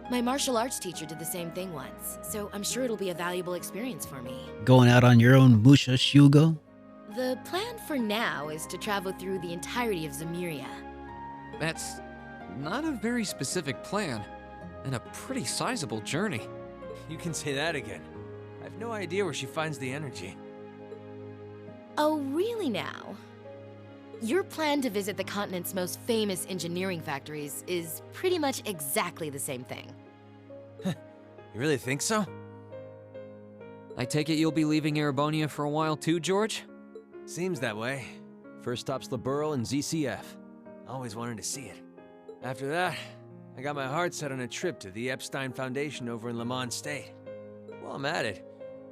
My martial arts teacher did the same thing once, so I'm sure it'll be a valuable experience for me. Going out on your own Musha Shugo? The plan for now is to travel through the entirety of Zemuria. That's not a very specific plan, and a pretty sizable journey. You can say that again. I have no idea where she finds the energy. Oh, really now? Your plan to visit the continent's most famous engineering factories is pretty much exactly the same thing. You really think so? I take it you'll be leaving Erebonia for a while too, George? Seems that way. First stop's the Burl and ZCF. Always wanted to see it. After that, I got my heart set on a trip to the Epstein Foundation over in Lamont State. While I'm at it,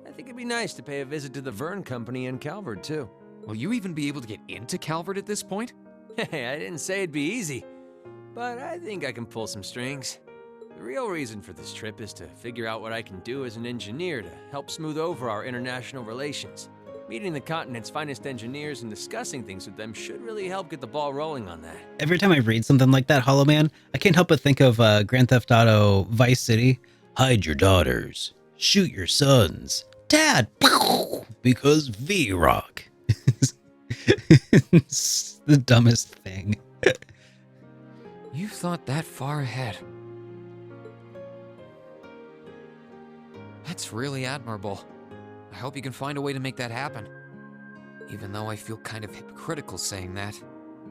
I think it'd be nice to pay a visit to the Verne Company in Calvert, too. Will you even be able to get into Calvert at this point? Hey, I didn't say it'd be easy, but I think I can pull some strings. The real reason for this trip is to figure out what I can do as an engineer to help smooth over our international relations. Meeting the continent's finest engineers and discussing things with them should really help get the ball rolling on that. Every time I read something like that, Hollow Man, I can't help but think of Grand Theft Auto Vice City. Hide your daughters. Shoot your sons. Dad! Because V-Rock. It's the dumbest thing. You thought that far ahead. That's really admirable. I hope you can find a way to make that happen. Even though I feel kind of hypocritical saying that,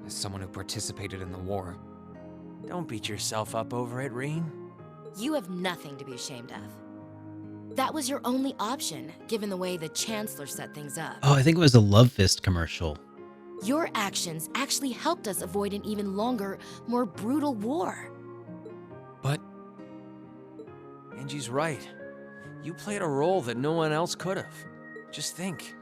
as someone who participated in the war. Don't beat yourself up over it, Reen. You have nothing to be ashamed of. That was your only option, given the way the Chancellor set things up. Oh, I think it was a Love Fist commercial. Your actions actually helped us avoid an even longer, more brutal war. But... Angie's right. You played a role that no one else could have. Just think.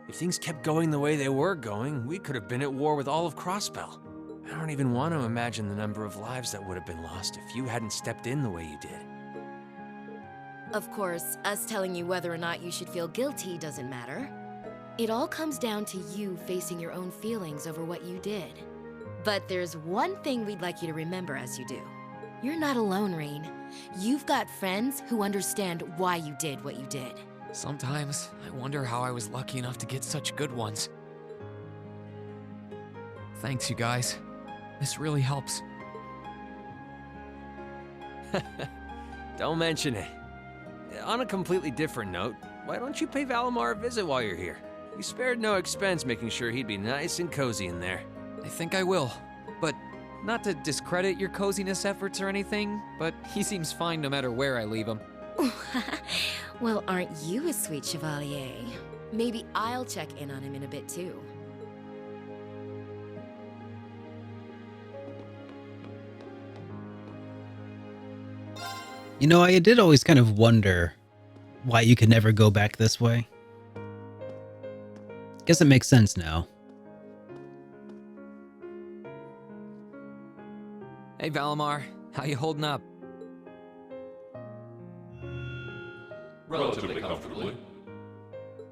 If things kept going the way they were going, we could have been at war with all of Crossbell. I don't even want to imagine the number of lives that would have been lost if you hadn't stepped in the way you did. Of course, us telling you whether or not you should feel guilty doesn't matter. It all comes down to you facing your own feelings over what you did. But there's one thing we'd like you to remember as you do. You're not alone, Rain. You've got friends who understand why you did what you did. Sometimes I wonder how I was lucky enough to get such good ones. Thanks, you guys. This really helps. Don't mention it. On a completely different note, why don't you pay Valimar a visit while you're here? You spared no expense making sure he'd be nice and cozy in there. I think I will, but not to discredit your coziness efforts or anything, but he seems fine no matter where I leave him. Well, aren't you a sweet chevalier? Maybe I'll check in on him in a bit too. You know, I did always kind of wonder why you could never go back this way. Guess it makes sense now. Hey, Valimar. How you holding up? Relatively comfortably.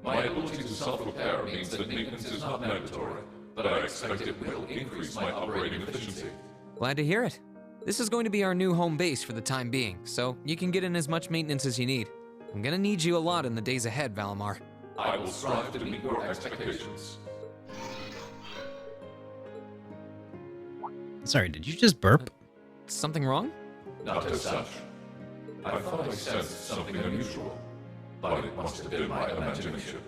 My ability to self-repair means that maintenance is not mandatory, but I expect it will increase my operating efficiency. Glad to hear it. This is going to be our new home base for the time being, so you can get in as much maintenance as you need. I'm gonna need you a lot in the days ahead, Valimar. I will strive to meet your expectations. Sorry, did you just burp? Something wrong? Not as such. I thought I sensed something unusual, but it must have been my imagination.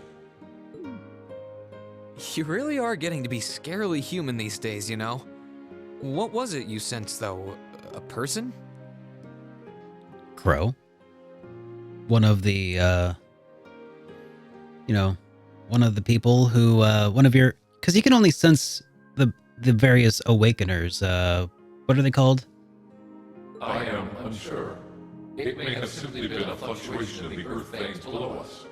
You really are getting to be scarily human these days, you know? What was it you sensed, though? A person? Crow. One of the, one of the people who, because you can only sense the various awakeners. What are they called? I am unsure. It may have simply been a fluctuation of the earth veins below us.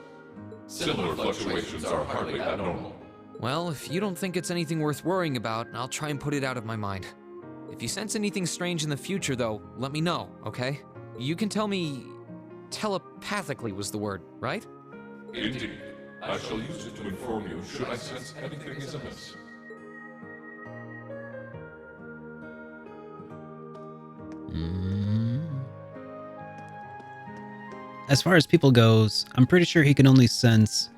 Similar fluctuations are hardly abnormal. Well, if you don't think it's anything worth worrying about, I'll try and put it out of my mind. If you sense anything strange in the future, though, let me know, okay? You can tell me... telepathically was the word, right? Indeed. I shall use it to inform you should I sense anything is amiss. As far as people goes, I'm pretty sure he can only sense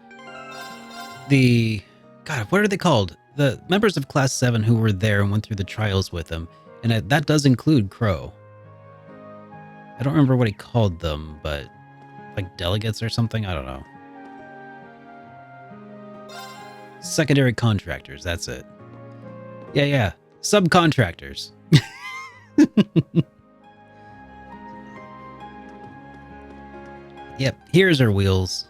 the... God, what are they called? The members of Class 7 who were there and went through the trials with him. And that does include Crow. I don't remember what he called them, but... like delegates or something? I don't know. Secondary contractors, that's it. Yeah. Subcontractors. Yep, here's our wheels.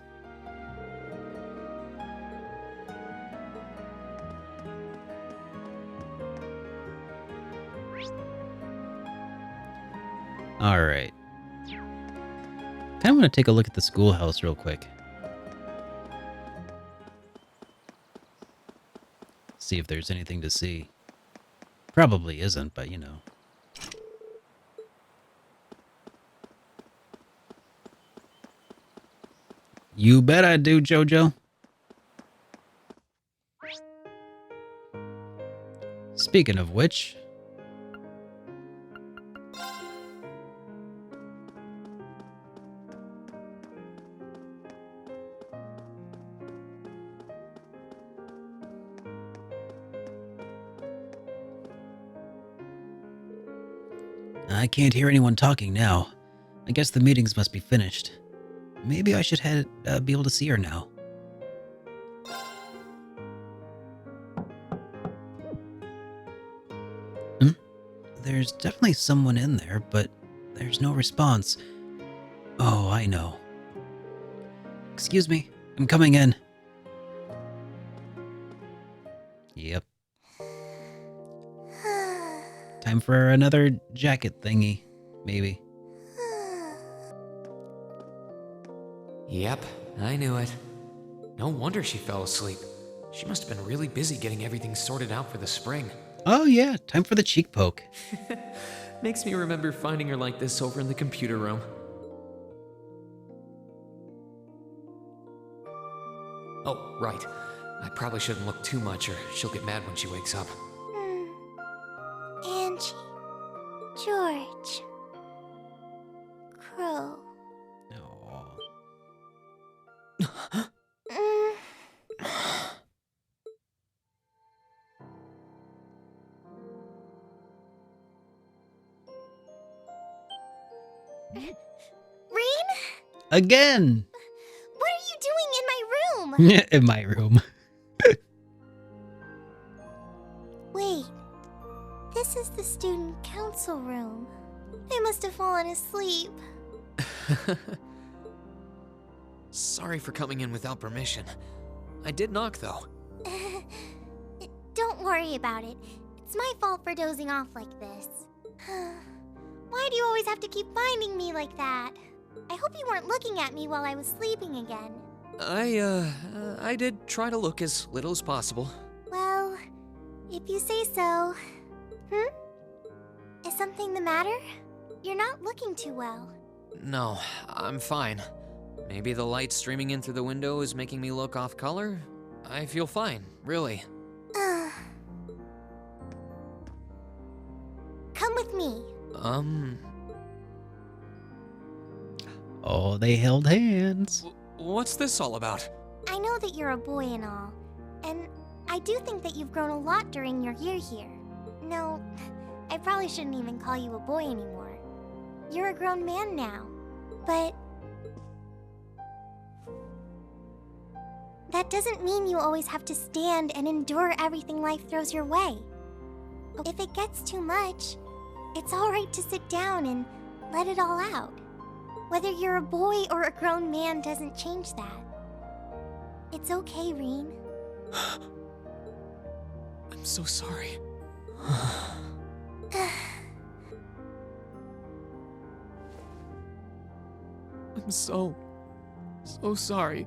All right. Kind of want to take a look at the schoolhouse real quick. See if there's anything to see. Probably isn't, but you know. You bet I do, Jojo. Speaking of which... I can't hear anyone talking now. I guess the meetings must be finished. Maybe I should be able to see her now. There's definitely someone in there, but there's no response. Oh, I know. Excuse me, I'm coming in. Yep. Time for another jacket thingy, maybe. Yep, I knew it. No wonder she fell asleep. She must have been really busy getting everything sorted out for the spring. Oh yeah, time for the cheek poke. Makes me remember finding her like this over in the computer room. Oh, right. I probably shouldn't look too much or she'll get mad when she wakes up. Angie. George. Crow. Rean? Again! What are you doing in my room? In my room. Wait. This is the student council room. I must have fallen asleep. Sorry for coming in without permission. I did knock, though. Don't worry about it. It's my fault for dozing off like this. Why do you always have to keep finding me like that? I hope you weren't looking at me while I was sleeping again. I did try to look as little as possible. Well, if you say so. Is something the matter? You're not looking too well. No, I'm fine. Maybe the light streaming in through the window is making me look off color? I feel fine, really. Come with me. Oh, they held hands. What's this all about? I know that you're a boy and all, and I do think that you've grown a lot during your year here. No, I probably shouldn't even call you a boy anymore. You're a grown man now, but that doesn't mean you always have to stand and endure everything life throws your way. If it gets too much, it's alright to sit down and let it all out. Whether you're a boy or a grown man doesn't change that. It's okay, Rean. I'm so sorry. I'm so sorry.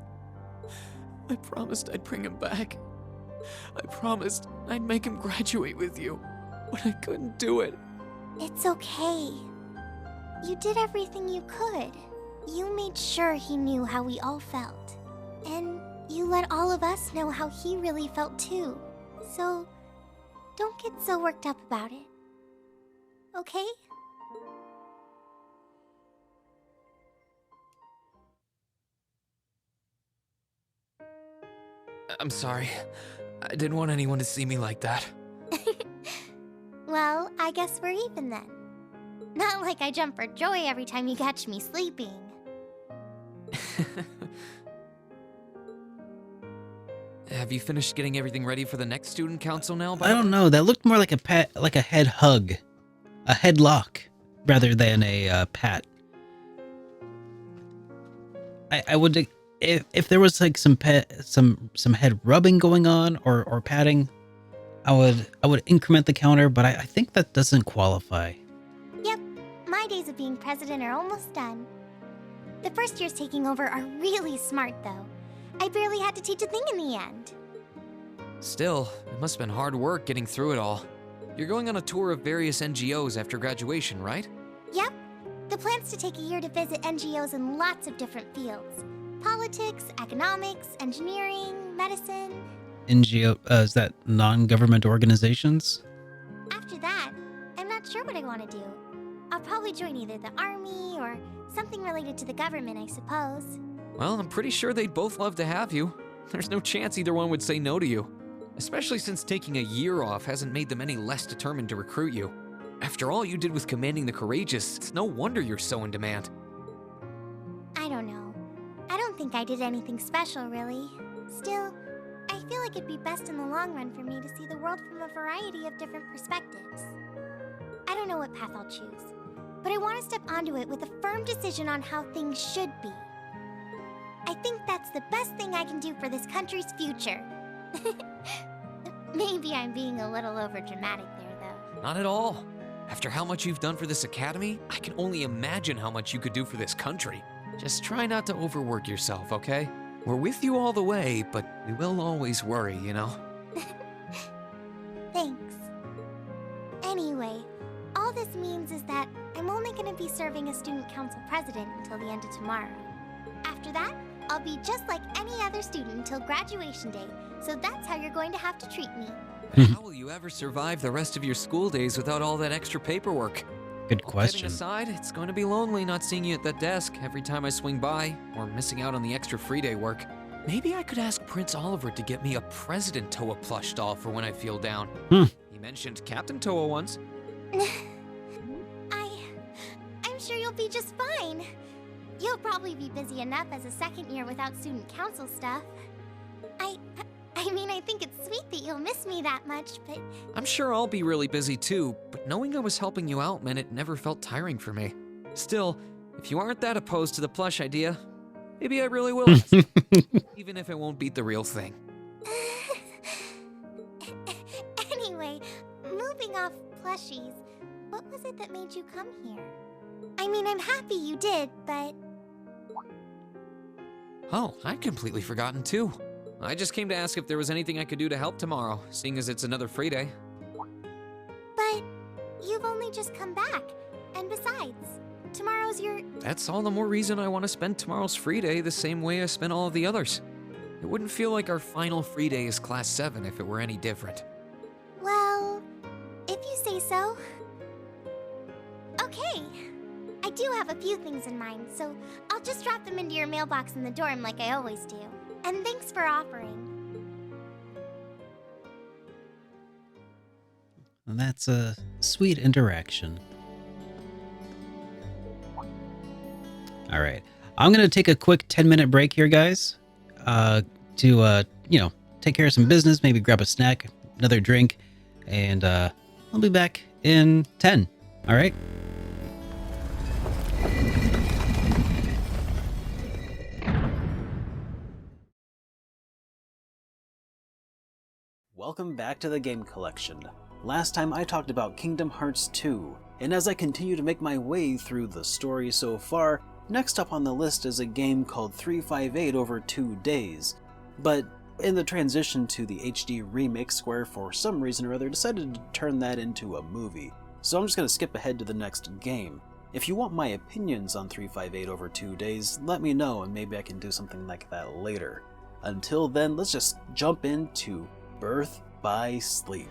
I promised I'd bring him back. I promised I'd make him graduate with you, but I couldn't do it. It's okay. You did everything you could. You made sure he knew how we all felt. And you let all of us know how he really felt too. So, don't get so worked up about it. Okay? I'm sorry. I didn't want anyone to see me like that. Well, I guess we're even then. Not like I jump for joy every time you catch me sleeping. Have you finished getting everything ready for the next student council now? I don't know. That looked more like a head hug, a headlock, rather than a pat. I would, if there was like some head rubbing going on or patting, I would increment the counter. But I think that doesn't qualify. Yep, my days of being president are almost done. The first years taking over are really smart, though. I barely had to teach a thing in the end. Still, it must have been hard work getting through it all. You're going on a tour of various NGOs after graduation, right? Yep. The plan's to take a year to visit NGOs in lots of different fields. Politics, economics, engineering, medicine. NGO, is that non-government organizations? After that, I'm not sure what I want to do. I'll probably join either the army or something related to the government, I suppose. Well, I'm pretty sure they'd both love to have you. There's no chance either one would say no to you. Especially since taking a year off hasn't made them any less determined to recruit you. After all you did with commanding the courageous, it's no wonder you're so in demand. I don't know. I don't think I did anything special, really. Still, I feel like it'd be best in the long run for me to see the world from a variety of different perspectives. I don't know what path I'll choose, but I want to step onto it with a firm decision on how things should be. I think that's the best thing I can do for this country's future. Maybe I'm being a little overdramatic there, though. Not at all. After how much you've done for this academy, I can only imagine how much you could do for this country. Just try not to overwork yourself, okay? We're with you all the way, but we will always worry, you know? Thanks. Anyway, all this means is that I'm only going to be serving as student council president until the end of tomorrow. After that, I'll be just like any other student until graduation day, so that's how you're going to have to treat me. How will you ever survive the rest of your school days without all that extra paperwork? Good question. Kidding aside, it's going to be lonely not seeing you at that desk every time I swing by, or missing out on the extra free day work. Maybe I could ask Prince Oliver to get me a President Toa plush doll for when I feel down. He mentioned Captain Toa once. I'm sure you'll be just fine. You'll probably be busy enough as a second year without student council stuff. I mean, I think it's sweet that you'll miss me that much, but... I'm sure I'll be really busy too, but knowing I was helping you out meant it never felt tiring for me. Still, if you aren't that opposed to the plush idea, maybe I really will ask. Even if it won't beat the real thing. Anyway, moving off plushies, what was it that made you come here? I mean, I'm happy you did, but... Oh, I'd completely forgotten too. I just came to ask if there was anything I could do to help tomorrow, seeing as it's another free day. But you've only just come back, and besides, tomorrow's your... That's all the more reason I want to spend tomorrow's free day the same way I spent all of the others. It wouldn't feel like our final free day is Class 7 if it were any different. Well, if you say so. Okay. I do have a few things in mind, so I'll just drop them into your mailbox in the dorm like I always do. And thanks for offering. And that's a sweet interaction. All right. I'm going to take a quick 10-minute break here, guys, to, take care of some business, maybe grab a snack, another drink, and I'll be back in 10. All right? Welcome back to the Game Collection. Last time I talked about Kingdom Hearts 2, and as I continue to make my way through the story so far, next up on the list is a game called 358 over 2 days. But in the transition to the HD remake, Square for some reason or other decided to turn that into a movie, so I'm just going to skip ahead to the next game. If you want my opinions on 358 over 2 days, let me know and maybe I can do something like that later. Until then, let's just jump into Birth by Sleep.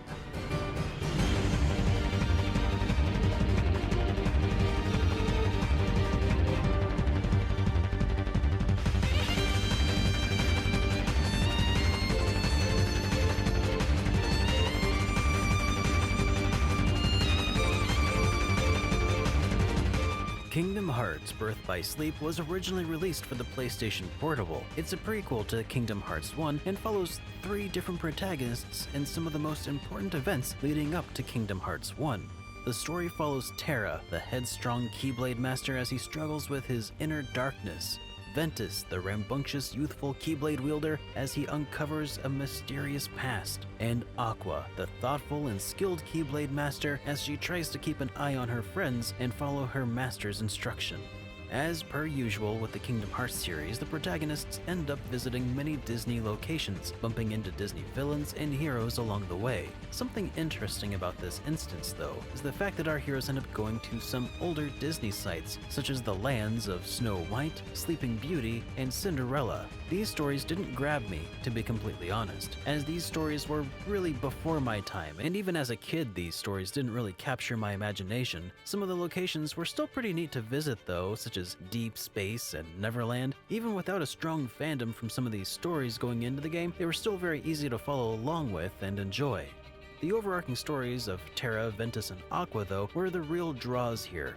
Kingdom Hearts Birth by Sleep was originally released for the PlayStation Portable. It's a prequel to Kingdom Hearts 1 and follows 3 different protagonists and some of the most important events leading up to Kingdom Hearts 1. The story follows Terra, the headstrong Keyblade Master, as he struggles with his inner darkness. Ventus, the rambunctious youthful Keyblade wielder, as he uncovers a mysterious past, and Aqua, the thoughtful and skilled Keyblade master, as she tries to keep an eye on her friends and follow her master's instruction. As per usual with the Kingdom Hearts series, the protagonists end up visiting many Disney locations, bumping into Disney villains and heroes along the way. Something interesting about this instance, though, is the fact that our heroes end up going to some older Disney sites, such as the lands of Snow White, Sleeping Beauty, and Cinderella. These stories didn't grab me, to be completely honest, as these stories were really before my time, and even as a kid these stories didn't really capture my imagination. Some of the locations were still pretty neat to visit though, such as Deep Space and Neverland. Even without a strong fandom from some of these stories going into the game, they were still very easy to follow along with and enjoy. The overarching stories of Terra, Ventus, and Aqua, though, were the real draws here.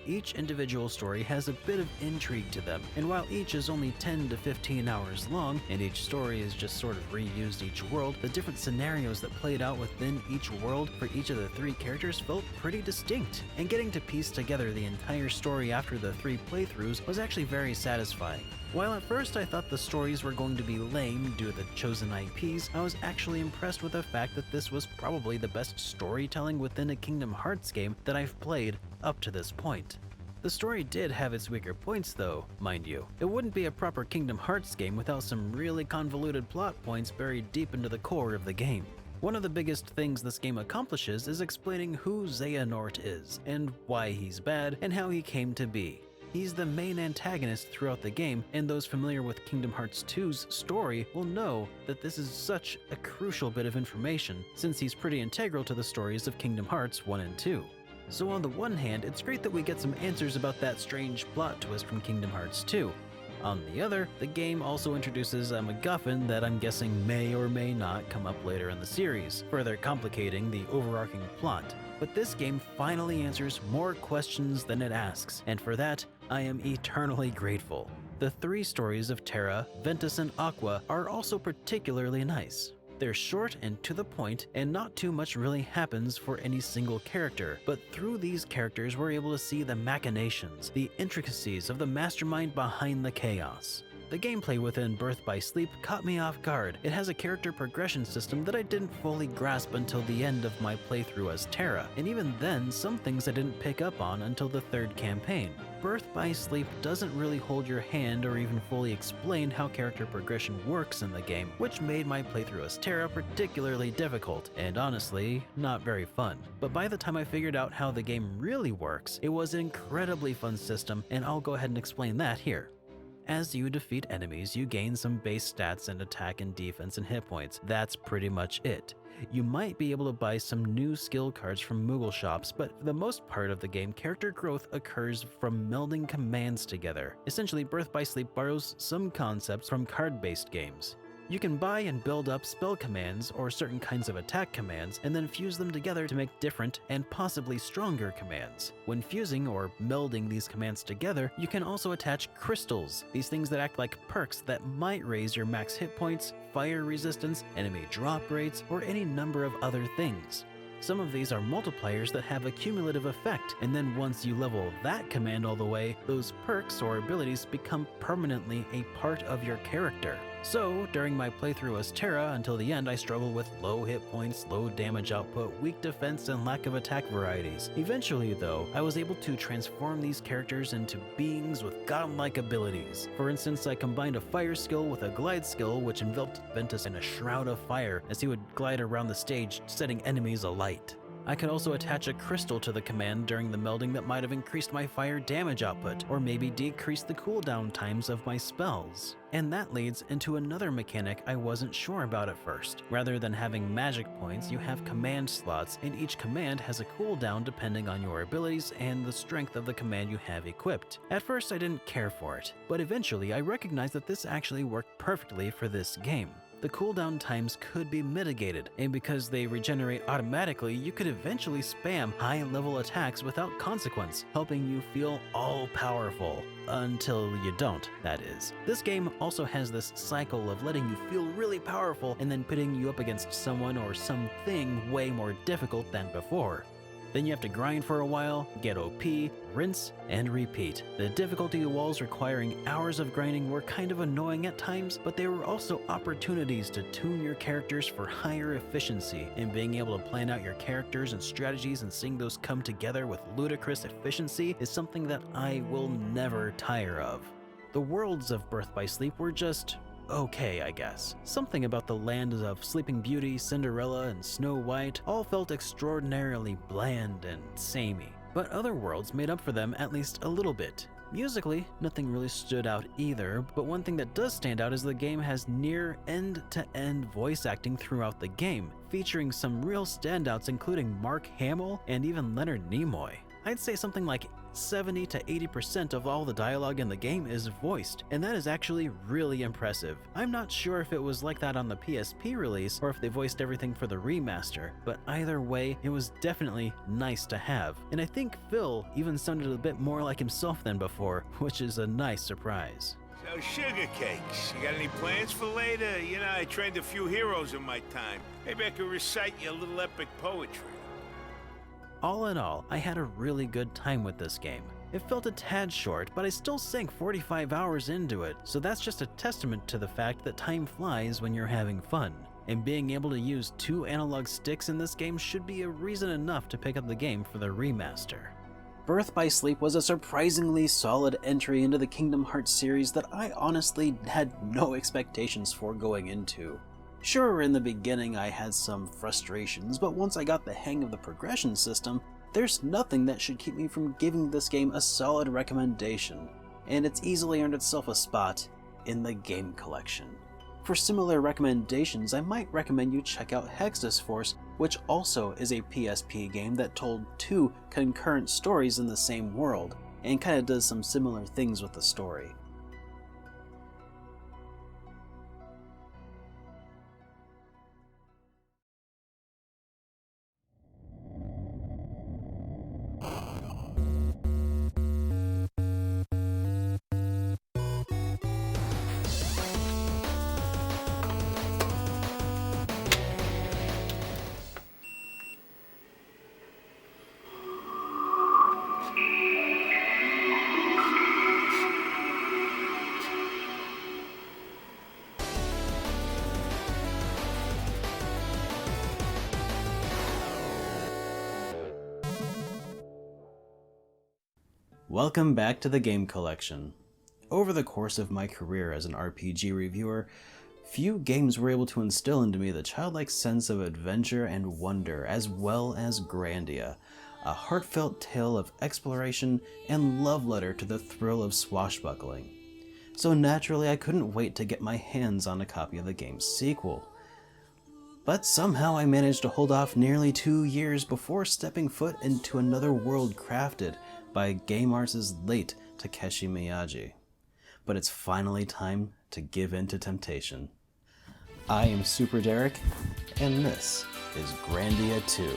Each individual story has a bit of intrigue to them, and while each is only 10 to 15 hours long, and each story is just sort of reused each world, the different scenarios that played out within each world for each of the 3 characters felt pretty distinct, and getting to piece together the entire story after the 3 playthroughs was actually very satisfying. While at first I thought the stories were going to be lame due to the chosen IPs, I was actually impressed with the fact that this was probably the best storytelling within a Kingdom Hearts game that I've played up to this point. The story did have its weaker points though, mind you. It wouldn't be a proper Kingdom Hearts game without some really convoluted plot points buried deep into the core of the game. One of the biggest things this game accomplishes is explaining who Xehanort is, and why he's bad, and how he came to be. He's the main antagonist throughout the game, and those familiar with Kingdom Hearts 2's story will know that this is such a crucial bit of information, since he's pretty integral to the stories of Kingdom Hearts 1 and 2. So on the one hand, it's great that we get some answers about that strange plot twist from Kingdom Hearts 2. On the other, the game also introduces a MacGuffin that I'm guessing may or may not come up later in the series, further complicating the overarching plot. But this game finally answers more questions than it asks, and for that, I am eternally grateful. The 3 stories of Terra, Ventus, and Aqua are also particularly nice. They're short and to the point, and not too much really happens for any single character, but through these characters we're able to see the machinations, the intricacies of the mastermind behind the chaos. The gameplay within Birth by Sleep caught me off guard. It has a character progression system that I didn't fully grasp until the end of my playthrough as Terra, and even then some things I didn't pick up on until the 3rd campaign. Birth by Sleep doesn't really hold your hand or even fully explain how character progression works in the game, which made my playthrough as Terra particularly difficult, and honestly, not very fun. But by the time I figured out how the game really works, it was an incredibly fun system, and I'll go ahead and explain that here. As you defeat enemies, you gain some base stats and attack and defense and hit points. That's pretty much it. You might be able to buy some new skill cards from Moogle shops, but for the most part of the game, character growth occurs from melding commands together. Essentially, Birth by Sleep borrows some concepts from card-based games. You can buy and build up spell commands or certain kinds of attack commands and then fuse them together to make different and possibly stronger commands. When fusing or melding these commands together, you can also attach crystals, these things that act like perks that might raise your max hit points, fire resistance, enemy drop rates, or any number of other things. Some of these are multipliers that have a cumulative effect, and then once you level that command all the way, those perks or abilities become permanently a part of your character. So, during my playthrough as Terra until the end, I struggled with low hit points, low damage output, weak defense, and lack of attack varieties. Eventually, though, I was able to transform these characters into beings with godlike abilities. For instance, I combined a fire skill with a glide skill, which enveloped Ventus in a shroud of fire as he would glide around the stage, setting enemies alight. I could also attach a crystal to the command during the melding that might have increased my fire damage output, or maybe decreased the cooldown times of my spells. And that leads into another mechanic I wasn't sure about at first. Rather than having magic points, you have command slots, and each command has a cooldown depending on your abilities and the strength of the command you have equipped. At first I didn't care for it, but eventually I recognized that this actually worked perfectly for this game. The cooldown times could be mitigated, and because they regenerate automatically, you could eventually spam high-level attacks without consequence, helping you feel all-powerful. Until you don't, that is. This game also has this cycle of letting you feel really powerful and then pitting you up against someone or something way more difficult than before. Then you have to grind for a while, get OP, rinse, and repeat. The difficulty walls requiring hours of grinding were kind of annoying at times, but there were also opportunities to tune your characters for higher efficiency, and being able to plan out your characters and strategies and seeing those come together with ludicrous efficiency is something that I will never tire of. The worlds of Birth by Sleep were just okay, I guess. Something about the lands of Sleeping Beauty, Cinderella, and Snow White all felt extraordinarily bland and samey, but other worlds made up for them at least a little bit. Musically, nothing really stood out either, but one thing that does stand out is the game has near end-to-end voice acting throughout the game, featuring some real standouts including Mark Hamill and even Leonard Nimoy. I'd say something like 70 to 80% of all the dialogue in the game is voiced, and that is actually really impressive. I'm not sure if it was like that on the PSP release or if they voiced everything for the remaster, but either way, it was definitely nice to have. And I think Phil even sounded a bit more like himself than before, which is a nice surprise. So, sugar cakes, you got any plans for later? You know, I trained a few heroes in my time. Maybe I could recite you a little epic poetry. All in all, I had a really good time with this game. It felt a tad short, but I still sank 45 hours into it, so that's just a testament to the fact that time flies when you're having fun. And being able to use 2 analog sticks in this game should be a reason enough to pick up the game for the remaster. Birth by Sleep was a surprisingly solid entry into the Kingdom Hearts series that I honestly had no expectations for going into. Sure, in the beginning I had some frustrations, but once I got the hang of the progression system, there's nothing that should keep me from giving this game a solid recommendation, and it's easily earned itself a spot in the game collection. For similar recommendations, I might recommend you check out Hexus Force, which also is a PSP game that told 2 concurrent stories in the same world, and kinda does some similar things with the story. Welcome back to the Game Collection. Over the course of my career as an RPG reviewer, few games were able to instill into me the childlike sense of adventure and wonder as well as Grandia, a heartfelt tale of exploration and love letter to the thrill of swashbuckling. So naturally I couldn't wait to get my hands on a copy of the game's sequel. But somehow I managed to hold off nearly 2 years before stepping foot into another world crafted by Game Arts' late Takeshi Miyagi. But it's finally time to give in to temptation. I am Super Derek, and this is Grandia 2.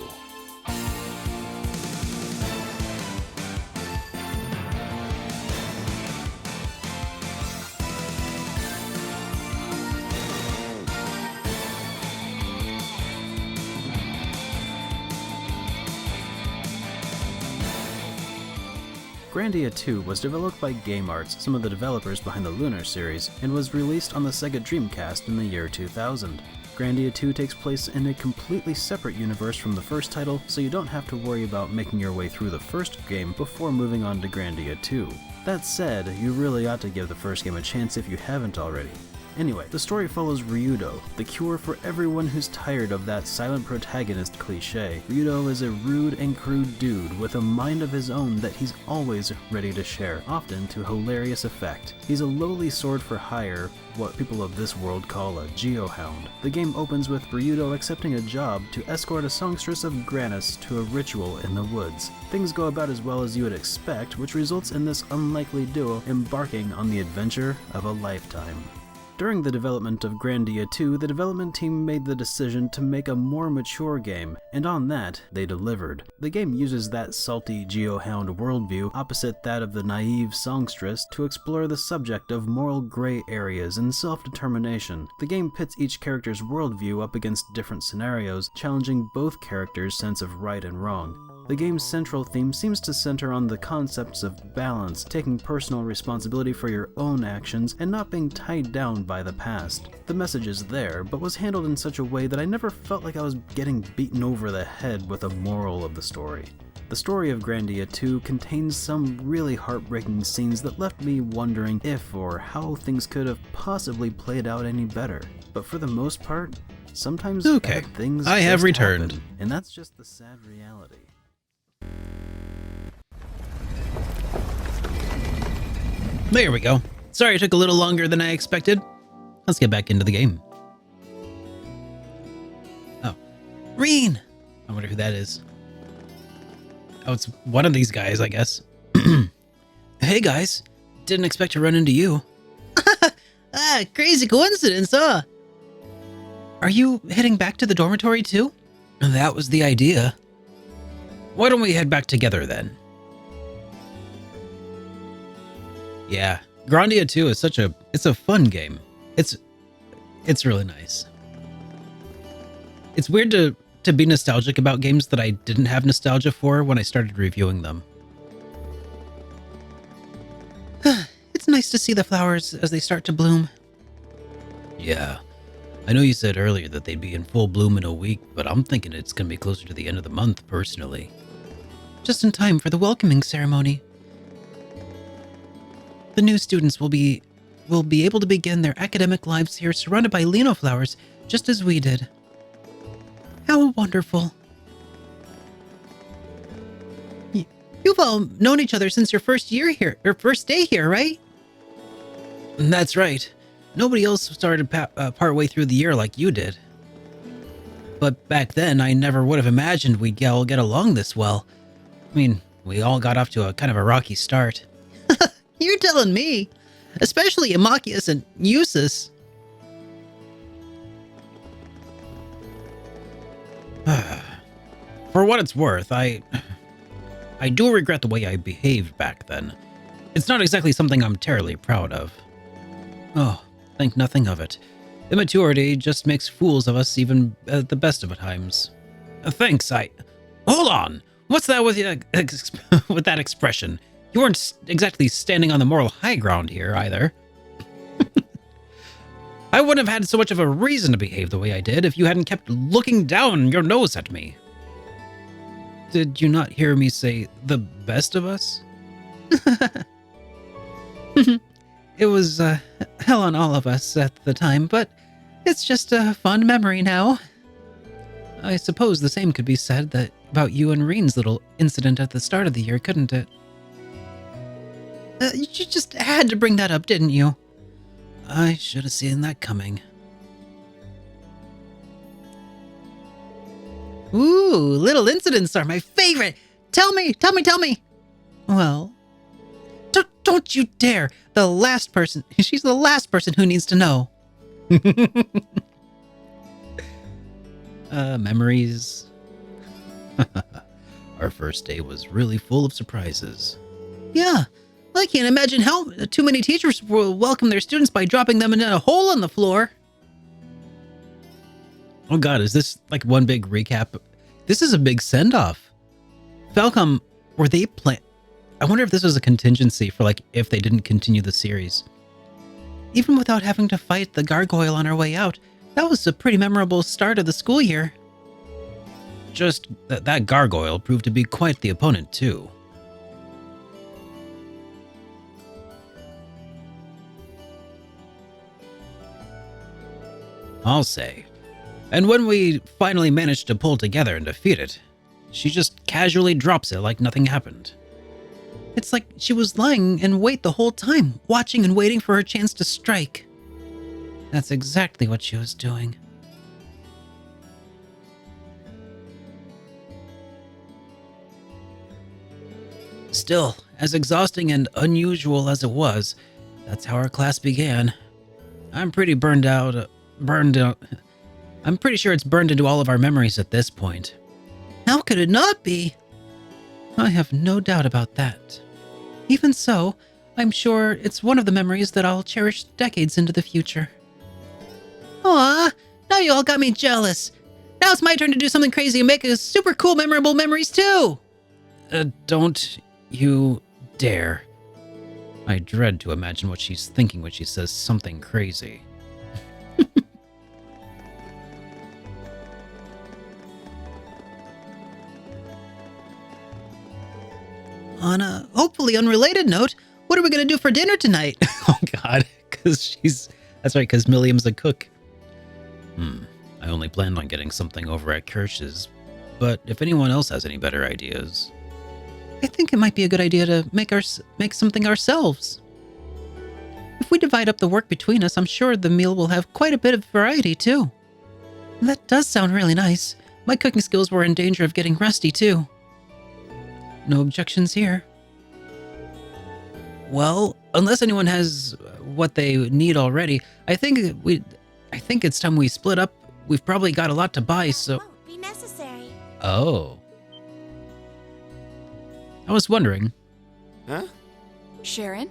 Grandia 2 was developed by Game Arts, some of the developers behind the Lunar series, and was released on the Sega Dreamcast in the year 2000. Grandia 2 takes place in a completely separate universe from the first title, so you don't have to worry about making your way through the first game before moving on to Grandia 2. That said, you really ought to give the first game a chance if you haven't already. Anyway, the story follows Ryudo, the cure for everyone who's tired of that silent protagonist cliche. Ryudo is a rude and crude dude with a mind of his own that he's always ready to share, often to hilarious effect. He's a lowly sword for hire, what people of this world call a geohound. The game opens with Ryudo accepting a job to escort a songstress of Granis to a ritual in the woods. Things go about as well as you would expect, which results in this unlikely duo embarking on the adventure of a lifetime. During the development of Grandia 2, the development team made the decision to make a more mature game, and on that, they delivered. The game uses that salty geohound worldview, opposite that of the naive songstress, to explore the subject of moral gray areas and self-determination. The game pits each character's worldview up against different scenarios, challenging both characters' sense of right and wrong. The game's central theme seems to center on the concepts of balance, taking personal responsibility for your own actions, and not being tied down by the past. The message is there, but was handled in such a way that I never felt like I was getting beaten over the head with a moral of the story. The story of Grandia 2 contains some really heartbreaking scenes that left me wondering if or how things could have possibly played out any better. But for the most part, sometimes bad things I have just returned. happen, and that's just the sad reality. There we go. Sorry it took a little longer than I expected. Let's get back into the game. Oh. Reen! I wonder who that is. Oh, it's one of these guys, I guess. Hey guys. Didn't expect to run into you. Crazy coincidence, huh? Are you heading back to the dormitory too? That was the idea. Why don't we head back together then? Yeah, Grandia 2 is it's a fun game. It's really nice. It's weird to be nostalgic about games that I didn't have nostalgia for when I started reviewing them. It's nice to see the flowers as they start to bloom. Yeah. I know you said earlier that they'd be in full bloom in a week, but I'm thinking it's going to be closer to the end of the month, personally. Just in time for the welcoming ceremony. The new students will be able to begin their academic lives here surrounded by Lino flowers, just as we did. How wonderful. You've all known each other since your first year here, or first day here, right? That's right. Nobody else started partway through the year like you did. But back then, I never would have imagined we'd all get along this well. I mean, we all got off to a kind of a rocky start. You're telling me. Especially Amachius and Eustace. For what it's worth, I do regret the way I behaved back then. It's not exactly something I'm terribly proud of. Oh, think nothing of it. Immaturity just makes fools of us even at the best of times. Thanks, Hold on! What's that with you, with that expression? You weren't exactly standing on the moral high ground here, either. I wouldn't have had so much of a reason to behave the way I did if you hadn't kept looking down your nose at me. Did you not hear me say the best of us? It was hell on all of us at the time, but it's just a fond memory now. I suppose the same could be said about you and Reen's little incident at the start of the year, couldn't it? You just had to bring that up, didn't you? I should have seen that coming. Ooh, little incidents are my favorite. Tell me. Well, don't you dare. She's the last person who needs to know. Memories. Our first day was really full of surprises. Yeah, I can't imagine how too many teachers will welcome their students by dropping them in a hole in the floor. Oh god, is this like one big recap? This is a big send-off. Falcom, were they I wonder if this was a contingency for like if they didn't continue the series. Even without having to fight the gargoyle on our way out, that was a pretty memorable start of the school year. Just that gargoyle proved to be quite the opponent too. I'll say. And when we finally managed to pull together and defeat it, she just casually drops it like nothing happened. It's like she was lying in wait the whole time, watching and waiting for her chance to strike. That's exactly what she was doing. Still, as exhausting and unusual as it was, that's how our class began. I'm pretty I'm pretty sure it's burned into all of our memories at this point. How could it not be? I have no doubt about that. Even so, I'm sure it's one of the memories that I'll cherish decades into the future. Aw, now you all got me jealous. Now it's my turn to do something crazy and make a super cool memorable memories too. Don't you dare. I dread to imagine what she's thinking when she says something crazy. On a hopefully unrelated note, what are we gonna do for dinner tonight? Oh god, that's right, because Milliam's a cook. I only planned on getting something over at Kirsch's, but if anyone else has any better ideas... I think it might be a good idea to make something ourselves. If we divide up the work between us, I'm sure the meal will have quite a bit of variety, too. That does sound really nice. My cooking skills were in danger of getting rusty, too. No objections here. Well, unless anyone has what they need already, I think it's time we split up. We've probably got a lot to buy, so... Won't be necessary. Oh. I was wondering. Huh? Sharon?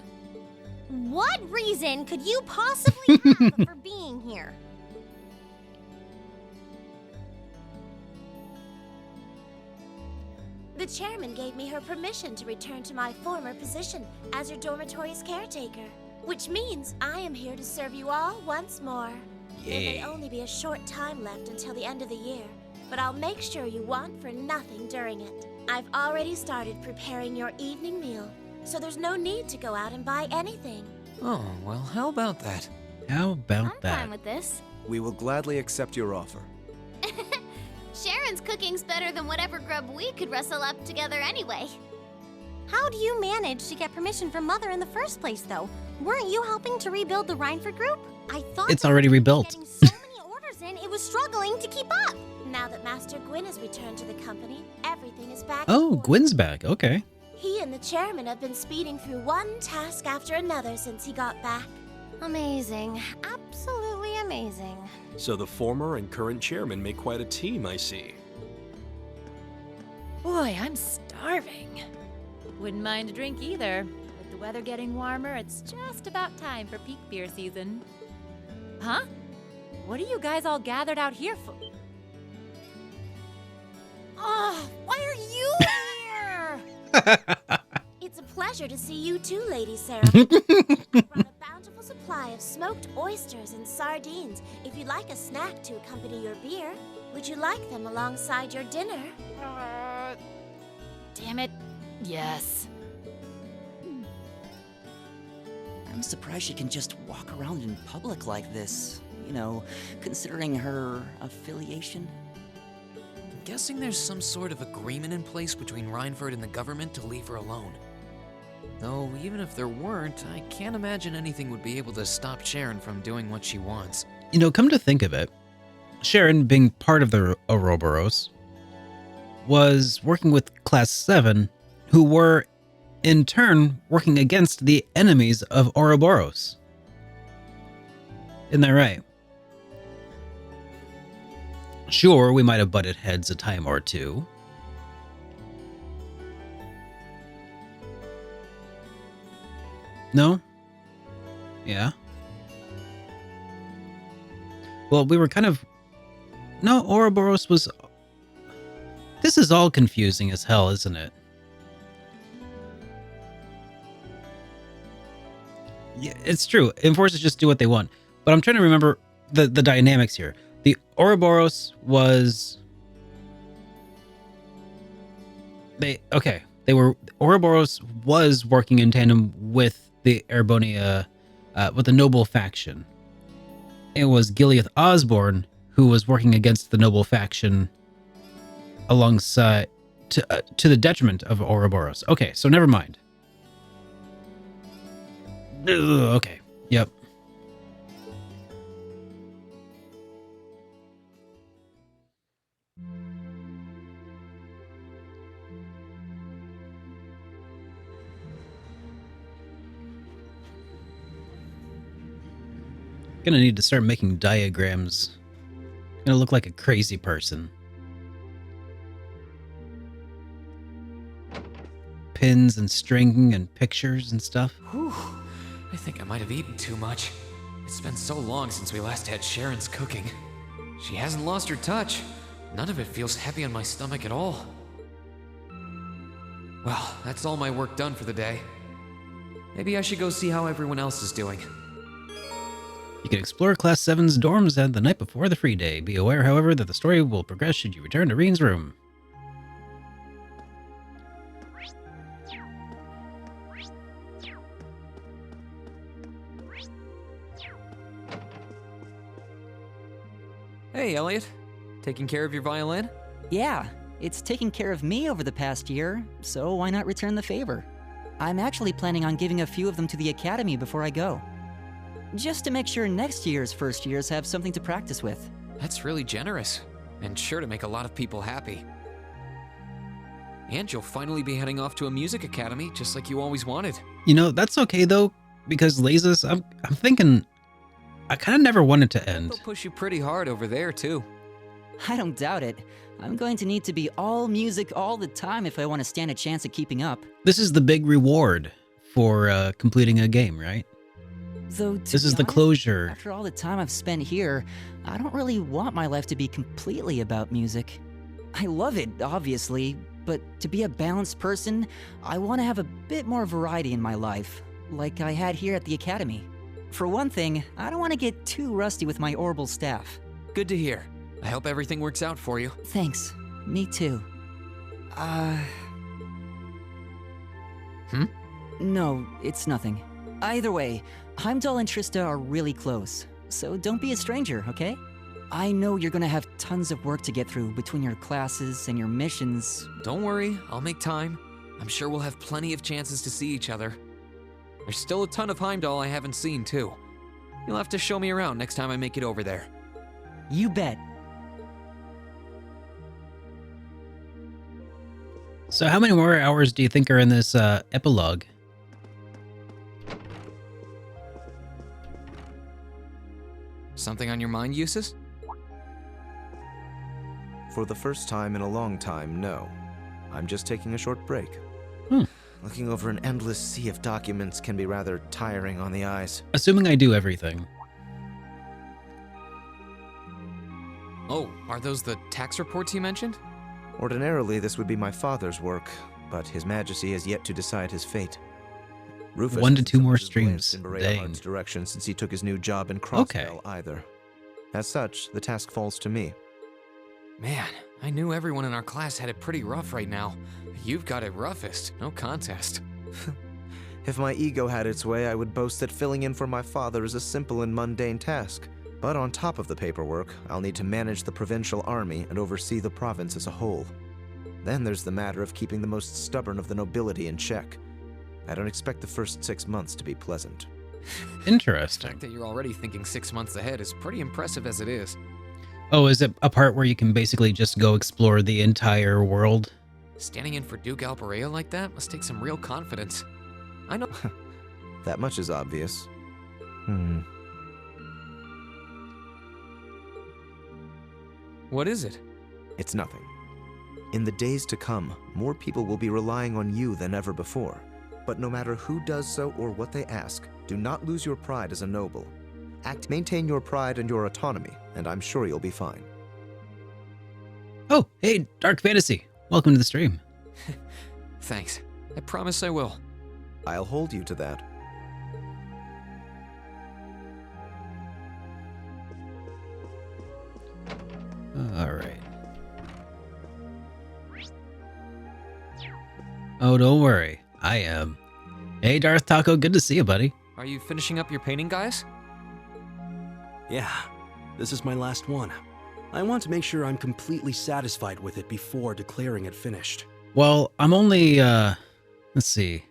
What reason could you possibly have for being here? The chairman gave me her permission to return to my former position as your dormitory's caretaker, which means I am here to serve you all once more. There may only be a short time left until the end of the year, but I'll make sure you want for nothing during it. I've already started preparing your evening meal, so there's no need to go out and buy anything. Oh, well, how about that? How about I'm fine with this. We will gladly accept your offer. Sharon's cooking's better than whatever grub we could rustle up together anyway. How do you manage to get permission from Mother in the first place, though? Weren't you helping to rebuild the Rhineford group? I thought It's already rebuilt. getting so many orders in, it was struggling to keep up. Now that Master Gwyn has returned to the company, everything is back. Oh, Gwyn's back. Okay. He and the chairman have been speeding through one task after another since he got back. Amazing. Absolutely amazing. So the former and current chairman make quite a team, I see. Boy, I'm starving. Wouldn't mind a drink either. With the weather getting warmer, it's just about time for peak beer season. Huh? What are you guys all gathered out here for? Oh, why are you here? It's a pleasure to see you too, Lady Sarah. I brought a bountiful supply of smoked oysters and sardines. If you'd like a snack to accompany your beer, would you like them alongside your dinner? Damn it. Yes. I'm surprised she can just walk around in public like this. You know, considering her affiliation. I'm guessing there's some sort of agreement in place between Rhineford and the government to leave her alone. Though, even if there weren't, I can't imagine anything would be able to stop Sharon from doing what she wants. You know, come to think of it, Sharon, being part of the Ouroboros, was working with Class 7, who were, in turn, working against the enemies of Ouroboros. Isn't that right? Sure, we might have butted heads a time or two. No? Yeah? Well, we were kind of... No, Ouroboros was... This is all confusing as hell, isn't it? Yeah, it's true. Enforcers just do what they want. But I'm trying to remember the dynamics here. The Ouroboros was... Ouroboros was working in tandem with the Erebonia, with the noble faction. It was Gileath Osborne who was working against the noble faction alongside, to the detriment of Ouroboros. Okay, so never mind. Okay, yep. Gonna need to start making diagrams. Gonna look like a crazy person. Pins and string and pictures and stuff. Whew. I think I might have eaten too much. It's been so long since we last had Sharon's cooking. She hasn't lost her touch. None of it feels heavy on my stomach at all. Well, that's all my work done for the day. Maybe I should go see how everyone else is doing. You can explore Class 7's dorms the night before the free day. Be aware, however, that the story will progress should you return to Reen's room. Hey, Elliot. Taking care of your violin? Yeah, it's taken care of me over the past year, so why not return the favor? I'm actually planning on giving a few of them to the Academy before I go. Just to make sure next year's first years have something to practice with. That's really generous, and sure to make a lot of people happy. And you'll finally be heading off to a music academy, just like you always wanted. You know, that's okay though, because Lasers, I'm thinking, I kind of never wanted to end. They'll push you pretty hard over there, too. I don't doubt it. I'm going to need to be all music all the time if I want to stand a chance at keeping up. This is the big reward for completing a game, right? Though, this is the closure. After all the time I've spent here, I don't really want my life to be completely about music. I love it, obviously, but to be a balanced person, I want to have a bit more variety in my life, like I had here at the Academy. For one thing, I don't want to get too rusty with my orbital staff. Good to hear. I hope everything works out for you. Thanks. Me too. No, it's nothing. Either way, Heimdall and Trista are really close, so don't be a stranger, okay? I know you're gonna have tons of work to get through between your classes and your missions. Don't worry, I'll make time. I'm sure we'll have plenty of chances to see each other. There's still a ton of Heimdall I haven't seen, too. You'll have to show me around next time I make it over there. You bet. So how many more hours do you think are in this epilogue? Something on your mind, Eustace? For the first time in a long time, no. I'm just taking a short break. Looking over an endless sea of documents can be rather tiring on the eyes. Assuming I do everything. Oh, are those the tax reports you mentioned? Ordinarily, this would be my father's work, but His Majesty has yet to decide his fate. Rufus 1 to 2 more hasn't glanced streams. in Berea Dang. Hart's direction since he took his new job in Crossville either. As such, the task falls to me. Man, I knew everyone in our class had it pretty rough right now. You've got it roughest, no contest. If my ego had its way, I would boast that filling in for my father is a simple and mundane task. But on top of the paperwork, I'll need to manage the provincial army and oversee the province as a whole. Then there's the matter of keeping the most stubborn of the nobility in check. I don't expect the first 6 months to be pleasant. Interesting. The fact that you're already thinking 6 months ahead is pretty impressive as it is. Oh, is it a part where you can basically just go explore the entire world? Standing in for Duke Alperea like that must take some real confidence. I know. That much is obvious. What is it? It's nothing. In the days to come, more people will be relying on you than ever before. But no matter who does so or what they ask, do not lose your pride as a noble. Maintain your pride and your autonomy, and I'm sure you'll be fine. Oh, hey, Dark Fantasy. Welcome to the stream. Thanks. I promise I will. I'll hold you to that. All right. Oh, don't worry. I am. Hey, Darth Taco, good to see you, buddy. Are you finishing up your painting, guys? Yeah, this is my last one. I want to make sure I'm completely satisfied with it before declaring it finished. Well, I'm only, let's see.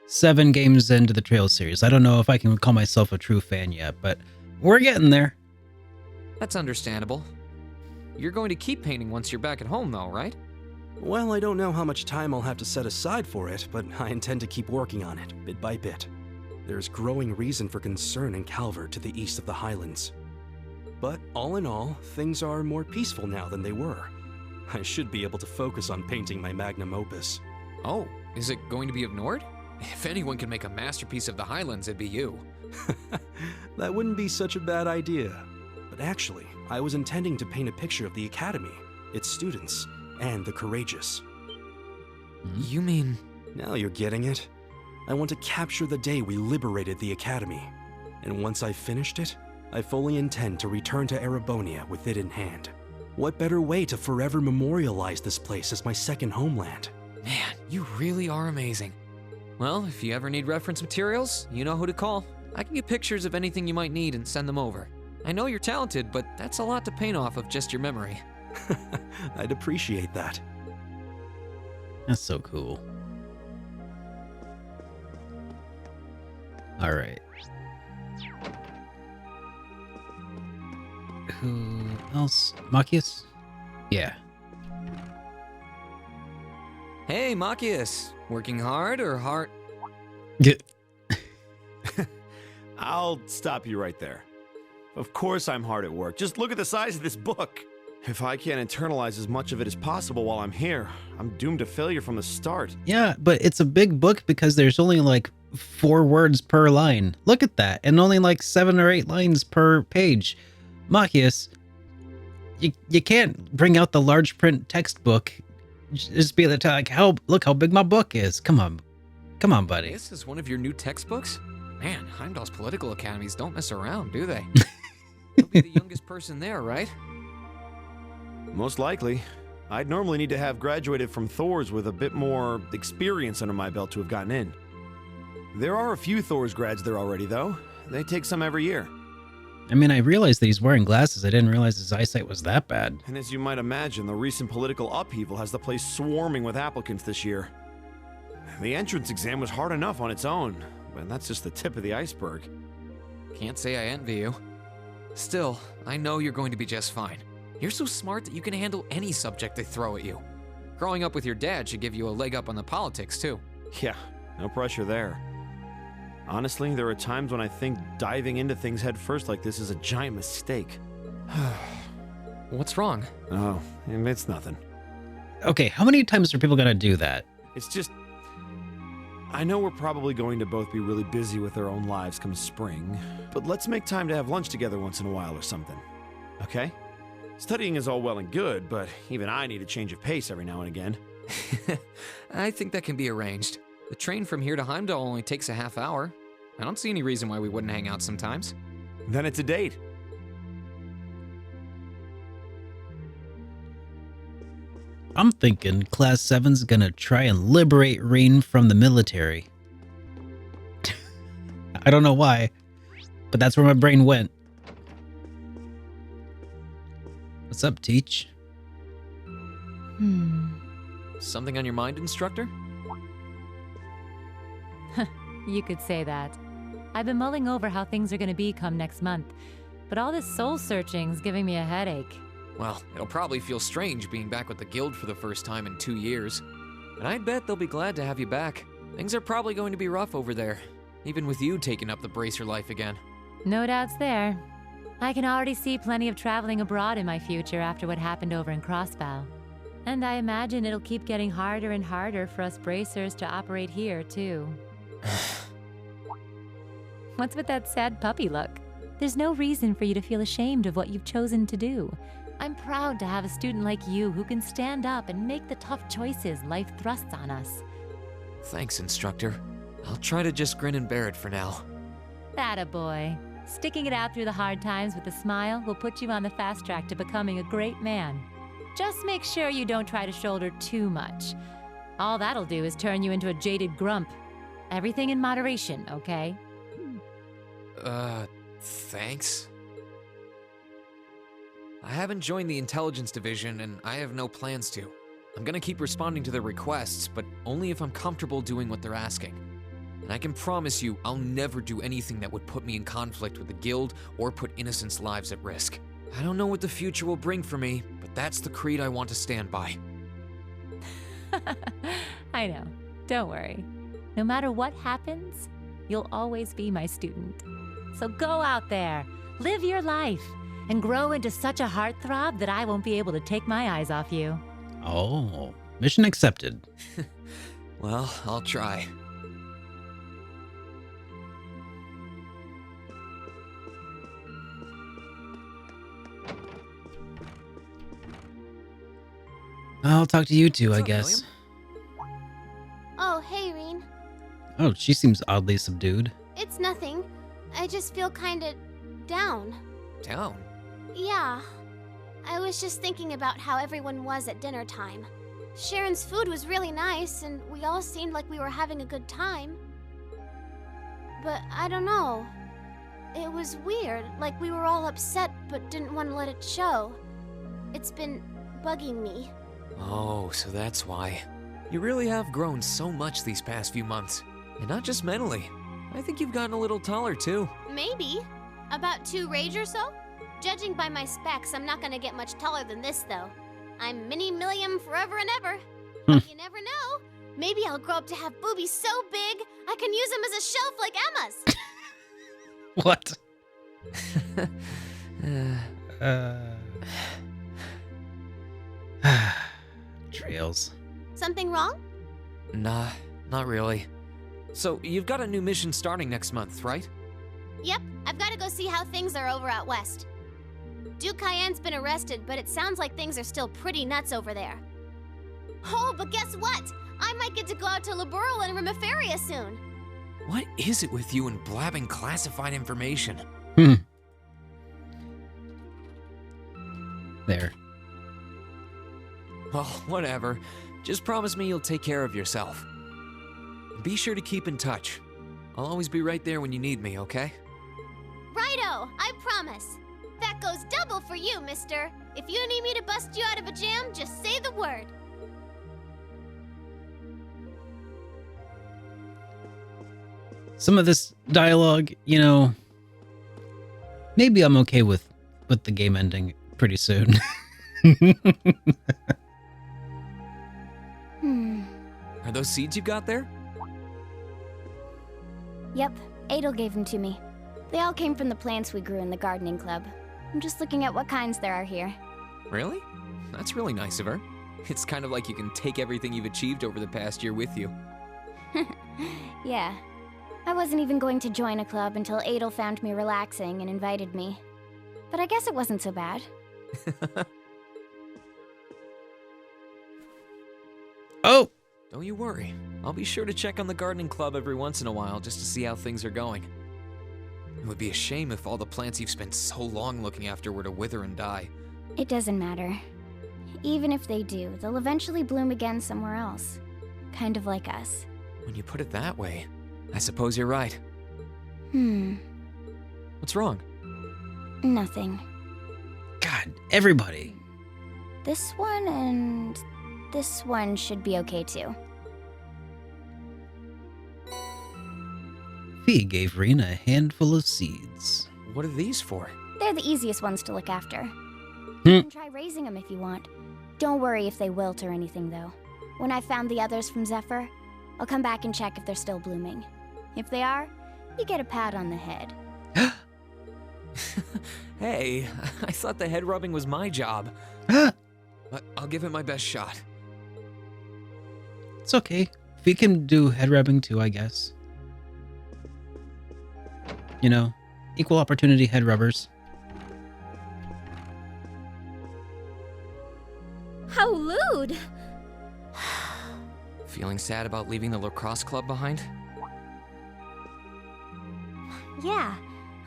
7 games into the Trail series. I don't know if I can call myself a true fan yet, but we're getting there. That's understandable. You're going to keep painting once you're back at home, though, right? Well, I don't know how much time I'll have to set aside for it, but I intend to keep working on it, bit by bit. There's growing reason for concern in Calvert to the east of the Highlands. But all in all, things are more peaceful now than they were. I should be able to focus on painting my magnum opus. Oh, is it going to be of Nord? If anyone can make a masterpiece of the Highlands, it'd be you. That wouldn't be such a bad idea. But actually, I was intending to paint a picture of the Academy, its students, and the courageous. You mean... Now you're getting it. I want to capture the day we liberated the Academy. And once I've finished it, I fully intend to return to Erebonia with it in hand. What better way to forever memorialize this place as my second homeland? Man, you really are amazing. Well, if you ever need reference materials, you know who to call. I can get pictures of anything you might need and send them over. I know you're talented, but that's a lot to paint off of just your memory. I'd appreciate that. That's so cool. All right. Who else? Machias? Yeah. Hey, Machias. Working hard or hard? I'll stop you right there. Of course I'm hard at work. Just look at the size of this book. If I can't internalize as much of it as possible while I'm here, I'm doomed to failure from the start. Yeah, but it's a big book because there's only like 4 words per line. Look at that. And only like 7 or 8 lines per page. Machias, you can't bring out the large print textbook. Just be like, look how big my book is. Come on, buddy. This is one of your new textbooks? Man, Heimdall's political academies don't mess around, do they? You'll be the youngest person there, right? Most likely. I'd normally need to have graduated from Thor's with a bit more experience under my belt to have gotten in. There are a few Thor's grads there already, though. They take some every year. I mean, I realized that he's wearing glasses. I didn't realize his eyesight was that bad. And as you might imagine, the recent political upheaval has the place swarming with applicants this year. The entrance exam was hard enough on its own, but that's just the tip of the iceberg. Can't say I envy you. Still, I know you're going to be just fine. You're so smart that you can handle any subject they throw at you. Growing up with your dad should give you a leg up on the politics, too. Yeah, no pressure there. Honestly, there are times when I think diving into things head first like this is a giant mistake. What's wrong? Oh, it's nothing. Okay, how many times are people gonna do that? It's just... I know we're probably going to both be really busy with our own lives come spring, but let's make time to have lunch together once in a while or something. Okay? Studying is all well and good, but even I need a change of pace every now and again. I think that can be arranged. The train from here to Heimdall only takes a half hour. I don't see any reason why we wouldn't hang out sometimes. Then it's a date. I'm thinking Class 7's gonna try and liberate Rean from the military. I don't know why, but that's where my brain went. What's up, Teach? Something on your mind, instructor? You could say that. I've been mulling over how things are going to be come next month, but all this soul searching's giving me a headache. Well, it'll probably feel strange being back with the guild for the first time in 2 years. But I'd bet they'll be glad to have you back. Things are probably going to be rough over there, even with you taking up the bracer life again. No doubts there. I can already see plenty of traveling abroad in my future after what happened over in Crossbow. And I imagine it'll keep getting harder and harder for us bracers to operate here, too. What's with that sad puppy look? There's no reason for you to feel ashamed of what you've chosen to do. I'm proud to have a student like you who can stand up and make the tough choices life thrusts on us. Thanks, instructor. I'll try to just grin and bear it for now. Attaboy. Sticking it out through the hard times with a smile will put you on the fast track to becoming a great man. Just make sure you don't try to shoulder too much. All that'll do is turn you into a jaded grump. Everything in moderation, okay? Thanks. I haven't joined the intelligence division, and I have no plans to. I'm gonna keep responding to their requests, but only if I'm comfortable doing what they're asking. And I can promise you, I'll never do anything that would put me in conflict with the guild or put innocents' lives at risk. I don't know what the future will bring for me, but that's the creed I want to stand by. I know. Don't worry. No matter what happens, you'll always be my student. So go out there, live your life, and grow into such a heartthrob that I won't be able to take my eyes off you. Oh, mission accepted. Well, I'll try. I'll talk to you two, What's I up, guess. Oh, hey, Reen. Oh, she seems oddly subdued. It's nothing. I just feel kinda down. Down? Yeah. I was just thinking about how everyone was at dinner time. Sharon's food was really nice, and we all seemed like we were having a good time. But I don't know. It was weird, like we were all upset but didn't want to let it show. It's been bugging me. Oh, so that's why. You really have grown so much these past few months. And not just mentally. I think you've gotten a little taller, too. Maybe. About 2 rage or so? Judging by my specs, I'm not gonna get much taller than this, though. I'm mini-millium forever and ever. But you never know. Maybe I'll grow up to have boobies so big, I can use them as a shelf like Emma's. What? Trails. Something wrong? Nah, not really. So, you've got a new mission starting next month, right? Yep, I've gotta go see how things are over out west. Duke Cayenne's been arrested, but it sounds like things are still pretty nuts over there. Oh, but guess what? I might get to go out to Laboral and Rimiferia soon. What is it with you and blabbing classified information? There. Well, whatever. Just promise me you'll take care of yourself. Be sure to keep in touch. I'll always be right there when you need me, okay? Righto, I promise. That goes double for you, mister. If you need me to bust you out of a jam, just say the word. Some of this dialogue, you know, maybe I'm okay with the game ending pretty soon. Are those seeds you got there? Yep, Adel gave them to me. They all came from the plants we grew in the gardening club. I'm just looking at what kinds there are here. Really? That's really nice of her. It's kind of like you can take everything you've achieved over the past year with you. Yeah. I wasn't even going to join a club until Adel found me relaxing and invited me. But I guess it wasn't so bad. Oh! Don't you worry. I'll be sure to check on the gardening club every once in a while just to see how things are going. It would be a shame if all the plants you've spent so long looking after were to wither and die. It doesn't matter. Even if they do, they'll eventually bloom again somewhere else. Kind of like us. When you put it that way, I suppose you're right. What's wrong? Nothing. God, everybody. This one and this one should be okay too. Fee gave Reen a handful of seeds. What are these for? They're the easiest ones to look after. You can try raising them if you want. Don't worry if they wilt or anything, though. When I've found the others from Zephyr, I'll come back and check if they're still blooming. If they are, you get a pat on the head. Hey, I thought the head rubbing was my job. But I'll give it my best shot. It's okay. Fee can do head rubbing too, I guess. You know, equal opportunity head rubbers. How lewd! Feeling sad about leaving the lacrosse club behind? Yeah,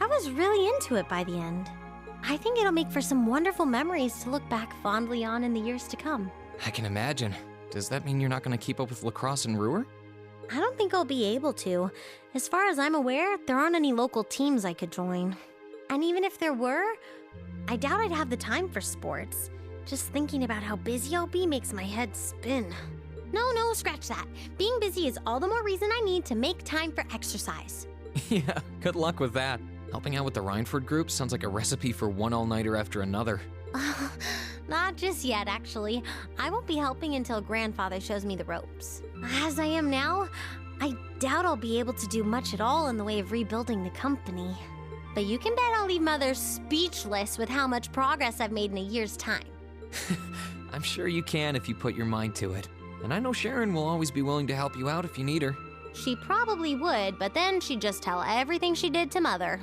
I was really into it by the end. I think it'll make for some wonderful memories to look back fondly on in the years to come. I can imagine. Does that mean you're not going to keep up with lacrosse and Ruhr? I don't think I'll be able to. As far as I'm aware, there aren't any local teams I could join. And even if there were, I doubt I'd have the time for sports. Just thinking about how busy I'll be makes my head spin. No, scratch that. Being busy is all the more reason I need to make time for exercise. Yeah, good luck with that. Helping out with the Rhineford group sounds like a recipe for one all-nighter after another. Not just yet, actually. I won't be helping until Grandfather shows me the ropes. As I am now, I doubt I'll be able to do much at all in the way of rebuilding the company. But you can bet I'll leave Mother speechless with how much progress I've made in a year's time. I'm sure you can if you put your mind to it. And I know Sharon will always be willing to help you out if you need her. She probably would, but then she'd just tell everything she did to Mother.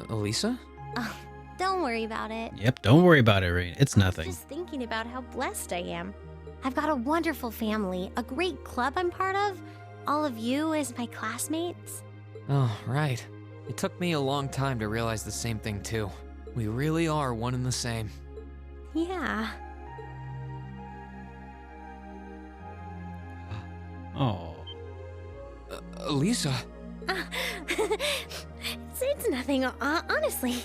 Elisa? Don't worry about it. Yep, don't worry about it, Rain. It's nothing. Just thinking about how blessed I am. I've got a wonderful family, a great club I'm part of, all of you as my classmates. Oh, right. It took me a long time to realize the same thing, too. We really are one and the same. Yeah. Oh. Lisa. It's nothing, honestly.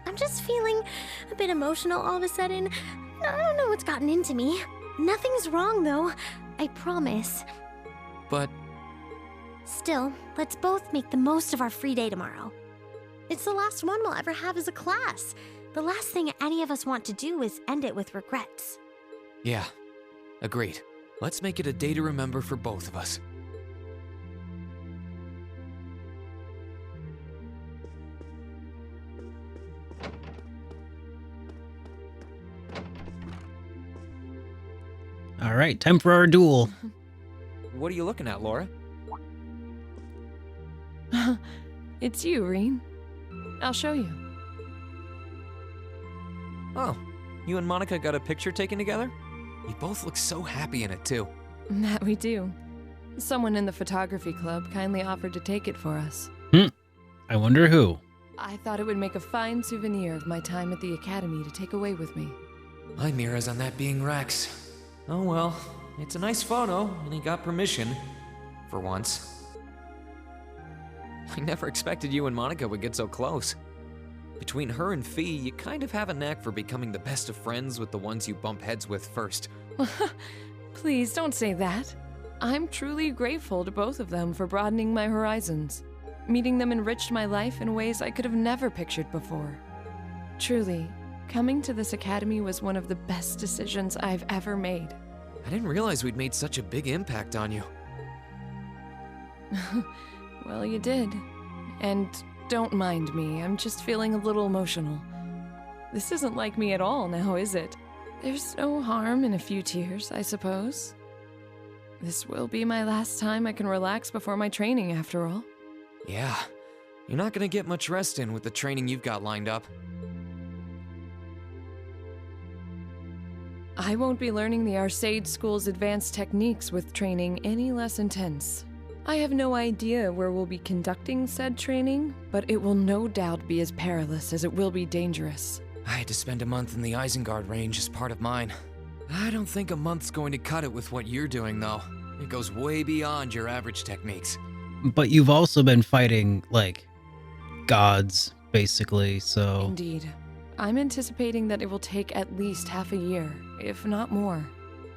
I'm just feeling a bit emotional all of a sudden. I don't know what's gotten into me. Nothing's wrong, though. I promise. But... Still, let's both make the most of our free day tomorrow. It's the last one we'll ever have as a class. The last thing any of us want to do is end it with regrets. Yeah, agreed. Let's make it a day to remember for both of us. All right, time for our duel. What are you looking at, Laura? It's you, Reen. I'll show you. Oh, you and Monica got a picture taken together? You both look so happy in it, too. That we do. Someone in the photography club kindly offered to take it for us. I wonder who. I thought it would make a fine souvenir of my time at the academy to take away with me. My mirror's on that being Rex. Oh well, it's a nice photo, and he got permission. For once. I never expected you and Monica would get so close. Between her and Fee, you kind of have a knack for becoming the best of friends with the ones you bump heads with first. Please don't say that. I'm truly grateful to both of them for broadening my horizons. Meeting them enriched my life in ways I could have never pictured before. Truly, coming to this academy was one of the best decisions I've ever made. I didn't realize we'd made such a big impact on you. Well, you did. And don't mind me, I'm just feeling a little emotional. This isn't like me at all now, is it? There's no harm in a few tears, I suppose. This will be my last time I can relax before my training, after all. Yeah, you're not gonna get much rest in with the training you've got lined up. I won't be learning the Arcade School's advanced techniques with training any less intense. I have no idea where we'll be conducting said training, but it will no doubt be as perilous as it will be dangerous. I had to spend a month in the Isengard range as part of mine. I don't think a month's going to cut it with what you're doing, though. It goes way beyond your average techniques. But you've also been fighting, like, gods, basically, so... Indeed. I'm anticipating that it will take at least half a year, if not more.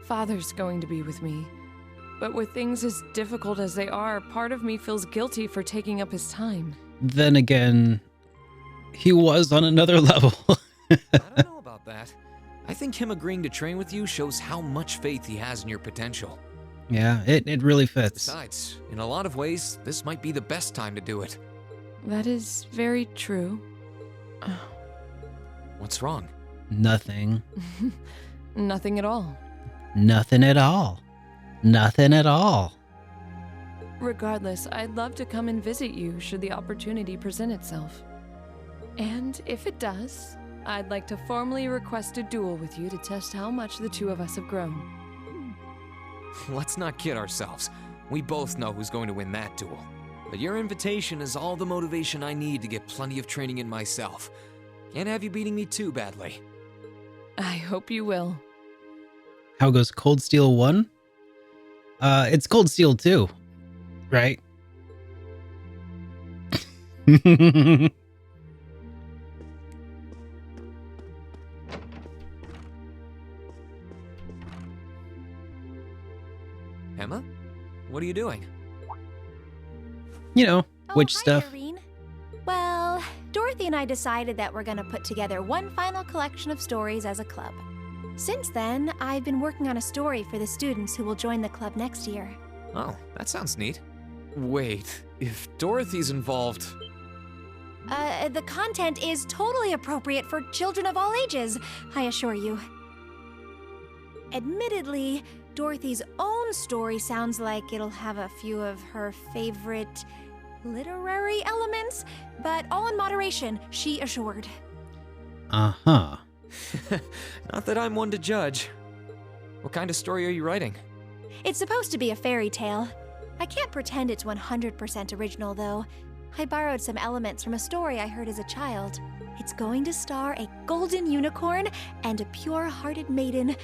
Father's going to be with me. But with things as difficult as they are, part of me feels guilty for taking up his time. Then again, he was on another level. I don't know about that. I think him agreeing to train with you shows how much faith he has in your potential. Yeah, it really fits. Besides, in a lot of ways, this might be the best time to do it. That is very true. What's wrong? Nothing. Nothing at all. Nothing at all. Nothing at all. Regardless, I'd love to come and visit you should the opportunity present itself. And if it does, I'd like to formally request a duel with you to test how much the two of us have grown. Let's not kid ourselves. We both know who's going to win that duel. But your invitation is all the motivation I need to get plenty of training in myself. Can't have you beating me too badly. I hope you will. How goes Cold Steel 1? It's Cold Steel 2, right? Emma? What are you doing? You know, witch hi, stuff. Irene. Well, Dorothy and I decided that we're gonna put together one final collection of stories as a club. Since then, I've been working on a story for the students who will join the club next year. Oh, that sounds neat. Wait, if Dorothy's involved... The content is totally appropriate for children of all ages, I assure you. Admittedly, Dorothy's own story sounds like it'll have a few of her favorite literary elements, but all in moderation, she assured. Uh-huh. Not that I'm one to judge. What kind of story are you writing? It's supposed to be a fairy tale. I can't pretend it's 100% original, though. I borrowed some elements from a story I heard as a child. It's going to star a golden unicorn and a pure-hearted maiden.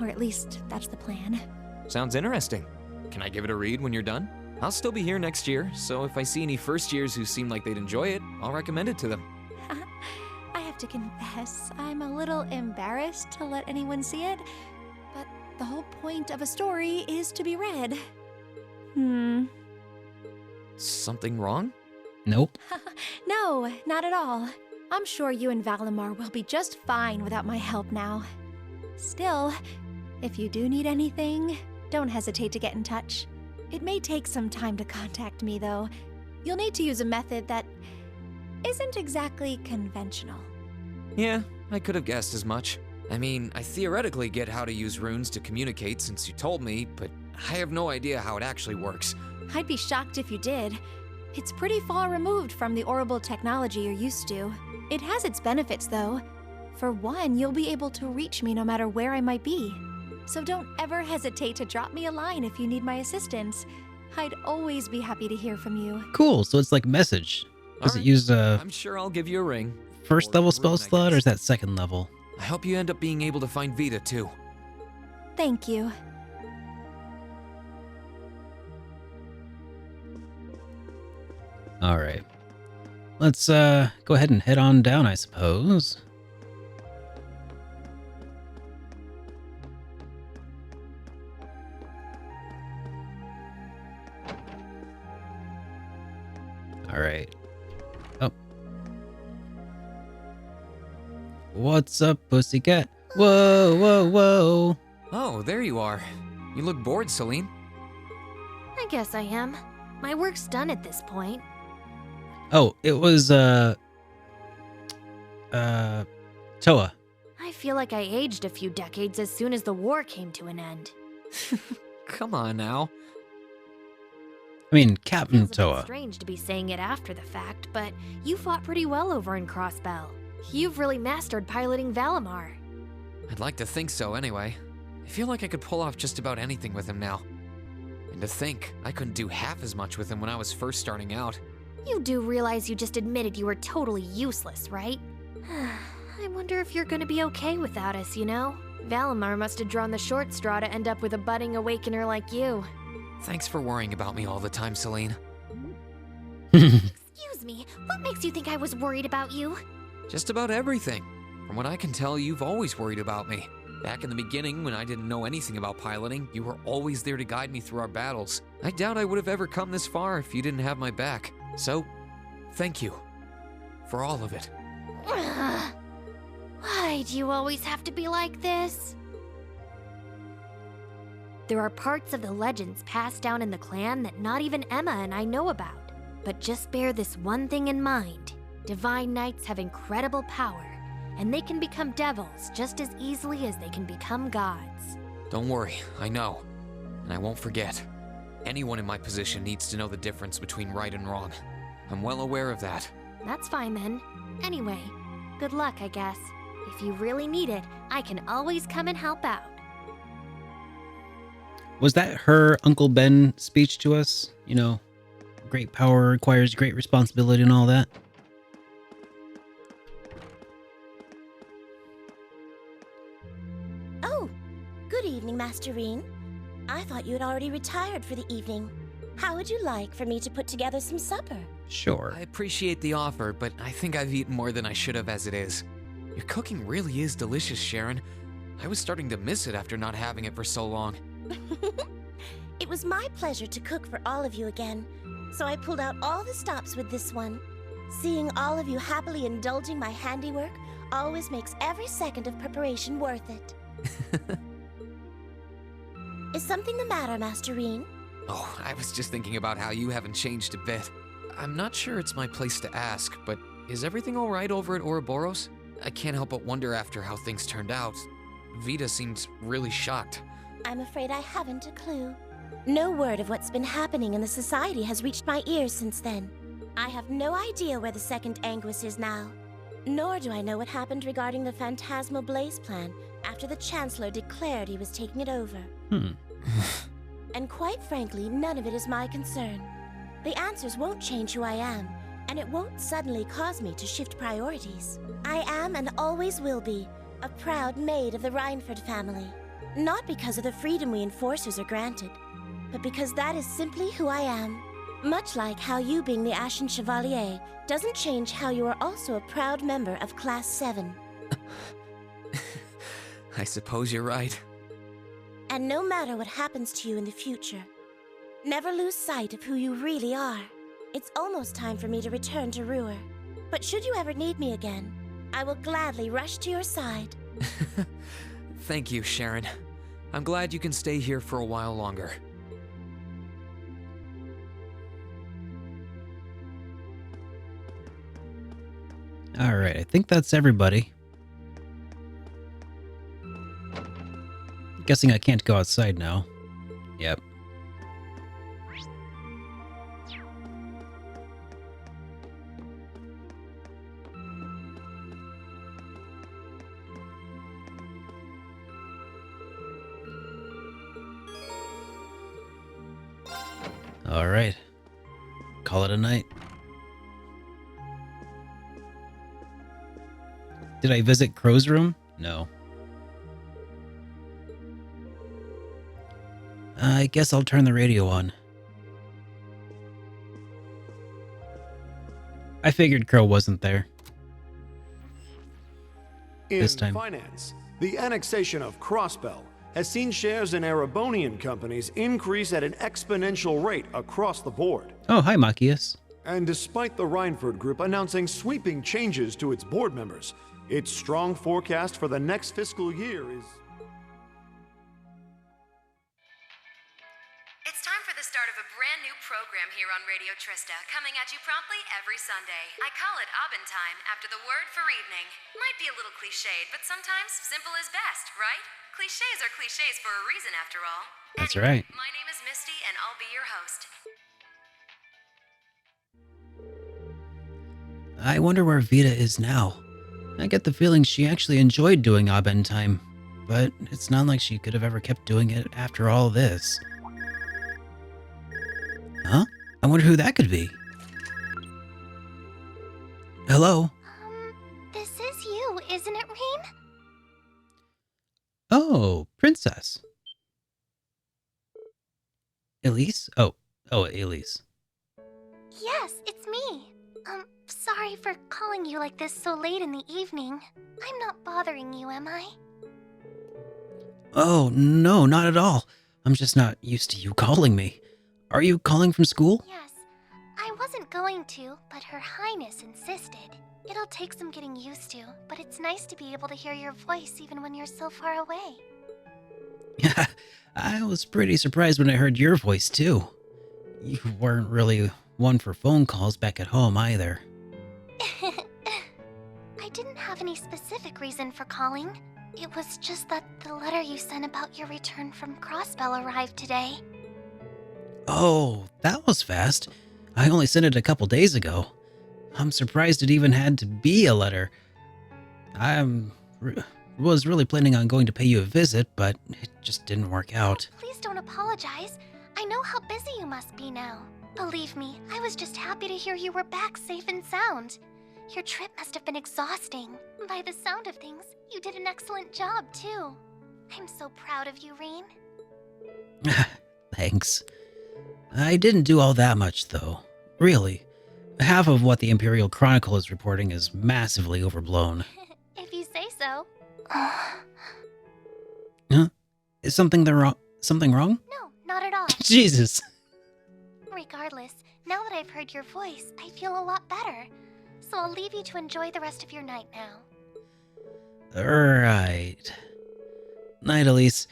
Or at least, that's the plan. Sounds interesting. Can I give it a read when you're done? I'll still be here next year, so if I see any first years who seem like they'd enjoy it, I'll recommend it to them. I have to confess, I'm a little embarrassed to let anyone see it, but the whole point of a story is to be read. Something wrong? Nope. No, not at all. I'm sure you and Valimar will be just fine without my help now. Still, if you do need anything, don't hesitate to get in touch. It may take some time to contact me, though. You'll need to use a method that isn't exactly conventional. Yeah, I could have guessed as much. I mean, I theoretically get how to use runes to communicate since you told me, but I have no idea how it actually works. I'd be shocked if you did. It's pretty far removed from the orbital technology you're used to. It has its benefits, though. For one, you'll be able to reach me no matter where I might be. So don't ever hesitate to drop me a line if you need my assistance. I'd always be happy to hear from you. Cool, so it's like message. Does it use I'm sure I'll give you a ring. first level spell slot, or is that second level? I hope you end up being able to find Vita, too. Thank you. Alright. Let's go ahead and head on down, I suppose. Alright. Oh. What's up, pussycat? Whoa, whoa, whoa. Oh, there you are. You look bored, Celine. I guess I am. My work's done at this point. Oh, it was, Toa. I feel like I aged a few decades as soon as the war came to an end. Come on now. I mean, Captain Feels a bit Toa. strange to be saying it after the fact, but you fought pretty well over in Crossbell. You've really mastered piloting Valimar. I'd like to think so, anyway. I feel like I could pull off just about anything with him now. And to think, I couldn't do half as much with him when I was first starting out. You do realize you just admitted you were totally useless, right? I wonder if you're gonna be okay without us, you know? Valimar must have drawn the short straw to end up with a budding awakener like you. Thanks for worrying about me all the time, Celine. Excuse me, what makes you think I was worried about you? Just about everything. From what I can tell, you've always worried about me. Back in the beginning, when I didn't know anything about piloting, you were always there to guide me through our battles. I doubt I would have ever come this far if you didn't have my back. So, thank you. For all of it. Why do you always have to be like this? There are parts of the legends passed down in the clan that not even Emma and I know about. But just bear this one thing in mind. Divine Knights have incredible power, and they can become devils just as easily as they can become gods. Don't worry, I know. And I won't forget. Anyone in my position needs to know the difference between right and wrong. I'm well aware of that. That's fine then. Anyway, good luck, I guess. If you really need it, I can always come and help out. Was that her Uncle Ben speech to us? You know, great power requires great responsibility and all that? Oh, good evening, Master Reen. I thought you had already retired for the evening. How would you like for me to put together some supper? Sure. I appreciate the offer, but I think I've eaten more than I should have as it is. Your cooking really is delicious, Sharon. I was starting to miss it after not having it for so long. It was my pleasure to cook for all of you again, so I pulled out all the stops with this one. Seeing all of you happily indulging my handiwork always makes every second of preparation worth it. Is something the matter, Master Reen? Oh, I was just thinking about how you haven't changed a bit. I'm not sure it's my place to ask, but is everything all right over at Ouroboros? I can't help but wonder after how things turned out. Vita seemed really shocked. I'm afraid I haven't a clue. No word of what's been happening in the society has reached my ears since then. I have no idea where the second Anguis is now. Nor do I know what happened regarding the Phantasmal Blaze plan after the Chancellor declared he was taking it over. And quite frankly, none of it is my concern. The answers won't change who I am, and it won't suddenly cause me to shift priorities. I am and always will be a proud maid of the Rhineford family. Not because of the freedom we enforcers are granted, but because that is simply who I am. Much like how you being the Ashen Chevalier doesn't change how you are also a proud member of Class 7. I suppose you're right. And no matter what happens to you in the future, never lose sight of who you really are. It's almost time for me to return to Ruhr. But should you ever need me again, I will gladly rush to your side. Thank you, Sharon. I'm glad you can stay here for a while longer. Alright, I think that's everybody. Guessing I can't go outside now. Yep. Alright. Call it a night. Did I visit Crow's room? No. I guess I'll turn the radio on. I figured Crow wasn't there. This time. In finance, the annexation of Crossbell has seen shares in Erebonian companies increase at an exponential rate across the board. Oh, hi, Machias. And despite the Rhineford Group announcing sweeping changes to its board members, its strong forecast for the next fiscal year is... It's time for the start of a brand new program here on Radio Trista, coming at you promptly every Sunday. I call it Aubin Time, after the word for evening. Might be a little cliched, but sometimes simple is best, right? Clichés are clichés for a reason, after all. That's right. My name is Misty, and I'll be your host. I wonder where Vita is now. I get the feeling she actually enjoyed doing Aubin Time, but it's not like she could have ever kept doing it after all this. Huh? I wonder who that could be. Hello? This is you, isn't it, Rean? Oh, Princess. Elise? Oh, Elise. Yes, it's me. Sorry for calling you like this so late in the evening. I'm not bothering you, am I? Oh, no, not at all. I'm just not used to you calling me. Are you calling from school? Yes. I wasn't going to, but Her Highness insisted. It'll take some getting used to, but it's nice to be able to hear your voice even when you're so far away. I was pretty surprised when I heard your voice, too. You weren't really one for phone calls back at home, either. I didn't have any specific reason for calling. It was just that the letter you sent about your return from Crossbell arrived today. Oh, that was fast. I only sent it a couple days ago. I'm surprised it even had to be a letter. Was really planning on going to pay you a visit, but it just didn't work out. Please don't apologize. I know how busy you must be now. Believe me, I was just happy to hear you were back safe and sound. Your trip must have been exhausting. By the sound of things, you did an excellent job, too. I'm so proud of you, Rean. Thanks. I didn't do all that much, though. Really. Half of what the Imperial Chronicle is reporting is massively overblown. If you say so. Huh? Is something wrong? No, not at all. Jesus. Regardless, now that I've heard your voice, I feel a lot better. So I'll leave you to enjoy the rest of your night now. Alright. Night, Elise.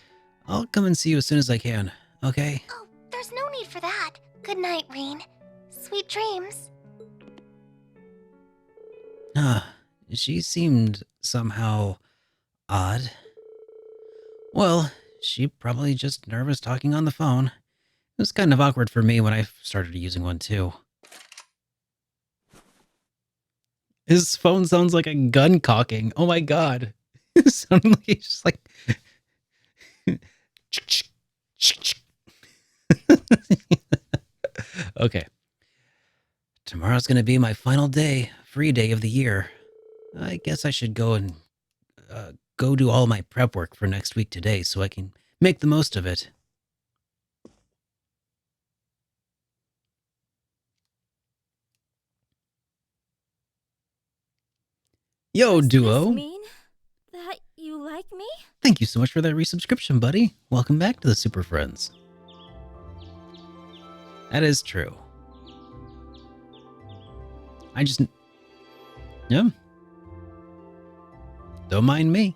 I'll come and see you as soon as I can, okay? Oh, there's no need for that. Good night, Rean. Sweet dreams. She seemed somehow odd. Well, she probably just nervous talking on the phone. It was kind of awkward for me when I started using one too. His phone sounds like a gun cocking. Oh my god. It sounded like he's just like okay. Tomorrow's gonna be my final day, free day of the year. I guess I should go and go do all my prep work for next week today so I can make the most of it. Yo, Duo. Does this mean that you like me? Thank you so much for that resubscription, buddy. Welcome back to the Super Friends. That is true. I just... Yeah. Don't mind me.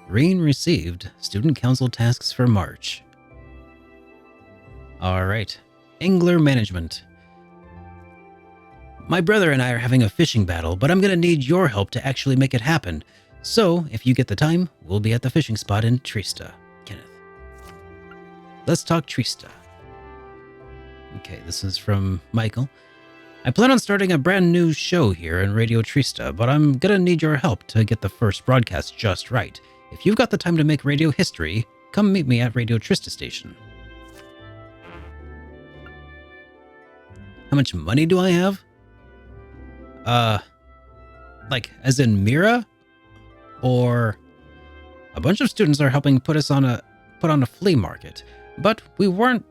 Rain received student council tasks for March. Alright. Angler management. My brother and I are having a fishing battle, but I'm gonna need your help to actually make it happen. So, if you get the time, we'll be at the fishing spot in Trista. Kenneth. Let's talk Trista. Okay, this is from Michael. I plan on starting a brand new show here in Radio Trista, but I'm gonna need your help to get the first broadcast just right. If you've got the time to make radio history, come meet me at Radio Trista Station. How much money do I have? Like, as in Mira? Or a bunch of students are helping put on a flea market, but we weren't.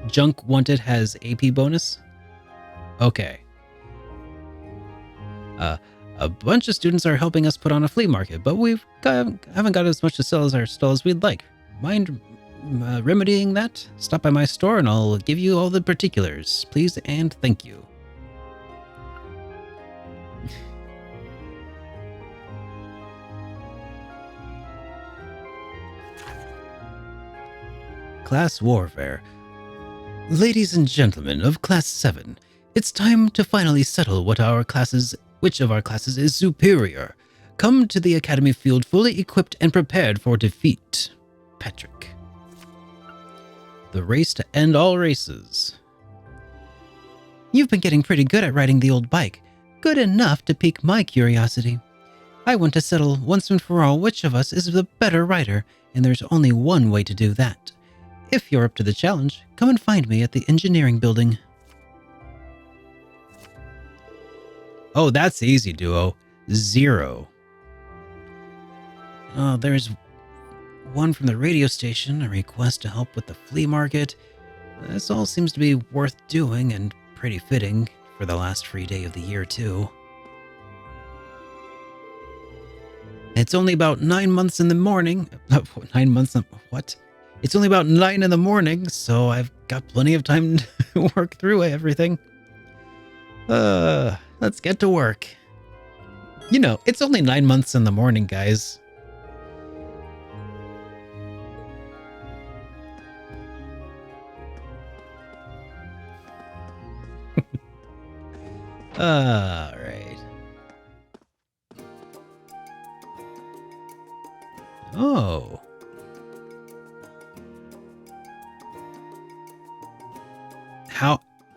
Junk Wanted has AP bonus. Okay. A bunch of students are helping us put on a flea market, but haven't got as much to sell as our stall as we'd like. Mind remedying that? Stop by my store and I'll give you all the particulars. Please and thank you. Class Warfare. Ladies and gentlemen of Class 7, it's time to finally settle which of our classes is superior. Come to the Academy field fully equipped and prepared for defeat. Patrick. The race to end all races. You've been getting pretty good at riding the old bike. Good enough to pique my curiosity. I want to settle once and for all which of us is the better rider, and there's only one way to do that. If you're up to the challenge, come and find me at the engineering building. Oh, that's easy, Duo. 0. Oh, there's one from the radio station, a request to help with the flea market. This all seems to be worth doing and pretty fitting for the last free day of the year, too. It's only about 9 months in the morning. 9 months? What? It's only about 9 in the morning, so I've got plenty of time to work through everything. Let's get to work. You know, it's only 9 months in the morning, guys. Alright. Oh.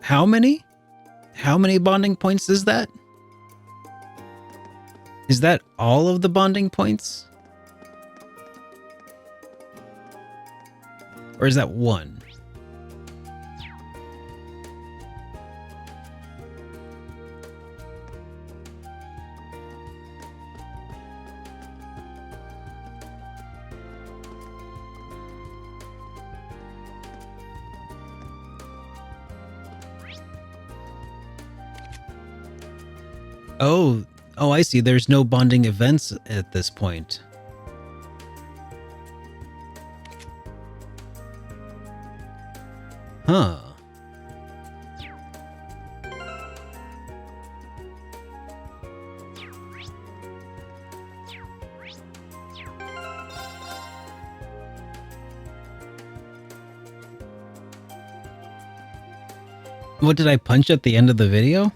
How many? How many bonding points is that? Is that all of the bonding points? Or is that one? Oh, I see. There's no bonding events at this point. Huh. What did I punch at the end of the video?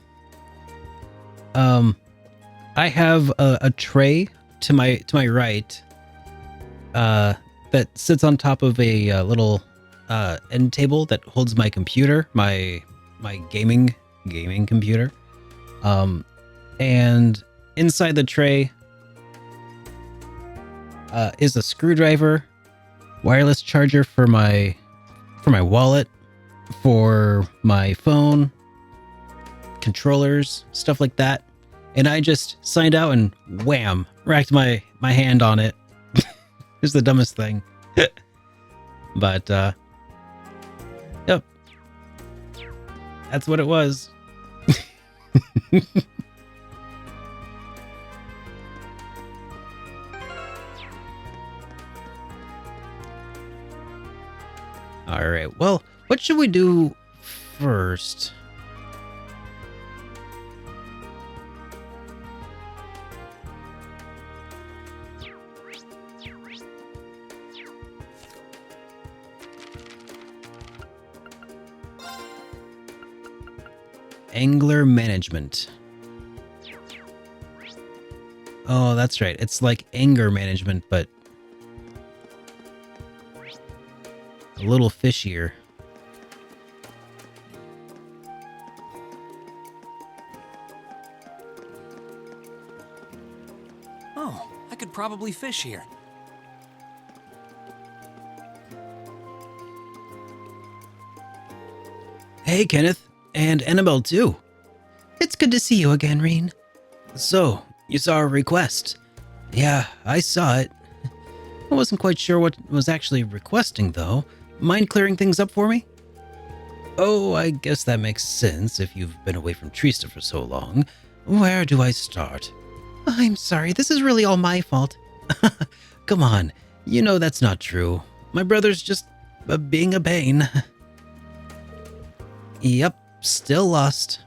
I have a tray to my right that sits on top of a little end table that holds my computer, my gaming computer. And inside the tray is a screwdriver, wireless charger for my wallet, for my phone, controllers, stuff like that. And I just signed out and wham, racked my hand on it. It's the dumbest thing. But yep. That's what it was. All right. Well, what should we do first? Angler management. Oh, that's right. It's like anger management, but a little fishier. Oh, I could probably fish here. Hey, Kenneth. And Annabelle, too. It's good to see you again, Reen. So, you saw our request. Yeah, I saw it. I wasn't quite sure what was actually requesting, though. Mind clearing things up for me? Oh, I guess that makes sense if you've been away from Trista for so long. Where do I start? I'm sorry, this is really all my fault. Come on, you know that's not true. My brother's just being a pain. Yep. Still lost.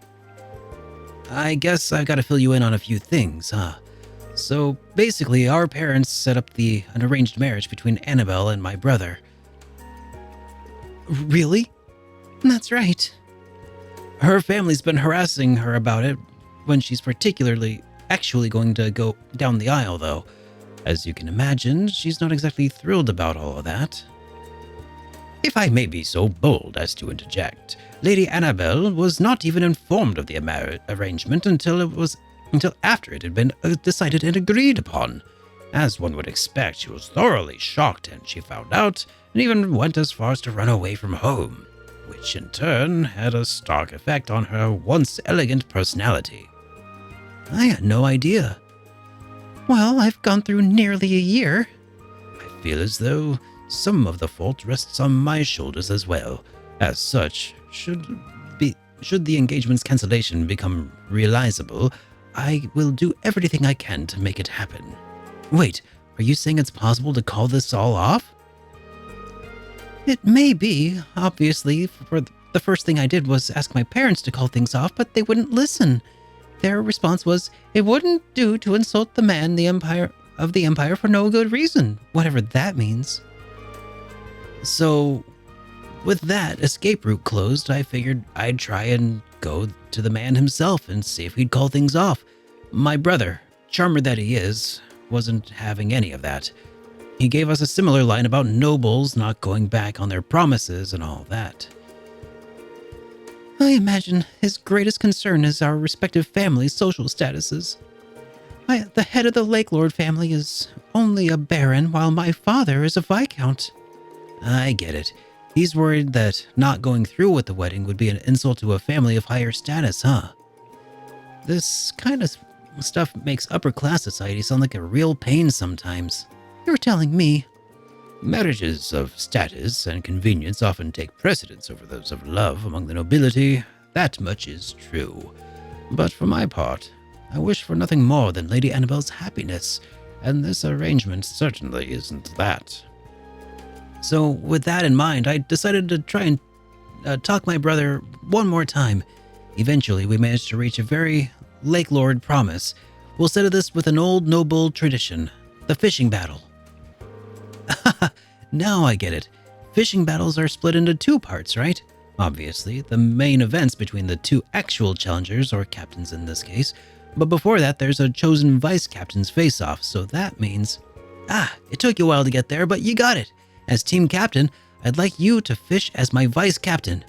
I guess I've got to fill you in on a few things, huh? So basically, our parents set up an arranged marriage between Annabelle and my brother. Really? That's right. Her family's been harassing her about it when she's actually going to go down the aisle, though. As you can imagine, she's not exactly thrilled about all of that. If I may be so bold as to interject, Lady Annabelle was not even informed of the arrangement until after it had been decided and agreed upon. As one would expect, she was thoroughly shocked and she found out and even went as far as to run away from home, which in turn had a stark effect on her once elegant personality. I had no idea. Well, I've gone through nearly a year. I feel as though some of the fault rests on my shoulders as well. As such, should the engagement's cancellation become realizable, I will do everything I can to make it happen. Wait, are you saying it's possible to call this all off? It may be. Obviously, for the first thing I did was ask my parents to call things off, but they wouldn't listen. Their response was, it wouldn't do to insult the man of the Empire for no good reason, whatever that means. So, with that escape route closed, I figured I'd try and go to the man himself and see if he'd call things off. My brother, charmer that he is, wasn't having any of that. He gave us a similar line about nobles not going back on their promises and all that. I imagine his greatest concern is our respective families' social statuses. The head of the Lake Lord family is only a baron, while my father is a viscount. I get it. He's worried that not going through with the wedding would be an insult to a family of higher status, huh? This kind of stuff makes upper-class society sound like a real pain sometimes. You're telling me. Marriages of status and convenience often take precedence over those of love among the nobility. That much is true. But for my part, I wish for nothing more than Lady Annabelle's happiness, and this arrangement certainly isn't that. So, with that in mind, I decided to try and talk my brother one more time. Eventually, we managed to reach a very Lake Lord promise. We'll settle this with an old noble tradition, the fishing battle. Now I get it. Fishing battles are split into two parts, right? Obviously, the main events between the two actual challengers, or captains in this case. But before that, there's a chosen vice captain's face-off, so that means... it took you a while to get there, but you got it. As team captain, I'd like you to fish as my vice captain.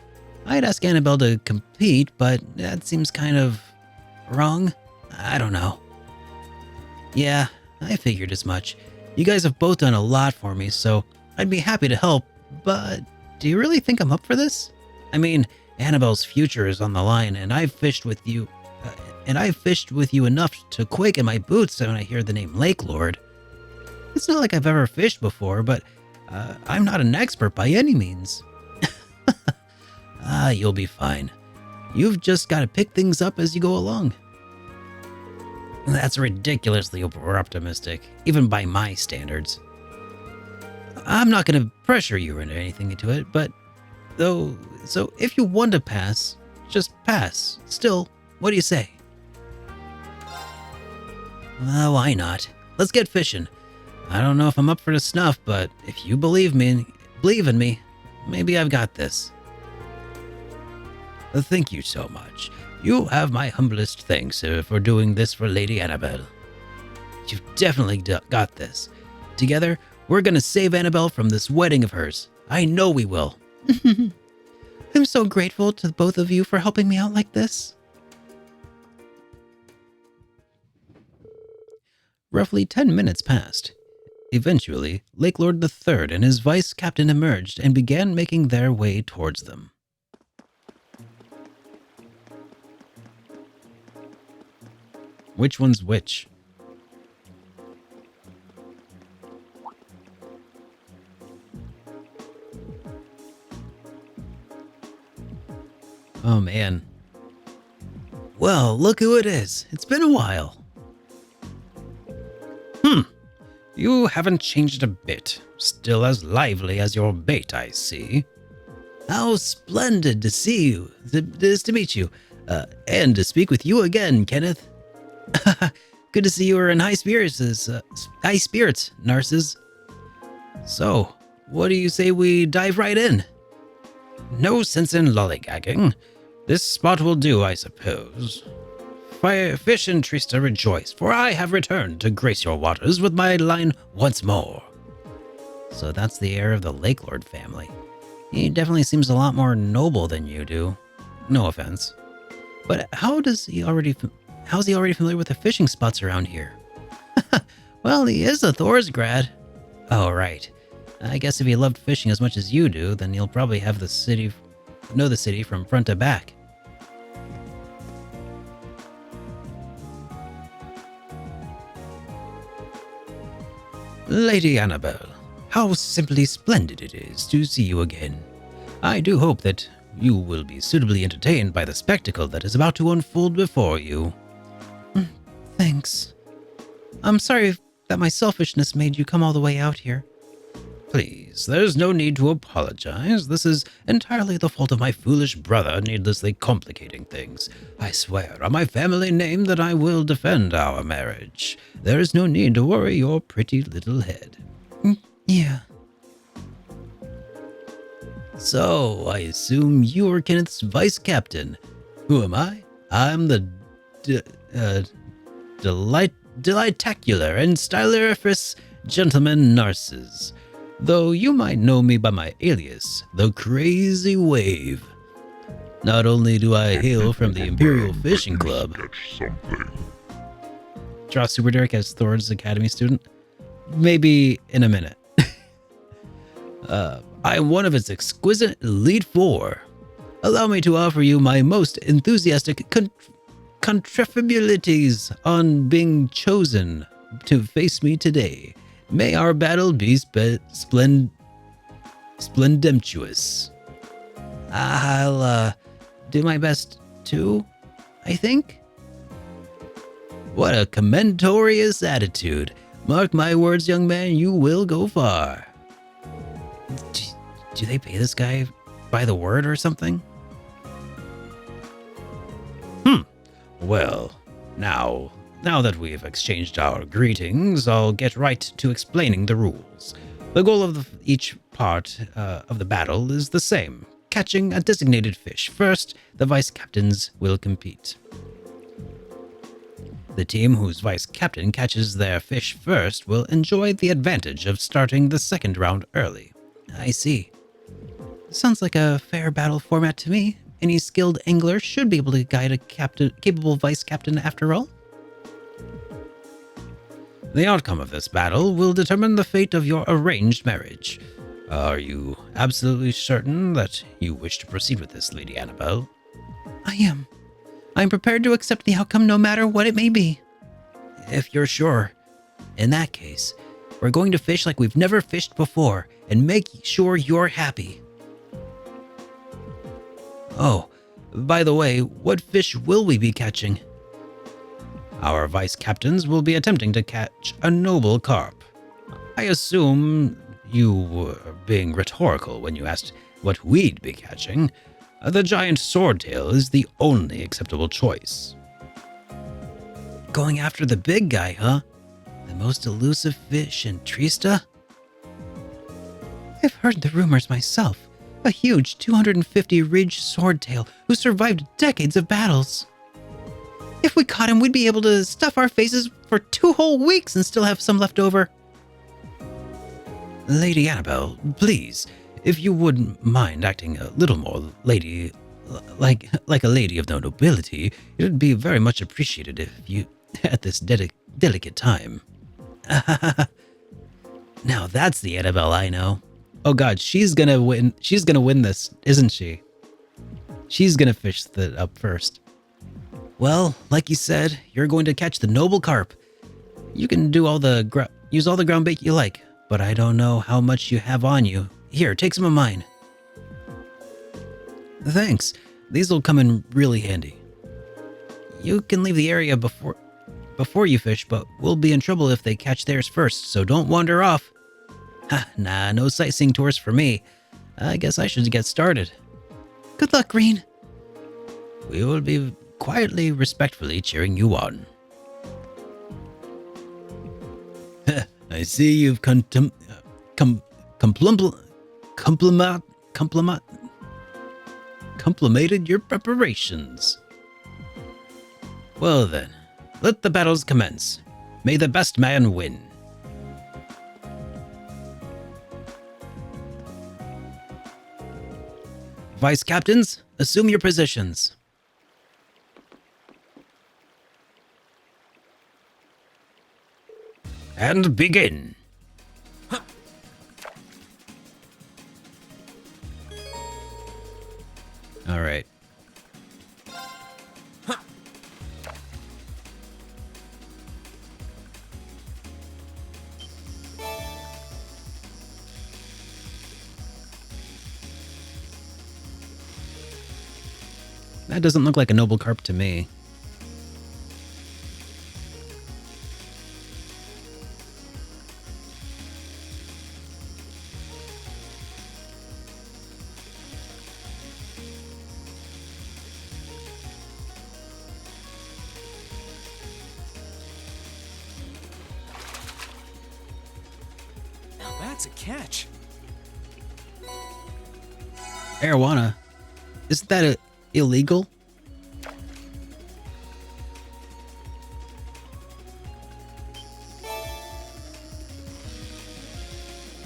I'd ask Annabelle to compete, but that seems kind of wrong. I don't know. Yeah, I figured as much. You guys have both done a lot for me, so I'd be happy to help, but do you really think I'm up for this? I mean, Annabelle's future is on the line, and I've fished with you enough to quake in my boots when I hear the name Lake Lord. It's not like I've ever fished before, but I'm not an expert by any means. You'll be fine. You've just got to pick things up as you go along. That's ridiculously over-optimistic, even by my standards. I'm not going to pressure you into anything into it, but so if you want to pass, just pass. Still, what do you say? Why not? Let's get fishing. I don't know if I'm up for the snuff, but if you believe in me, maybe I've got this. Thank you so much. You have my humblest thanks for doing this for Lady Annabelle. You've definitely got this. Together, we're gonna save Annabelle from this wedding of hers. I know we will. I'm so grateful to both of you for helping me out like this. Roughly 10 minutes passed. Eventually, Lake Lord III and his vice captain emerged and began making their way towards them. Which one's which? Oh man. Well, look who it is. It's been a while. You haven't changed a bit. Still as lively as your bait, I see. How splendid to see you. It is to meet you. And to speak with you again, Kenneth. Good to see you are in high spirits, Narcissus. So, what do you say we dive right in? No sense in lollygagging. This spot will do, I suppose. Fish and Trista rejoice, for I have returned to grace your waters with my line once more. So that's the heir of the Lake Lord family. He definitely seems a lot more noble than you do. No offense. But how's he already familiar with the fishing spots around here? Well, he is a Thor's grad. Oh, right. I guess if he loved fishing as much as you do, then he'll probably know the city from front to back. Lady Annabelle, how simply splendid it is to see you again. I do hope that you will be suitably entertained by the spectacle that is about to unfold before you. Thanks. I'm sorry that my selfishness made you come all the way out here. Please, there's no need to apologize. This is entirely the fault of my foolish brother needlessly complicating things. I swear on my family name that I will defend our marriage. There is no need to worry your pretty little head. Yeah. So, I assume you are Kenneth's vice captain. Who am I? I'm the delighttacular and styleriferous gentleman Narcissus. Though you might know me by my alias, the Crazy Wave. Not only do I hail from the Imperial Fishing Club. Draw Super Derek as Thor's Academy student? Maybe in a minute. I am one of its exquisite Elite Four. Allow me to offer you my most enthusiastic contributions on being chosen to face me today. May our battle be splendemptuous. I'll do my best too, I think. What a commendorious attitude. Mark my words, young man, you will go far. Do they pay this guy by the word or something? Well, now that we've exchanged our greetings, I'll get right to explaining the rules. The goal of each part of the battle is the same: catching a designated fish. First, the vice captains will compete. The team whose vice captain catches their fish first will enjoy the advantage of starting the second round early. I see. Sounds like a fair battle format to me. Any skilled angler should be able to guide a capable vice captain after all. The outcome of this battle will determine the fate of your arranged marriage. Are you absolutely certain that you wish to proceed with this, Lady Annabelle? I am. I'm prepared to accept the outcome no matter what it may be. If you're sure, in that case, we're going to fish like we've never fished before and make sure you're happy. Oh, by the way, what fish will we be catching? Our vice captains will be attempting to catch a noble carp. I assume you were being rhetorical when you asked what we'd be catching. The giant swordtail is the only acceptable choice. Going after the big guy, huh? The most elusive fish in Trista? I've heard the rumors myself. A huge 250 ridge swordtail who survived decades of battles. If we caught him, we'd be able to stuff our faces for 2 whole weeks and still have some left over. Lady Annabelle, please, if you wouldn't mind acting a little more like a lady of no nobility, it would be very much appreciated if you, at this delicate time. Now that's the Annabelle I know. Oh god, she's gonna win. She's gonna win this, isn't she? She's gonna fish up first. Well, like you said, you're going to catch the noble carp. You can do use all the ground bait you like, but I don't know how much you have on you. Here, take some of mine. Thanks. These will come in really handy. You can leave the area before you fish, but we'll be in trouble if they catch theirs first, so don't wander off. Nah, no sightseeing tours for me. I guess I should get started. Good luck, Green. We will be quietly, respectfully cheering you on. I see you've complimented your preparations. Well then, let the battles commence. May the best man win. Vice captains, assume your positions. And begin. All right. That doesn't look like a noble carp to me. Now that's a catch. Arowana. Isn't that illegal?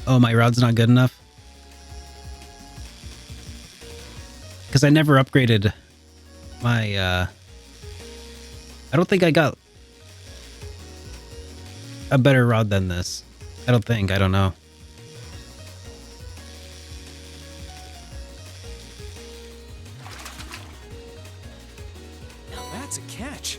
Oh, my rod's not good enough? Because I never upgraded my, I don't think I got a better rod than this. I don't think. I don't know. Now that's a catch.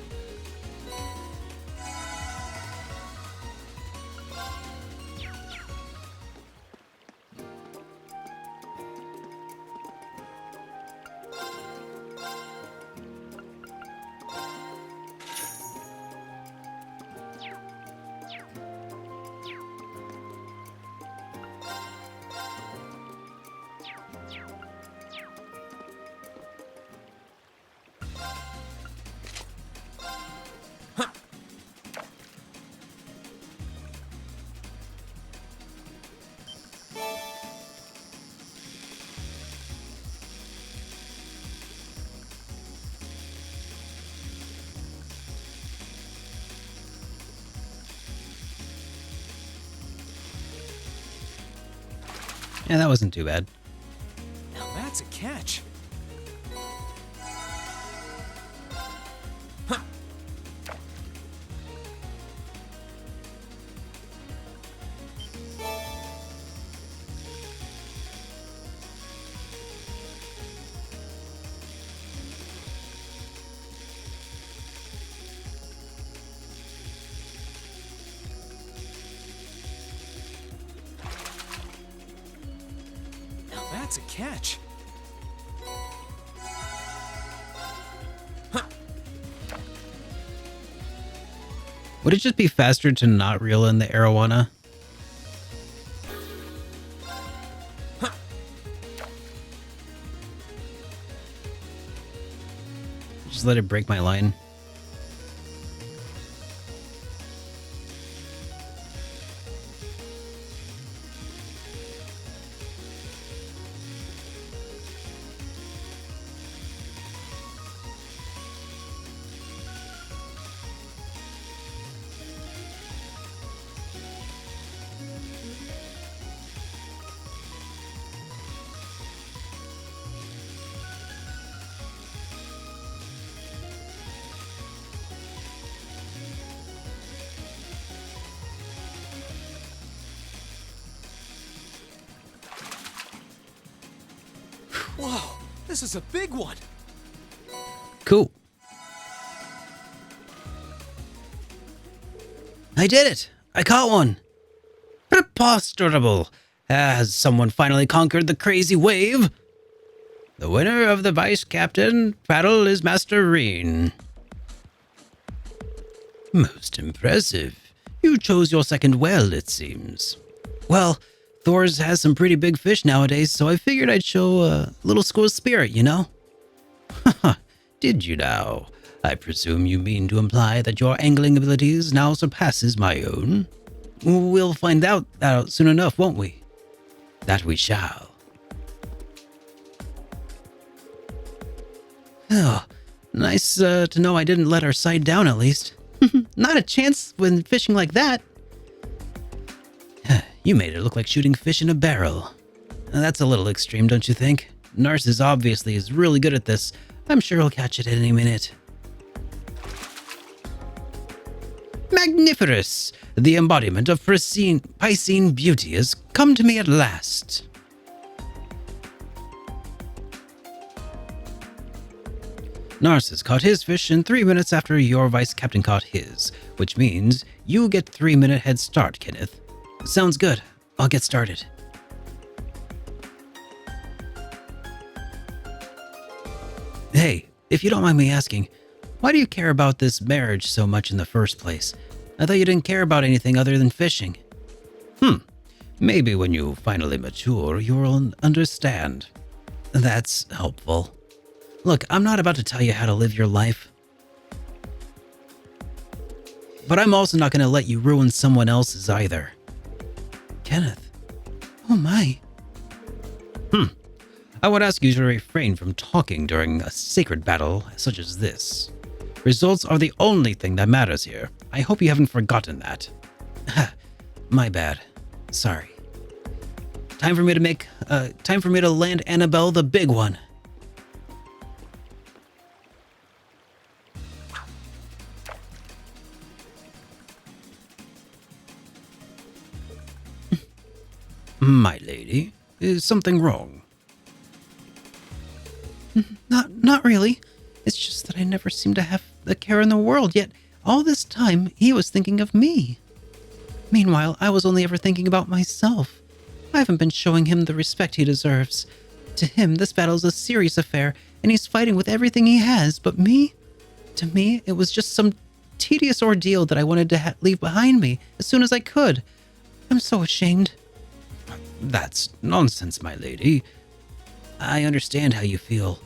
Yeah, that wasn't too bad. Now that's a catch. That's a catch. Would it just be faster to not reel in the arowana? Just let it break my line. Whoa, this is a big one. Cool. I did it! I caught one! Preposterable! Has someone finally conquered the crazy wave? The winner of the vice captain battle is Master Reen. Most impressive. You chose your second well, it seems. Well, Thor's has some pretty big fish nowadays, so I figured I'd show a little school spirit, you know? Haha, did you now? I presume you mean to imply that your angling abilities now surpasses my own? We'll find out soon enough, won't we? That we shall. Oh, nice to know I didn't let our side down at least. Not a chance when fishing like that. You made it look like shooting fish in a barrel. That's a little extreme, don't you think? Narcissus obviously is really good at this. I'm sure he'll catch it at any minute. Magniferous! The embodiment of Piscine beauty has come to me at last. Narcissus caught his fish in 3 minutes after your vice captain caught his, which means you get 3-minute head start, Kenneth. Sounds good. I'll get started. Hey, if you don't mind me asking, why do you care about this marriage so much in the first place? I thought you didn't care about anything other than fishing. Maybe when you finally mature, you'll understand. That's helpful. Look, I'm not about to tell you how to live your life. But I'm also not going to let you ruin someone else's either. Kenneth. Oh my. I would ask you to refrain from talking during a sacred battle such as this. Results are the only thing that matters here. I hope you haven't forgotten that. My bad. Sorry. Time for me to land Annabelle the big one. My lady, is something wrong? Not really. It's just that I never seem to have the care in the world, yet all this time he was thinking of me. Meanwhile, I was only ever thinking about myself. I haven't been showing him the respect he deserves. To him, this battle is a serious affair, and he's fighting with everything he has, but me? To me, it was just some tedious ordeal that I wanted to leave behind me as soon as I could. I'm so ashamed. That's nonsense, my lady. I understand how you feel,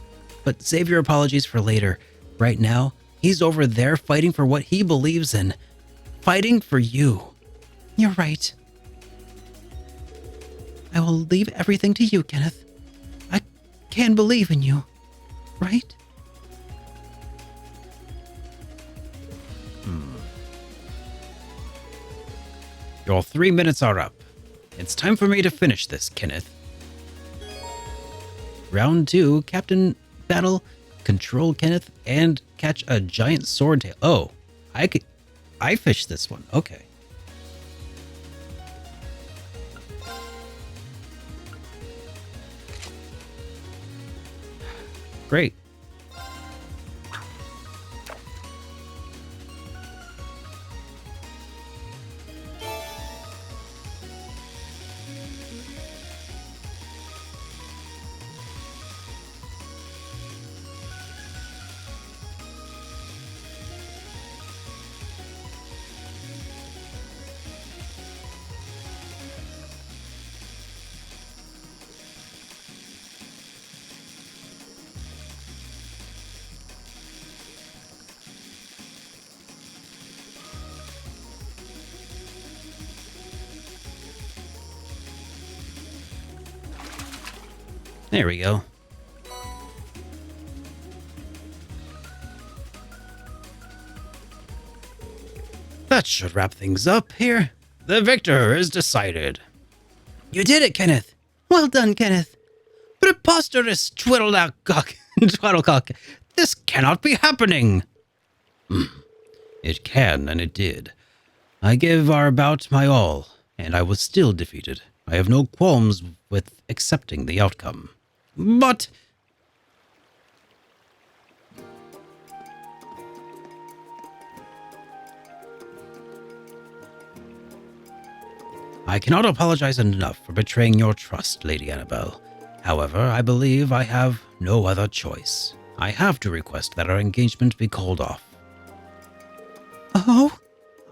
but save your apologies for later. Right now, he's over there fighting for what he believes in. Fighting for you. You're right. I will leave everything to you, Kenneth. I can believe in you, right? Your 3 minutes are up. It's time for me to finish this, Kenneth. Round 2, Captain Battle, control Kenneth, and catch a giant swordtail. Oh, I fished this one. Okay. Great. There we go. That should wrap things up here. The victor is decided. You did it, Kenneth. Well done, Kenneth. Preposterous twaddlecock. This cannot be happening. It can, and it did. I gave our bout my all, and I was still defeated. I have no qualms with accepting the outcome. But I cannot apologize enough for betraying your trust, Lady Annabelle. However, I believe I have no other choice. I have to request that our engagement be called off. Oh?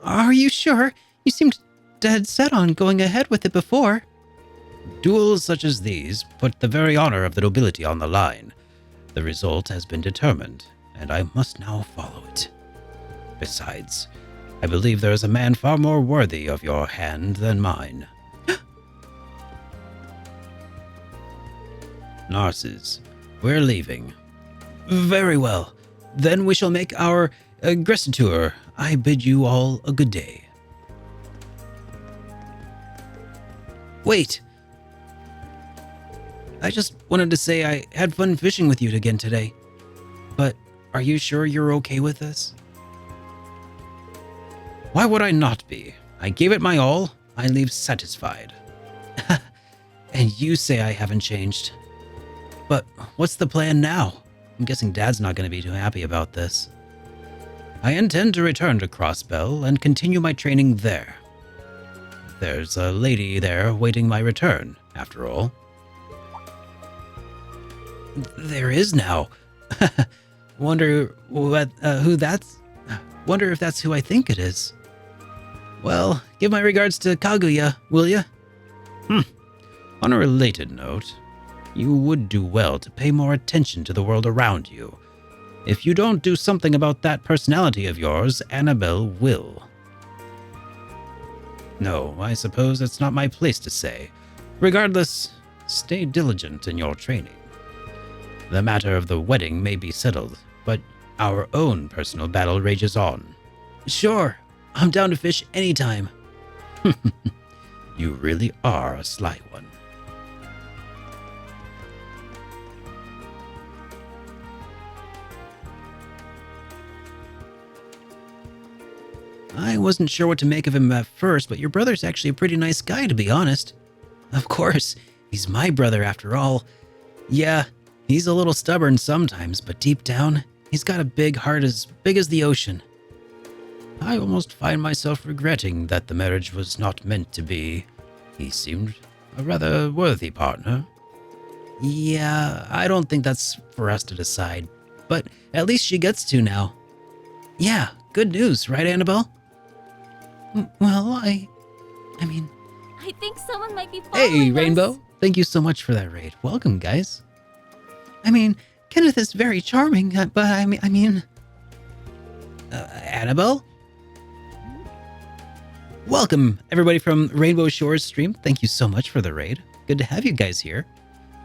Are you sure? You seemed dead set on going ahead with it before. Duels such as these put the very honor of the nobility on the line. The result has been determined, and I must now follow it. Besides, I believe there is a man far more worthy of your hand than mine. Narcissus, we're leaving. Very well. Then we shall make our tour. I bid you all a good day. Wait. I just wanted to say I had fun fishing with you again today. But are you sure you're okay with this? Why would I not be? I gave it my all. I leave satisfied. And you say I haven't changed. But what's the plan now? I'm guessing Dad's not going to be too happy about this. I intend to return to Crossbell and continue my training there. There's a lady there waiting my return, after all. There is now. Wonder who that's. Wonder if that's who I think it is. Well, give my regards to Kaguya, will ya? On a related note, you would do well to pay more attention to the world around you. If you don't do something about that personality of yours, Annabelle will. No, I suppose it's not my place to say. Regardless, stay diligent in your training. The matter of the wedding may be settled, but our own personal battle rages on. Sure, I'm down to fish anytime. You really are a sly one. I wasn't sure what to make of him at first, but your brother's actually a pretty nice guy, to be honest. Of course, he's my brother after all. Yeah, he's a little stubborn sometimes, but deep down, he's got a big heart as big as the ocean. I almost find myself regretting that the marriage was not meant to be. He seemed a rather worthy partner. Yeah, I don't think that's for us to decide, but at least she gets to now. Yeah, good news, right, Annabelle? Well, I mean... I think someone might be following Hey, us. Rainbow. Thank you so much for that raid. Welcome, guys. I mean, Kenneth is very charming, but I mean... Annabelle? Welcome, everybody from Rainbow Shores stream. Thank you so much for the raid. Good to have you guys here.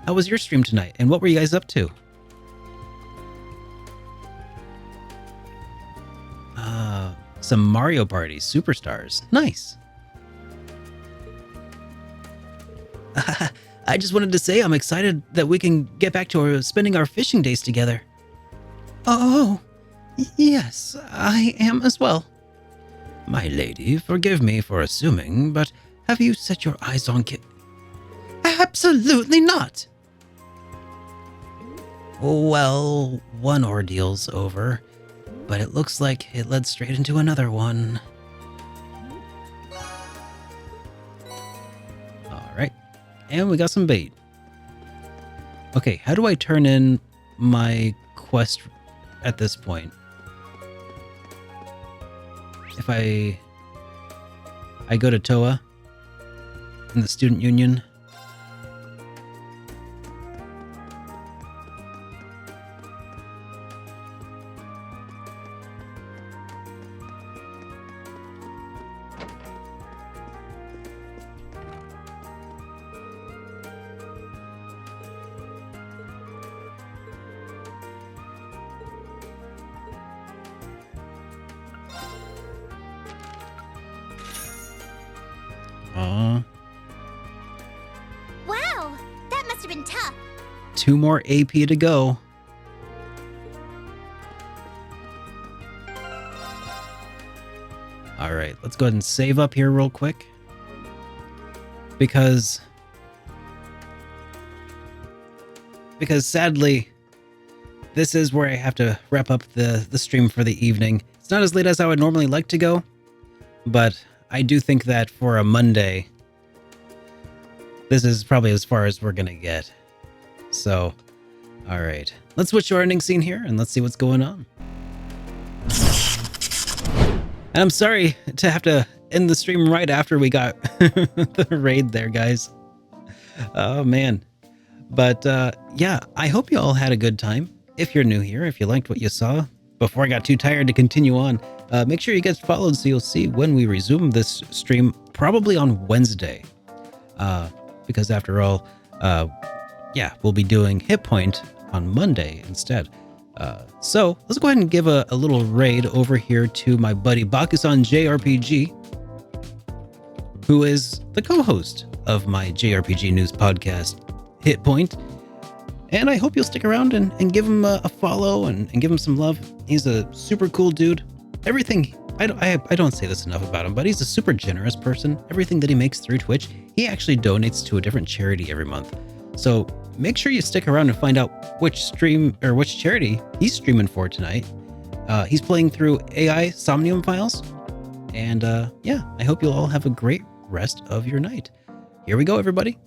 How was your stream tonight, and what were you guys up to? Some Mario Party Superstars. Nice. I just wanted to say I'm excited that we can get back to spending our fishing days together. Oh, yes, I am as well. My lady, forgive me for assuming, but have you set your eyes on Absolutely not! Well, one ordeal's over, but it looks like it led straight into another one. Alright, and we got some bait. Okay, how do I turn in my quest at this point? If I go to Toa in the student union. Wow, that must have been tough. 2 more AP to go. All right, let's go ahead and save up here real quick. Because sadly, this is where I have to wrap up the stream for the evening. It's not as late as I would normally like to go, but I do think that for a Monday, this is probably as far as we're gonna get. So, all right, let's switch to our ending scene here and let's see what's going on. And I'm sorry to have to end the stream right after we got the raid there, guys. Oh man. But yeah, I hope you all had a good time. If you're new here, if you liked what you saw, before I got too tired to continue on, make sure you get followed so you'll see when we resume this stream, probably on Wednesday. Because after all, yeah, we'll be doing Hit Point on Monday instead. So let's go ahead and give a little raid over here to my buddy Bakusan JRPG, who is the co-host of my JRPG news podcast, Hit Point. And I hope you'll stick around and give him a follow and give him some love. He's a super cool dude. Everything, I don't say this enough about him, but he's a super generous person. Everything that he makes through Twitch, he actually donates to a different charity every month. So make sure you stick around and find out which stream or which charity he's streaming for tonight. He's playing through AI Somnium Files. And yeah, I hope you'll all have a great rest of your night. Here we go, everybody.